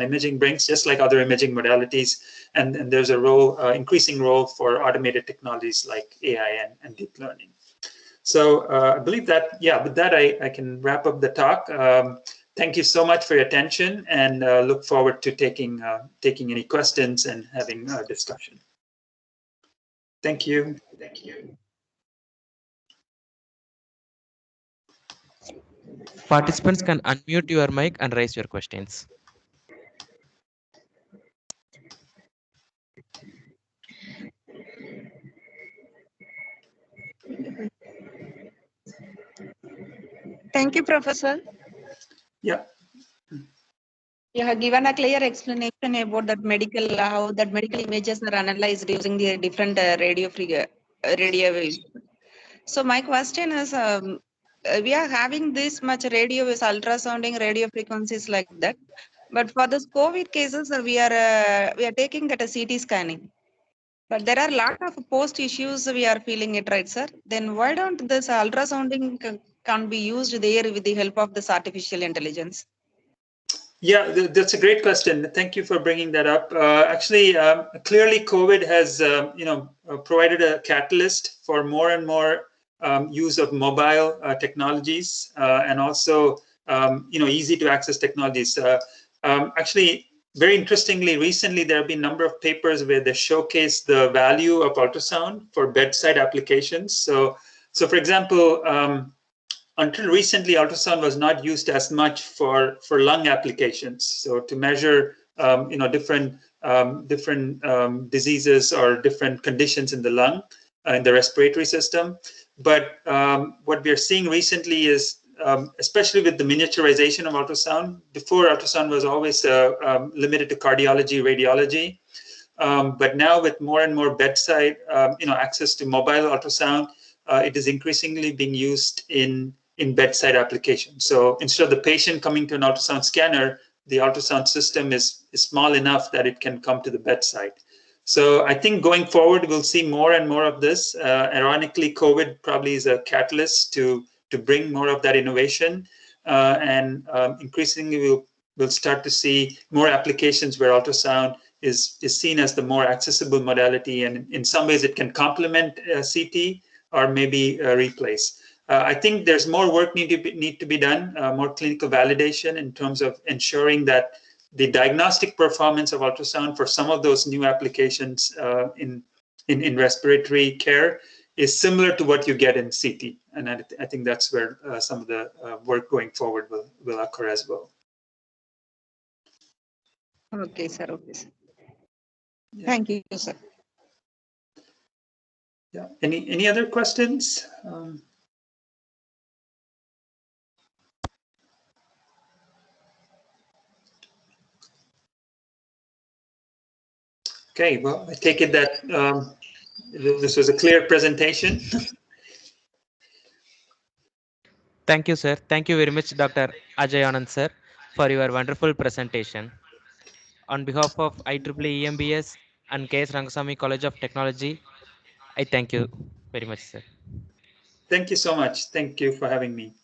imaging brings, just like other imaging modalities. And there's a role, increasing role for automated technologies like AI and deep learning. So I believe that, yeah, with that, I can wrap up the talk. Thank you so much for your attention, and look forward to taking any questions and having a discussion. Thank you. Thank you. Participants can unmute your mic and raise your questions. Thank you, Professor. Yeah. You have given a clear explanation about that how that medical images are analyzed using the different radio waves. So my question is, we are having this much radio waves, ultrasounding radio frequencies like that, but for this COVID cases, we are taking that a CT scanning. But there are a lot of post issues we are feeling it, right, sir? Then why don't this ultrasounding can be used there with the help of this artificial intelligence? Yeah, that's a great question. Thank you for bringing that up. Actually, clearly, COVID has provided a catalyst for more and more use of mobile technologies and also easy to access technologies. Actually, very interestingly, recently there have been a number of papers where they showcase the value of ultrasound for bedside applications. So for example, until recently, ultrasound was not used as much for lung applications. So to measure, different diseases or different conditions in the lung, in the respiratory system. But what we are seeing recently is, especially with the miniaturization of ultrasound, before ultrasound was always limited to cardiology, radiology. But now with more and more bedside, access to mobile ultrasound, it is increasingly being used in bedside applications. So instead of the patient coming to an ultrasound scanner, the ultrasound system is small enough that it can come to the bedside. So I think going forward, we'll see more and more of this. Ironically, COVID probably is a catalyst to bring more of that innovation. And increasingly, we'll start to see more applications where ultrasound is seen as the more accessible modality. And in some ways, it can complement CT or maybe replace. I think there's more work need to be done, more clinical validation in terms of ensuring that the diagnostic performance of ultrasound for some of those new applications in respiratory care is similar to what you get in CT. And I think that's where some of the work going forward will occur as well. Okay, sir. Okay, sir. Yeah. Thank you, sir. Yeah. Any other questions? Okay, well, I take it that this was a clear presentation. Thank you, sir. Thank you very much, Dr. Ajay Anand, sir, for your wonderful presentation. On behalf of IEEE EMBS and KS Rangasamy College of Technology, I thank you very much, sir. Thank you so much. Thank you for having me.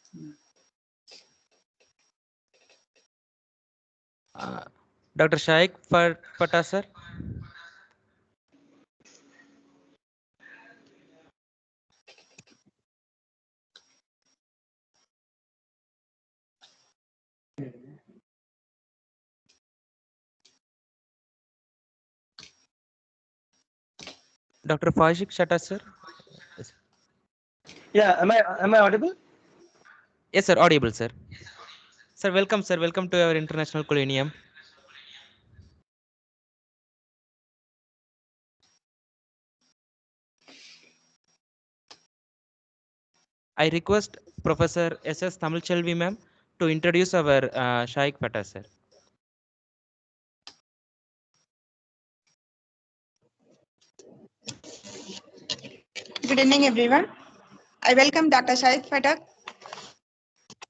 Dr. Shaikh Fatah, sir. Dr. Fashik Shatta, sir. Yeah, am I audible? Yes, sir, audible, sir. Sir, welcome, sir. Welcome to our International Colonium. I request Professor S.S. Tamilchelvi ma'am to introduce our Shaikh Fatah, sir. Good evening, everyone. I welcome Dr. Shaikh Fatah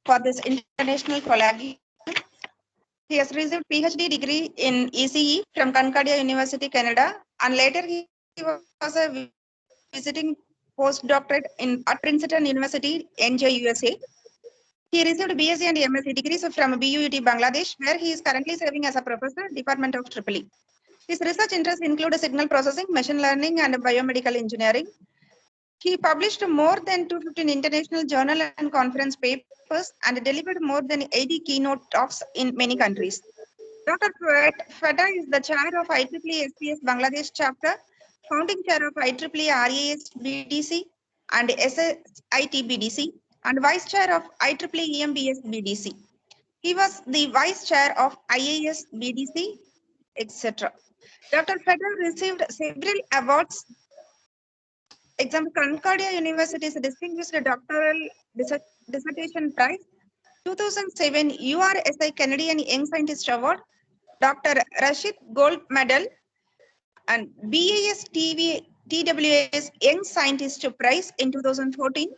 for this international colloquium. He has received PhD degree in ECE from Concordia University, Canada, and later he was a visiting postdoctorate at Princeton University, NJ, USA. He received BSc and MSc degrees from BUUT, Bangladesh, where he is currently serving as a professor, Department of EEE. His research interests include signal processing, machine learning, and biomedical engineering. He published more than 215 international journal and conference papers and delivered more than 80 keynote talks in many countries. Dr. Fatah is the chair of IEEE SPS Bangladesh chapter, founding chair of IEEE RAS BDC and SIT BDC, and vice chair of IEEE EMBS BDC. He was the vice chair of IAS BDC, etc. Dr. Fatah received several awards. Example, Concordia University's Distinguished Doctoral Dissertation Prize, 2007 URSI Canadian Young Scientist Award, Dr. Rashid Gold Medal, and BAS TWS Young Scientist Prize in 2014,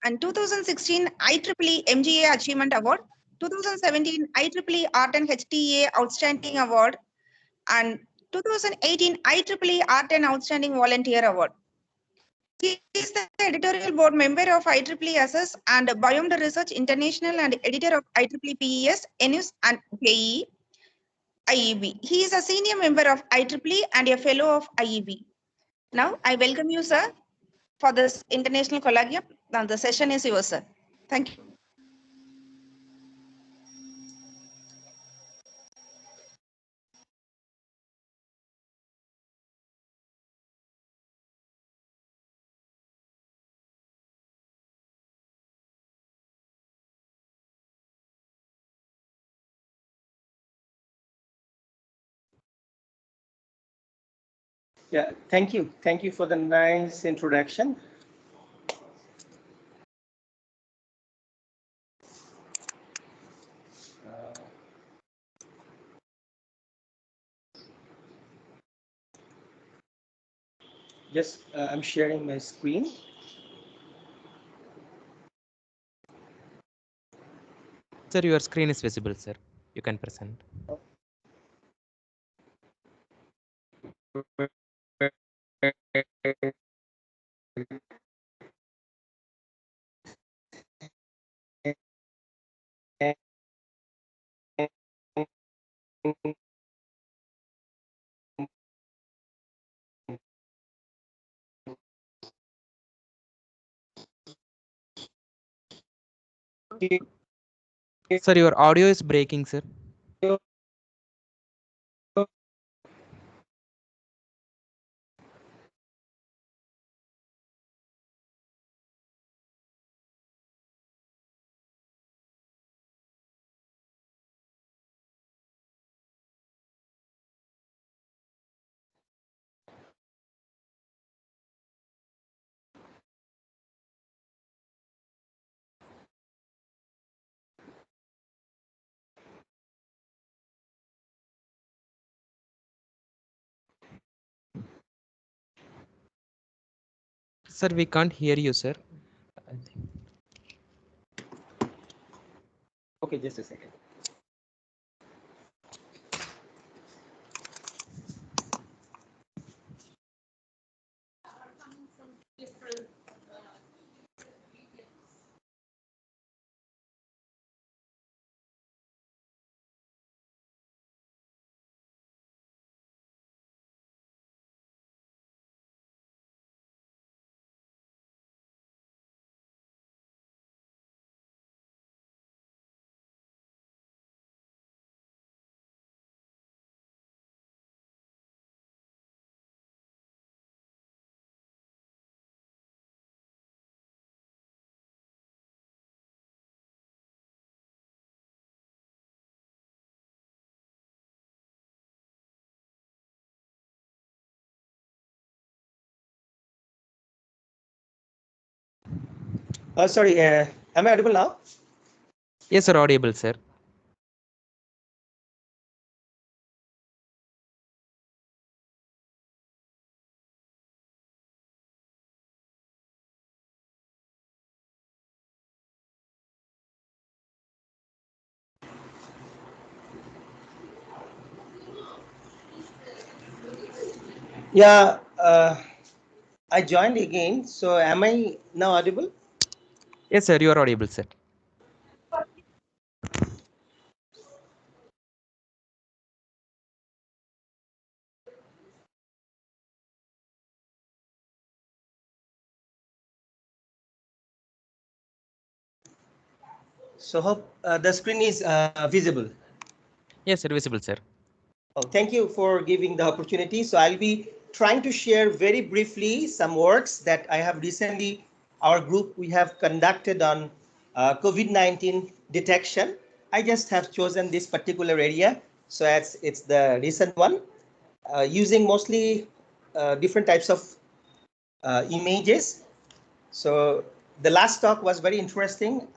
and 2016 IEEE MGA Achievement Award, 2017 IEEE Art and HTA Outstanding Award, and 2018 IEEE Art and Outstanding Volunteer Award. He is the editorial board member of IEEE Assess and Biome Research International and editor of IEEE PES, NUS, and JEE, IEB. He is a senior member of IEEE and a fellow of IEB. Now, I welcome you, sir, for this international colloquium. Now, the session is yours, sir. Thank you. Yeah, thank you. Thank you for the nice introduction. I'm sharing my screen. Sir, your screen is visible, sir. you can present. Sir, your audio is breaking, sir. Sir, we can't hear you, sir. I think. Okay, just a second. Sorry, am I audible now? Yes, sir, audible, sir. Yeah, I joined again. So am I now audible? Yes, sir, you are audible, sir. So hope the screen is visible. Yes, sir, visible, sir. Oh, thank you for giving the opportunity. So I'll be trying to share very briefly some works that I have recently, our group, we have conducted on COVID-19 detection. I just have chosen this particular area. So it's the recent one, using mostly different types of images. So the last talk was very interesting.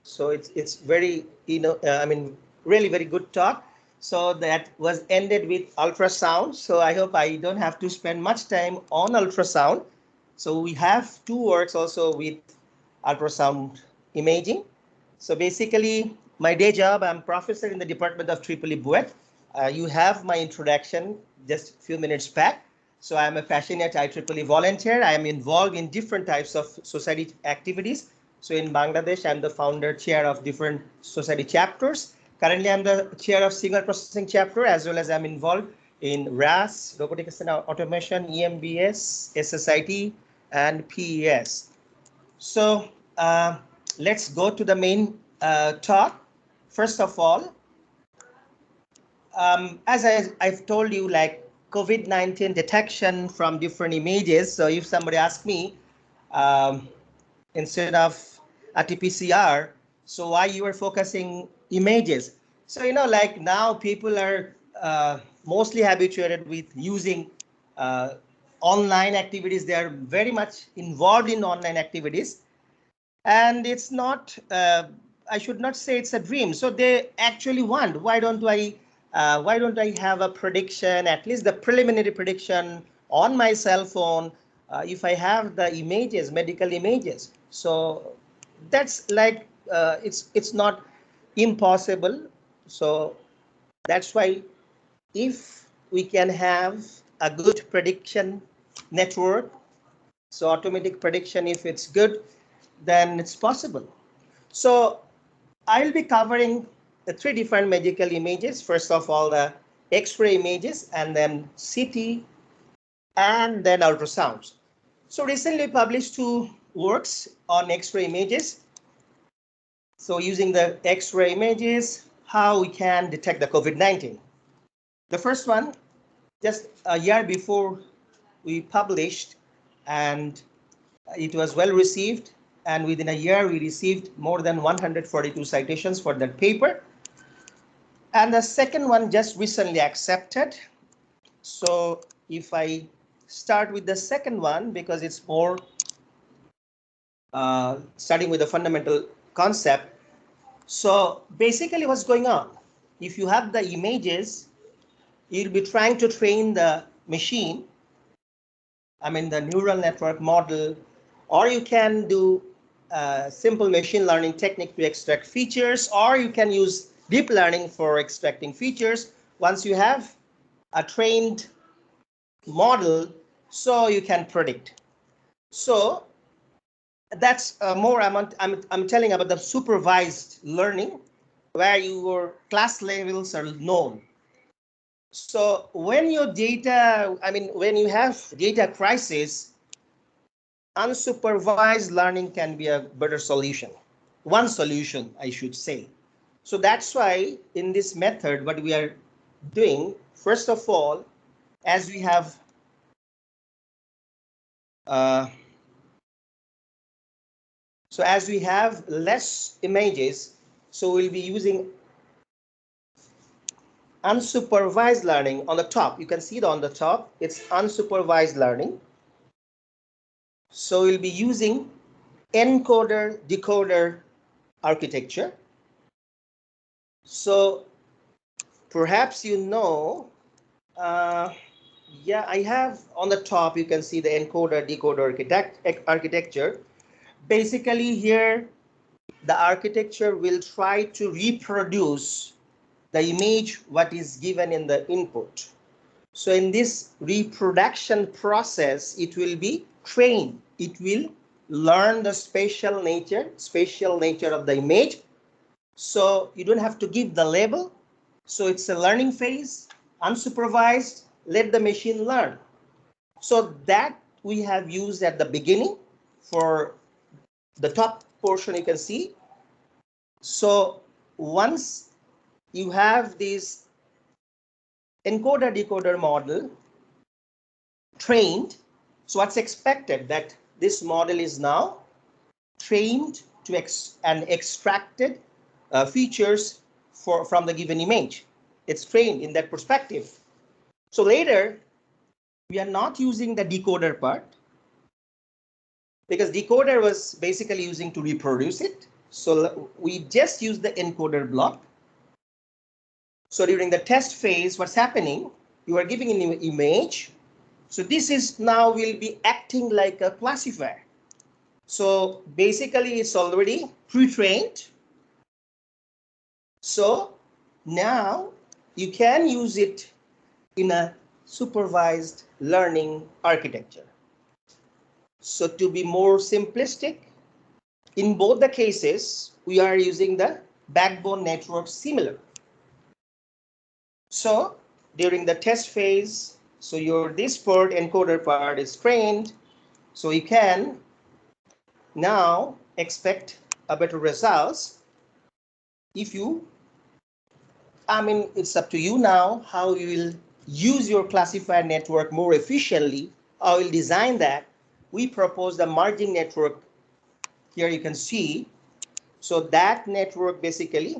So it's very, I mean, really very good talk. So that was ended with ultrasound. So I hope I don't have to spend much time on ultrasound. So we have two works also with ultrasound imaging. So basically, my day job, I'm professor in the Department of Tripoli Buet. You have my introduction just a few minutes back. So I'm a passionate IEEE volunteer. I am involved in different types of society activities. So in Bangladesh, I'm the founder chair of different society chapters. Currently, I'm the chair of signal processing chapter, as well as I'm involved in RAS, robotic assistant automation, EMBS, SSIT, and PES. So let's go to the main talk. First of all, as I've told you, like COVID-19 detection from different images. So if somebody asks me, instead of RT-PCR, so why you are focusing images? So, like now people are mostly habituated with using online activities. They are very much involved in online activities. And it's not, I should not say it's a dream. So they actually want, why don't I have a prediction, at least the preliminary prediction on my cell phone, if I have the images, medical images. So that's like, it's not impossible. So that's why if we can have a good prediction network, so automatic prediction, if it's good, then it's possible. So I'll be covering the 3 different medical images. First of all, the X-ray images, and then CT, and then ultrasounds. So recently published 2 works on X-ray images. So using the X-ray images, how we can detect the COVID-19. The first one, just a year before we published, and it was well received. And within a year, we received more than 142 citations for that paper. And the second one just recently accepted. So if I start with the second one, because it's more starting with the fundamental concept. So basically what's going on? If you have the images, you'll be trying to train the machine, I mean the neural network model, or you can do simple machine learning technique to extract features, or you can use deep learning for extracting features. Once you have a trained model, so you can predict. So that's more I'm telling about the supervised learning, where your class levels are known. So when your data, when you have data crisis, unsupervised learning can be a better solution. One solution, I should say. So that's why in this method, what we are doing, first of all, as we have so as we have less images, so we'll be using unsupervised learning on the top. You can see it on the top. It's unsupervised learning. So we'll be using encoder decoder architecture. So perhaps you know, yeah, I have on the top, you can see the encoder decoder architecture. Basically here, the architecture will try to reproduce the image what is given in the input. So in this reproduction process, it will be trained. It will learn the spatial nature of the image. So you don't have to give the label. So it's a learning phase, unsupervised, let the machine learn. So that we have used at the beginning for the top portion you can see. So once you have this encoder decoder model trained, so what's expected that this model is now trained to extracted features from the given image. It's trained in that perspective. So later, we are not using the decoder part, because decoder was basically using to reproduce it. So we just use the encoder block. So during the test phase, what's happening? You are giving an image. So this is now will be acting like a classifier. So basically it's already pre-trained. So now you can use it in a supervised learning architecture. So to be more simplistic, in both the cases, we are using the backbone network similar. So during the test phase, so this part, encoder part is trained, so you can now expect a better results. If you, it's up to you now how you will use your classifier network more efficiently. I will design that. We propose the merging network. Here you can see. So that network basically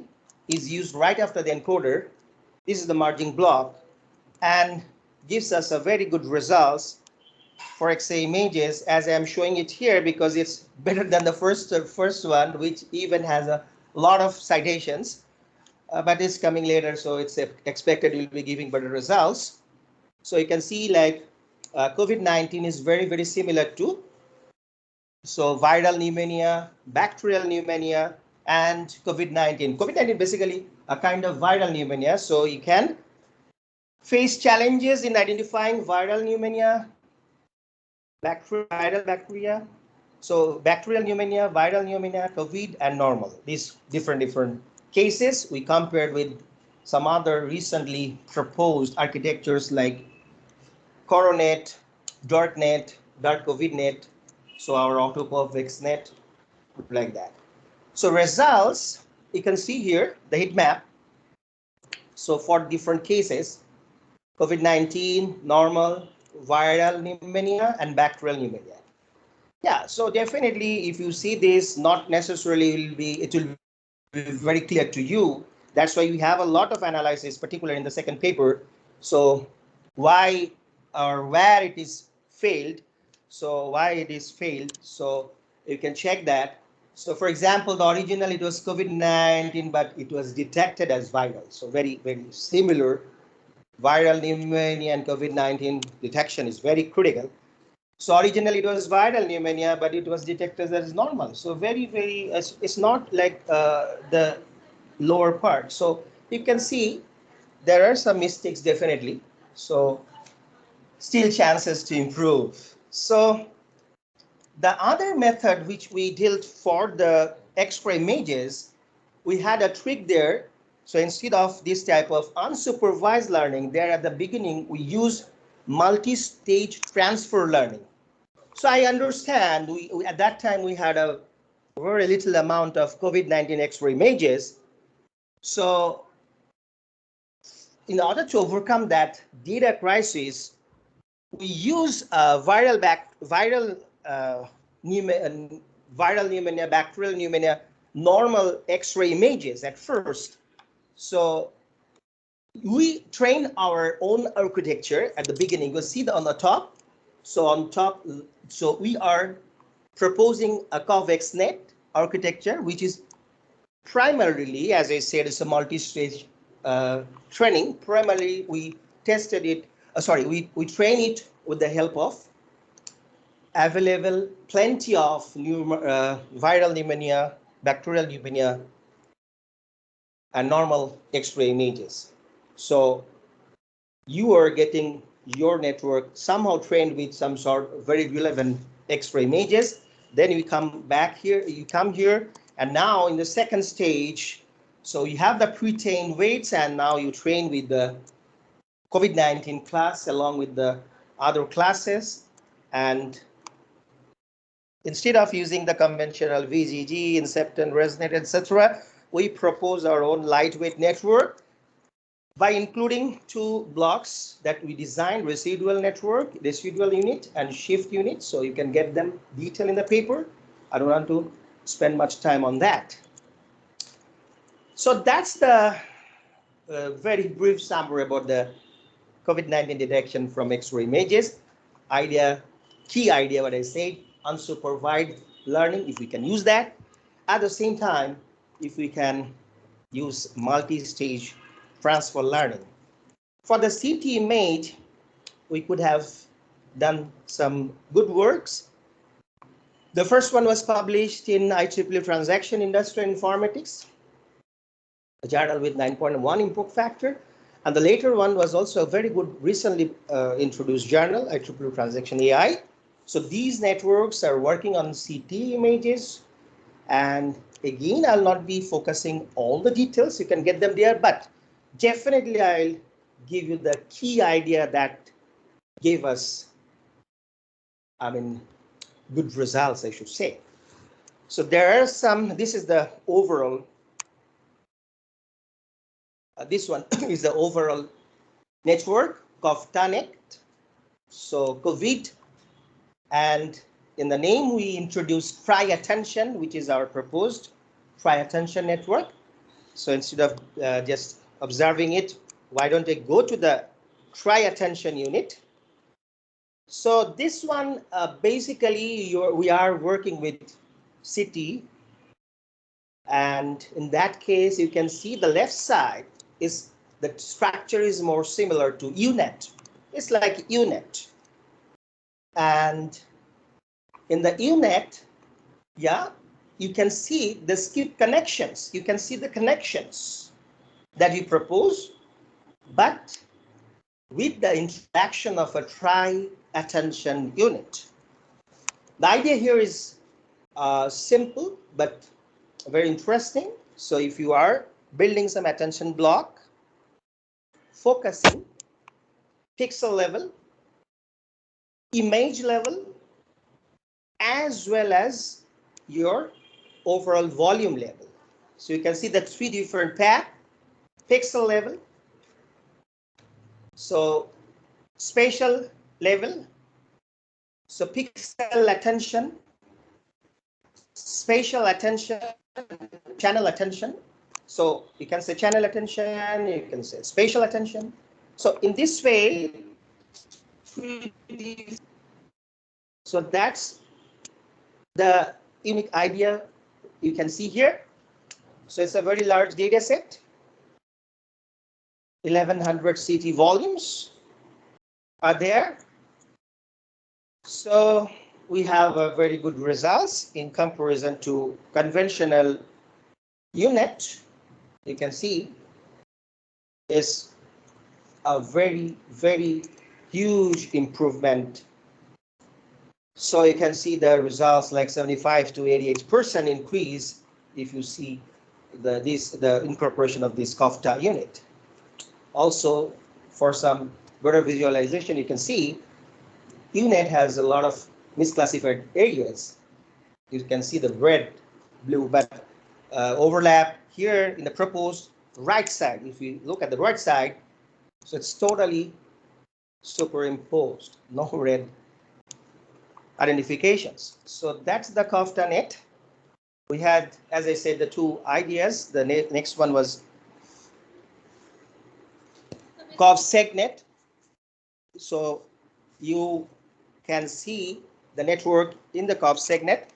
is used right after the encoder. This is the merging block and gives us a very good results for X-ray images, as I'm showing it here, because it's better than the first one, which even has a lot of citations, but it's coming later, so it's expected we'll be giving better results. So you can see like COVID-19 is very, very similar to viral pneumonia, bacterial pneumonia, and COVID-19. COVID-19 basically a kind of viral pneumonia. So you can face challenges in identifying viral pneumonia, viral bacteria. So bacterial pneumonia, viral pneumonia, COVID, and normal. These different cases we compared with some other recently proposed architectures like CoroNet, DarkNet, Dark CovidNet, so our AutoCovX net, like that. So results, you can see here the heat map. So for different cases, COVID-19, normal, viral pneumonia, and bacterial pneumonia. Yeah, so definitely if you see this, not necessarily it will be very clear to you. That's why we have a lot of analysis, particularly in the second paper. So why or where it is failed. So why it is failed. So you can check that. So for example, the original it was COVID-19, but it was detected as viral. So very similar. Viral pneumonia and COVID-19 detection is very critical. So originally it was viral pneumonia, but it was detected as normal. So very, it's not like the lower part. So you can see there are some mistakes definitely. So still chances to improve. So the other method which we did for the X-ray images, we had a trick there. So instead of this type of unsupervised learning, there at the beginning, we use multi-stage transfer learning. So I understand we at that time we had a very little amount of COVID-19 X-ray images. So in order to overcome that data crisis, we use viral pneumonia, bacterial pneumonia, normal X-ray images at first. So we train our own architecture at the beginning. You'll see that on the top. So on top, so we are proposing a CovXNet architecture, which is primarily, as I said, it's a multi-stage training. Primarily, we tested it. We train it with the help of available plenty of viral pneumonia, bacterial pneumonia, and normal X-ray images. So you are getting your network somehow trained with some sort of very relevant X-ray images. Then you come back here, you come here, and now in the second stage, so you have the pre-trained weights, and now you train with the COVID-19 class along with the other classes. And instead of using the conventional VGG, Incepton, ResNet, etc., we propose our own lightweight network by including two blocks that we designed: residual network, residual unit, and shift unit. So you can get them detailed in the paper. I don't want to spend much time on that. So that's the very brief summary about the COVID-19 detection from X-ray images. Key idea, what I said, unsupervised learning, if we can use that. At the same time, if we can use multi-stage transfer learning. For the CT image, we could have done some good works. The first one was published in IEEE Transaction Industrial Informatics, a journal with 9.1 impact factor. And the later one was also a very good, recently introduced journal, IEEE Transaction AI. So these networks are working on CT images. And again, I'll not be focusing all the details. You can get them there, but definitely I'll give you the key idea that gave us, good results, I should say. So there are some, this is the overall, this one is the overall network, CovTanet. So COVID, and in the name we introduced TriAttention, which is our proposed TriAttention network. So instead of just observing it, why don't I go to the TriAttention unit? So this one, basically, we are working with CT. And in that case, you can see the left side is the structure is more similar to UNet. It's like UNet. And in the UNet, yeah, you can see the skip connections. You can see the connections. that we propose, but with the introduction of a tri-attention unit. The idea here is simple but very interesting. So if you are building some attention block, focusing, pixel level, image level, as well as your overall volume level. So you can see the three different paths: pixel level, so spatial level, so pixel attention, spatial attention, channel attention. So you can say channel attention, you can say spatial attention. So in this way, so that's the unique idea you can see here. So it's a very large data set, 1100 CT volumes are there. So we have a very good results in comparison to conventional unit. You can see is a very, very huge improvement. So you can see the results like 75 to 88% increase if you see the incorporation of this COFTA unit. Also, for some better visualization, you can see UNET has a lot of misclassified areas. You can see the red, blue, but overlap here in the proposed right side. If you look at the right side, so it's totally superimposed, no red identifications. So that's the COFTA net. We had, as I said, the two ideas. The next one was COV-SegNet. So you can see the network in the COV-SegNet.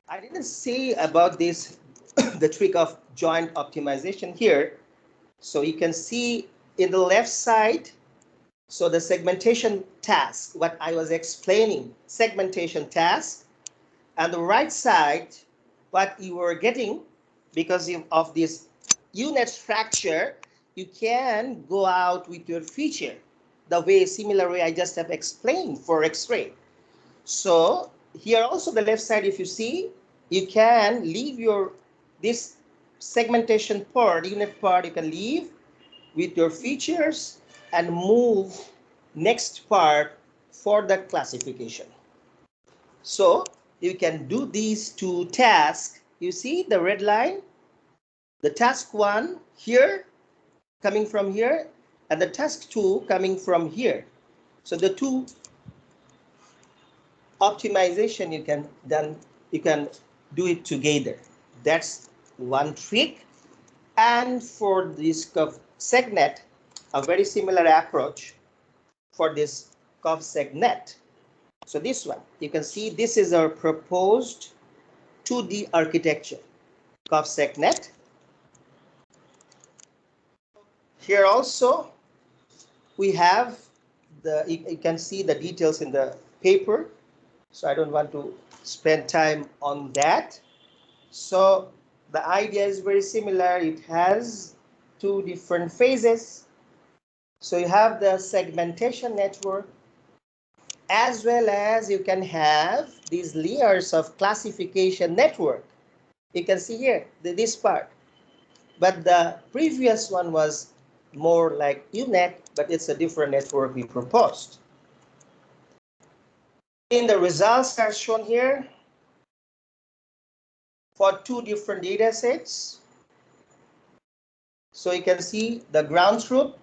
I didn't say about this, the trick of joint optimization here. So you can see in the left side, so the segmentation task, what I was explaining, segmentation task, and the right side, what you were getting because of this UNET structure, you can go out with your feature the way, similar way I just have explained for X-ray. So here also the left side, if you see, you can leave your, this segmentation part, UNET part, you can leave with your features and move next part for the classification. So you can do these two tasks. You see the red line, the task 1 here, coming from here, and the task 2 coming from here. So the two optimization you can do it together. That's one trick. And for this COV-SegNet, a very similar approach for this COV-SegNet. So this one, you can see this is our proposed 2D architecture, COV-SegNet. Here also, we have you can see the details in the paper. So I don't want to spend time on that. So the idea is very similar. It has two different phases. So you have the segmentation network, as well as you can have these layers of classification network. You can see here, this part. But the previous one was more like UNET, but it's a different network we proposed. In the results are shown here for two different data sets. So you can see the ground truth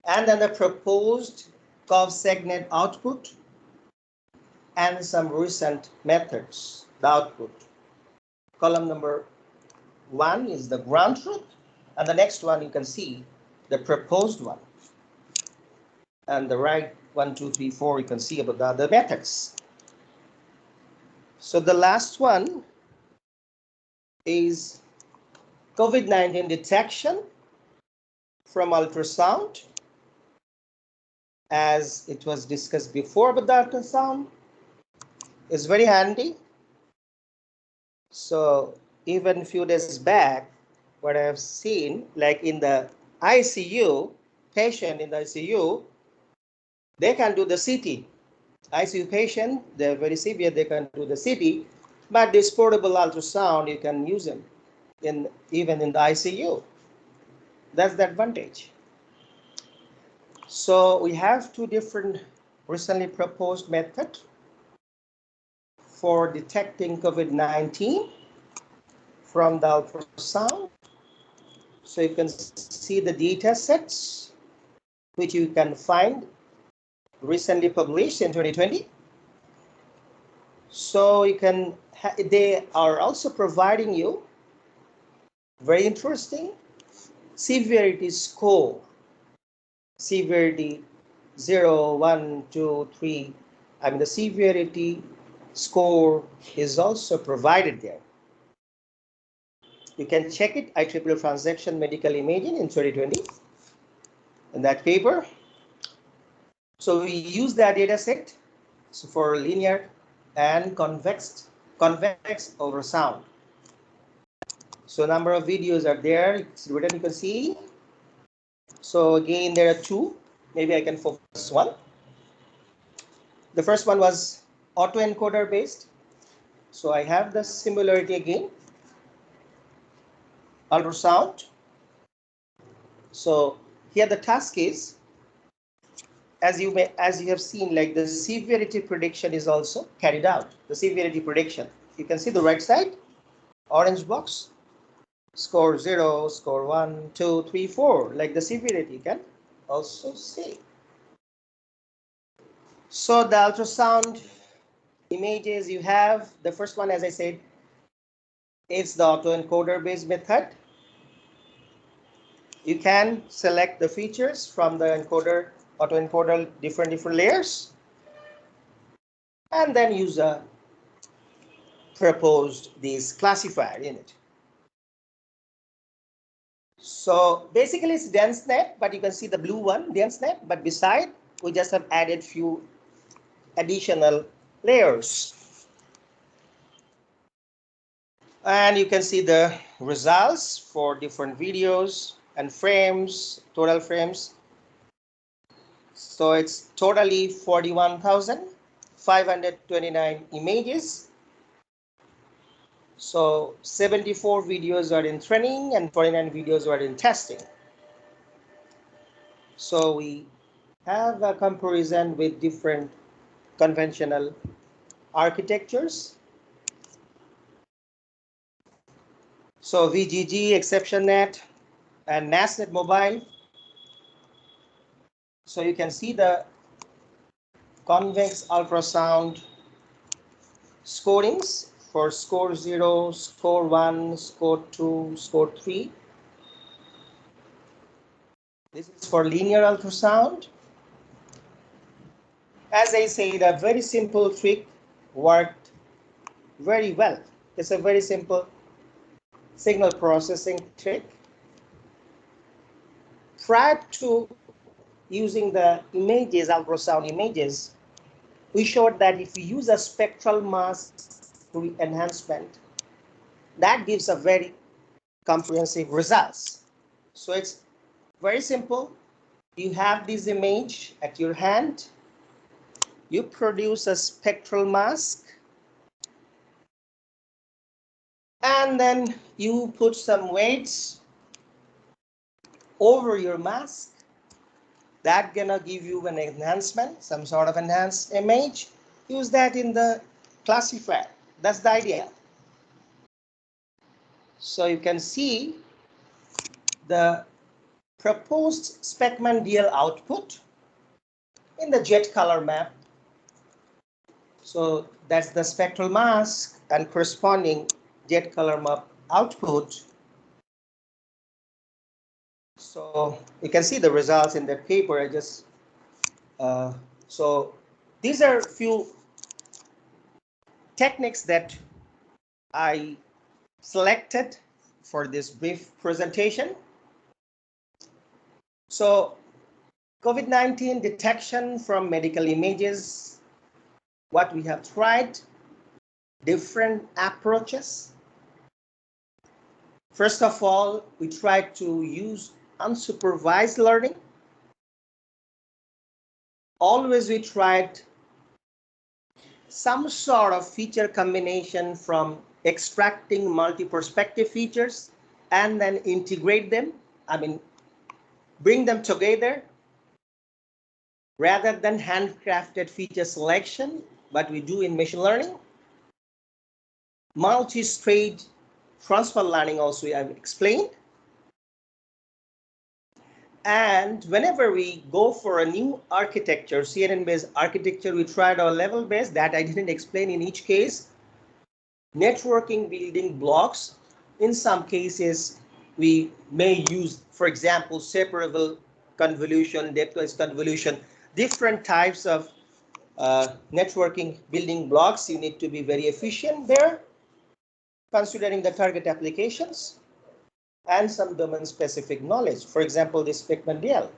and then the proposed COV-SegNet output and some recent methods, the output. Column number 1 is the ground truth, and the next one you can see the proposed one. And the right 1, 2, 3, 4 you can see about the other methods. So the last one is COVID-19 detection from ultrasound. As it was discussed before, but the ultrasound is very handy. So even a few days back, what I have seen, like in the ICU, patient in the ICU, they can do the CT. ICU patient, they're very severe, they can do the CT, but this portable ultrasound, you can use them even in the ICU. That's the advantage. So we have two different recently proposed methods for detecting COVID-19 from the ultrasound. So you can see the data sets, which you can find recently published in 2020. So you can, they are also providing you very interesting severity score. Severity 0, 1, 2, 3. I mean, the severity score is also provided there. You can check it, IEEE transaction medical imaging in 2020 in that paper. So we use that data set for linear and convex ultrasound. So number of videos are there. It's written, you can see. So again, there are two. Maybe I can focus one. The first one was autoencoder based. So I have the similarity again. Ultrasound. So here the task is, as you have seen, like the severity prediction is also carried out. The severity prediction. You can see the right side, orange box. Score 0, score 1, 2, 3, 4, like the severity you can also see. So the ultrasound images you have, the first one, as I said, is the autoencoder based method. You can select the features from the encoder, autoencoder, different layers, and then use a proposed this classifier in it. So basically it's DenseNet, but you can see the blue one, DenseNet, but beside we just have added few additional layers. And you can see the results for different videos and frames, total frames. So it's totally 41,529 images. So 74 videos are in training and 49 videos are in testing. So we have a comparison with different conventional architectures. So VGG, ExceptionNet, and NASNet Mobile. So you can see the convex ultrasound scorings for score 0, score 1, score 2, score 3. This is for linear ultrasound. As I said, a very simple trick worked very well. It's a very simple signal processing trick. Prior to using the images, ultrasound images, we showed that if we use a spectral mask enhancement, that gives a very comprehensive results. So it's very simple. You have this image at your hand. You produce a spectral mask, and then you put some weights over your mask. That's gonna give you an enhancement, some sort of enhanced image. Use that in the classifier. That's the idea. So you can see the proposed Speckmann DL output in the jet color map. So that's the spectral mask and corresponding jet color map output. So you can see the results in the paper. I just so these are a few techniques that I selected for this brief presentation. So COVID-19 detection from medical images, what we have tried, different approaches. First of all, we tried to use unsupervised learning. Always we tried some sort of feature combination from extracting multi-perspective features and then integrate them. I mean, bring them together rather than handcrafted feature selection, but we do in machine learning. Multi-stage transfer learning also I've explained. And whenever we go for a new architecture, CNN-based architecture, we tried our level-based, that I didn't explain in each case. Networking building blocks. In some cases, we may use, for example, separable convolution, depth-wise convolution, different types of networking building blocks. You need to be very efficient there, considering the target applications and some domain-specific knowledge. For example, this Beckman-DL.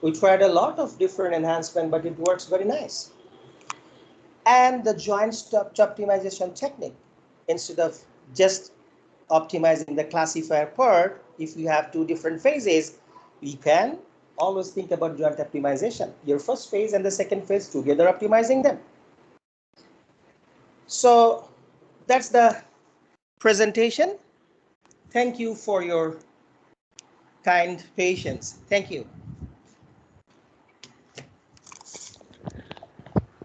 We tried a lot of different enhancement, but it works very nice. And the joint stop optimization technique. Instead of just optimizing the classifier part, if you have two different phases, we can always think about joint optimization. Your first phase and the second phase together optimizing them. So that's the presentation. Thank you for your kind patience. Thank you.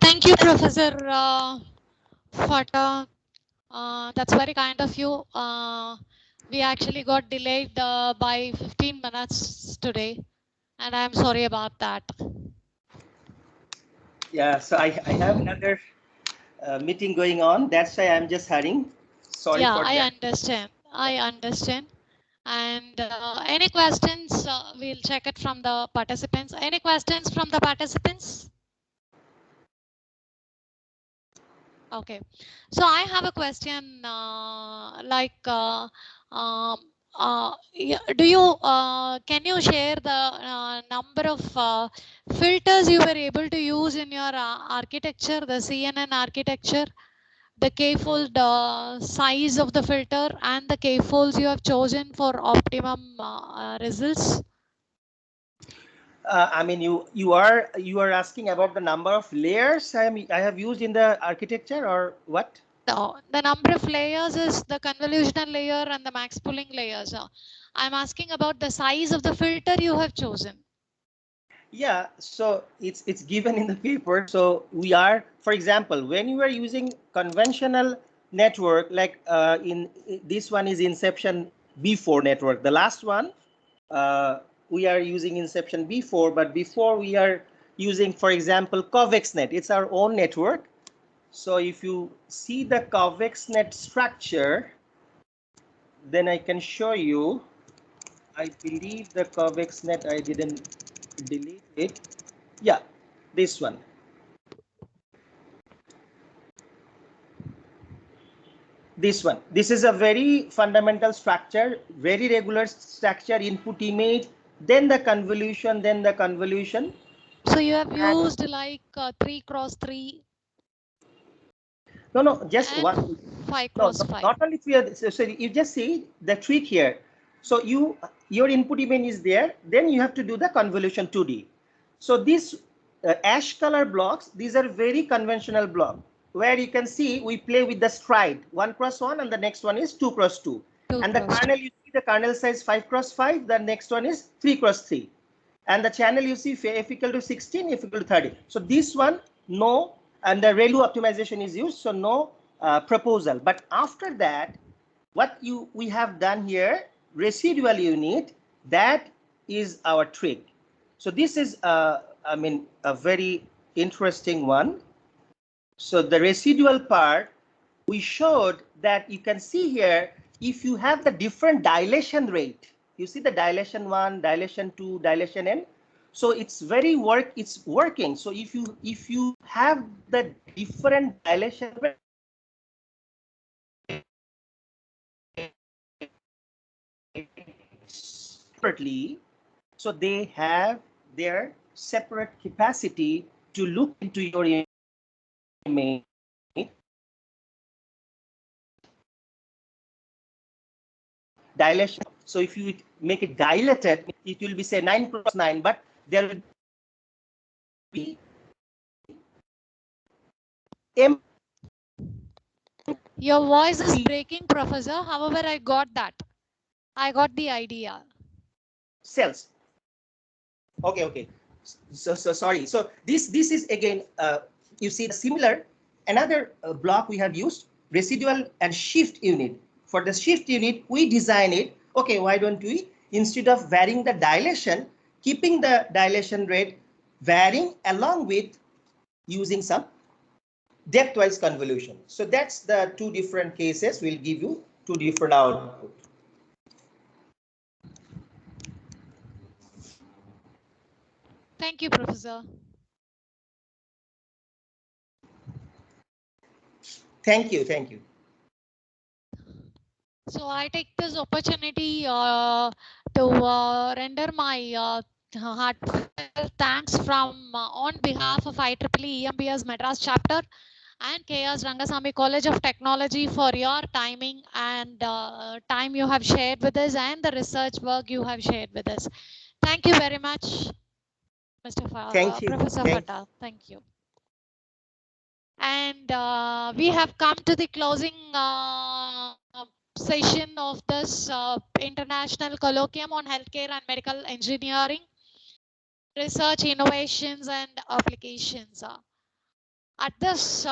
Thank you, Professor Fata. That's very kind of you. We actually got delayed by 15 minutes today, and I'm sorry about that. Yeah, so I have another meeting going on. That's why I'm just hurrying. Sorry yeah, for that. I understand. I understand. And any questions? We'll check it from the participants. Any questions from the participants? Okay, so I have a question. Do you can you share the number of filters you were able to use in your architecture, the CNN architecture, the k-fold size of the filter, and the k-folds you have chosen for optimum results? I mean, you are asking about the number of layers I have used in the architecture, or what? No, the number of layers is the convolutional layer and the max pooling layers. I'm asking about the size of the filter you have chosen. Yeah, so it's given in the paper. So we are, for example, when you are using conventional network, like in this one is Inception B4 network. The last one, we are using Inception B4, but before we are using, for example, CovexNet. It's our own network. So if you see the CovexNet structure, then I can show you. I believe the CovexNet, I didn't delete it. Yeah, this one. This one. This is a very fundamental structure, very regular structure, input image, then the convolution, then the convolution. So you have used like 3 cross 3. No, just one. 5 cross 5. Not only 3. So you just see the trick here. So your input image is there, then you have to do the convolution 2D. So these ash color blocks, these are very conventional blocks, where you can see we play with the stride 1 cross 1, and the next one is 2 cross 2. And the kernel, you see the kernel size 5 cross 5, the next one is 3 cross 3. And the channel, you see f equal to 16, f equal to 30. So this one, no, and the ReLU optimization is used, so no proposal. But after that, what we have done here, residual unit, that is our trick. So this is I mean, a very interesting one. So the residual part, we showed that you can see here, if you have the different dilation rate, you see the dilation 1, dilation 2, dilation n. So it's it's working. So if you have the different dilation rate, separately, so they have their separate capacity to look into your image. dilation. So if you make it dilated, it will be say 9 cross 9, but there will be M. Your voice is breaking, Professor. However, I got that. I got the idea. Cells. Okay. So sorry. So this is again, you see the similar, another block we have used, residual and shift unit. For the shift unit, we design it. Okay, why don't we, instead of varying the dilation, keeping the dilation rate varying along with using some depth-wise convolution. So that's the two different cases will give you two different output. Thank you, Professor. Thank you. So I take this opportunity to render my heartfelt thanks from on behalf of IEEE EMBS Madras chapter and KS Rangasamy College of Technology for your timing and time you have shared with us and the research work you have shared with us. Thank you very much, Thank you. Professor Fatal. Thank you. And we have come to the closing session of this international colloquium on healthcare and medical engineering, research, innovations, and applications. At this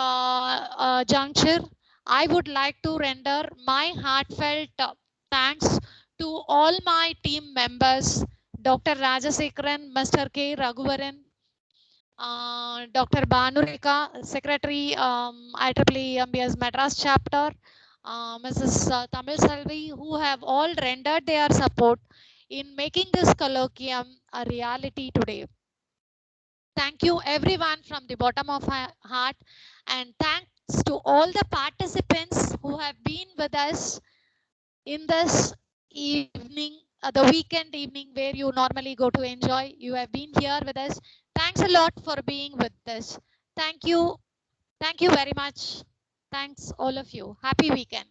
juncture, I would like to render my heartfelt thanks to all my team members, Dr. Rajasekaran, Mr. K. Raghuvaran, Dr. Banurika, Secretary, IEEE EMBS Madras chapter, Mrs. Tamil Selvi, who have all rendered their support in making this colloquium a reality today. Thank you everyone from the bottom of my heart, and thanks to all the participants who have been with us in this evening, the weekend evening where you normally go to enjoy. You have been here with us. Thanks a lot for being with us. Thank you. Thank you very much. Thanks all of you. Happy weekend.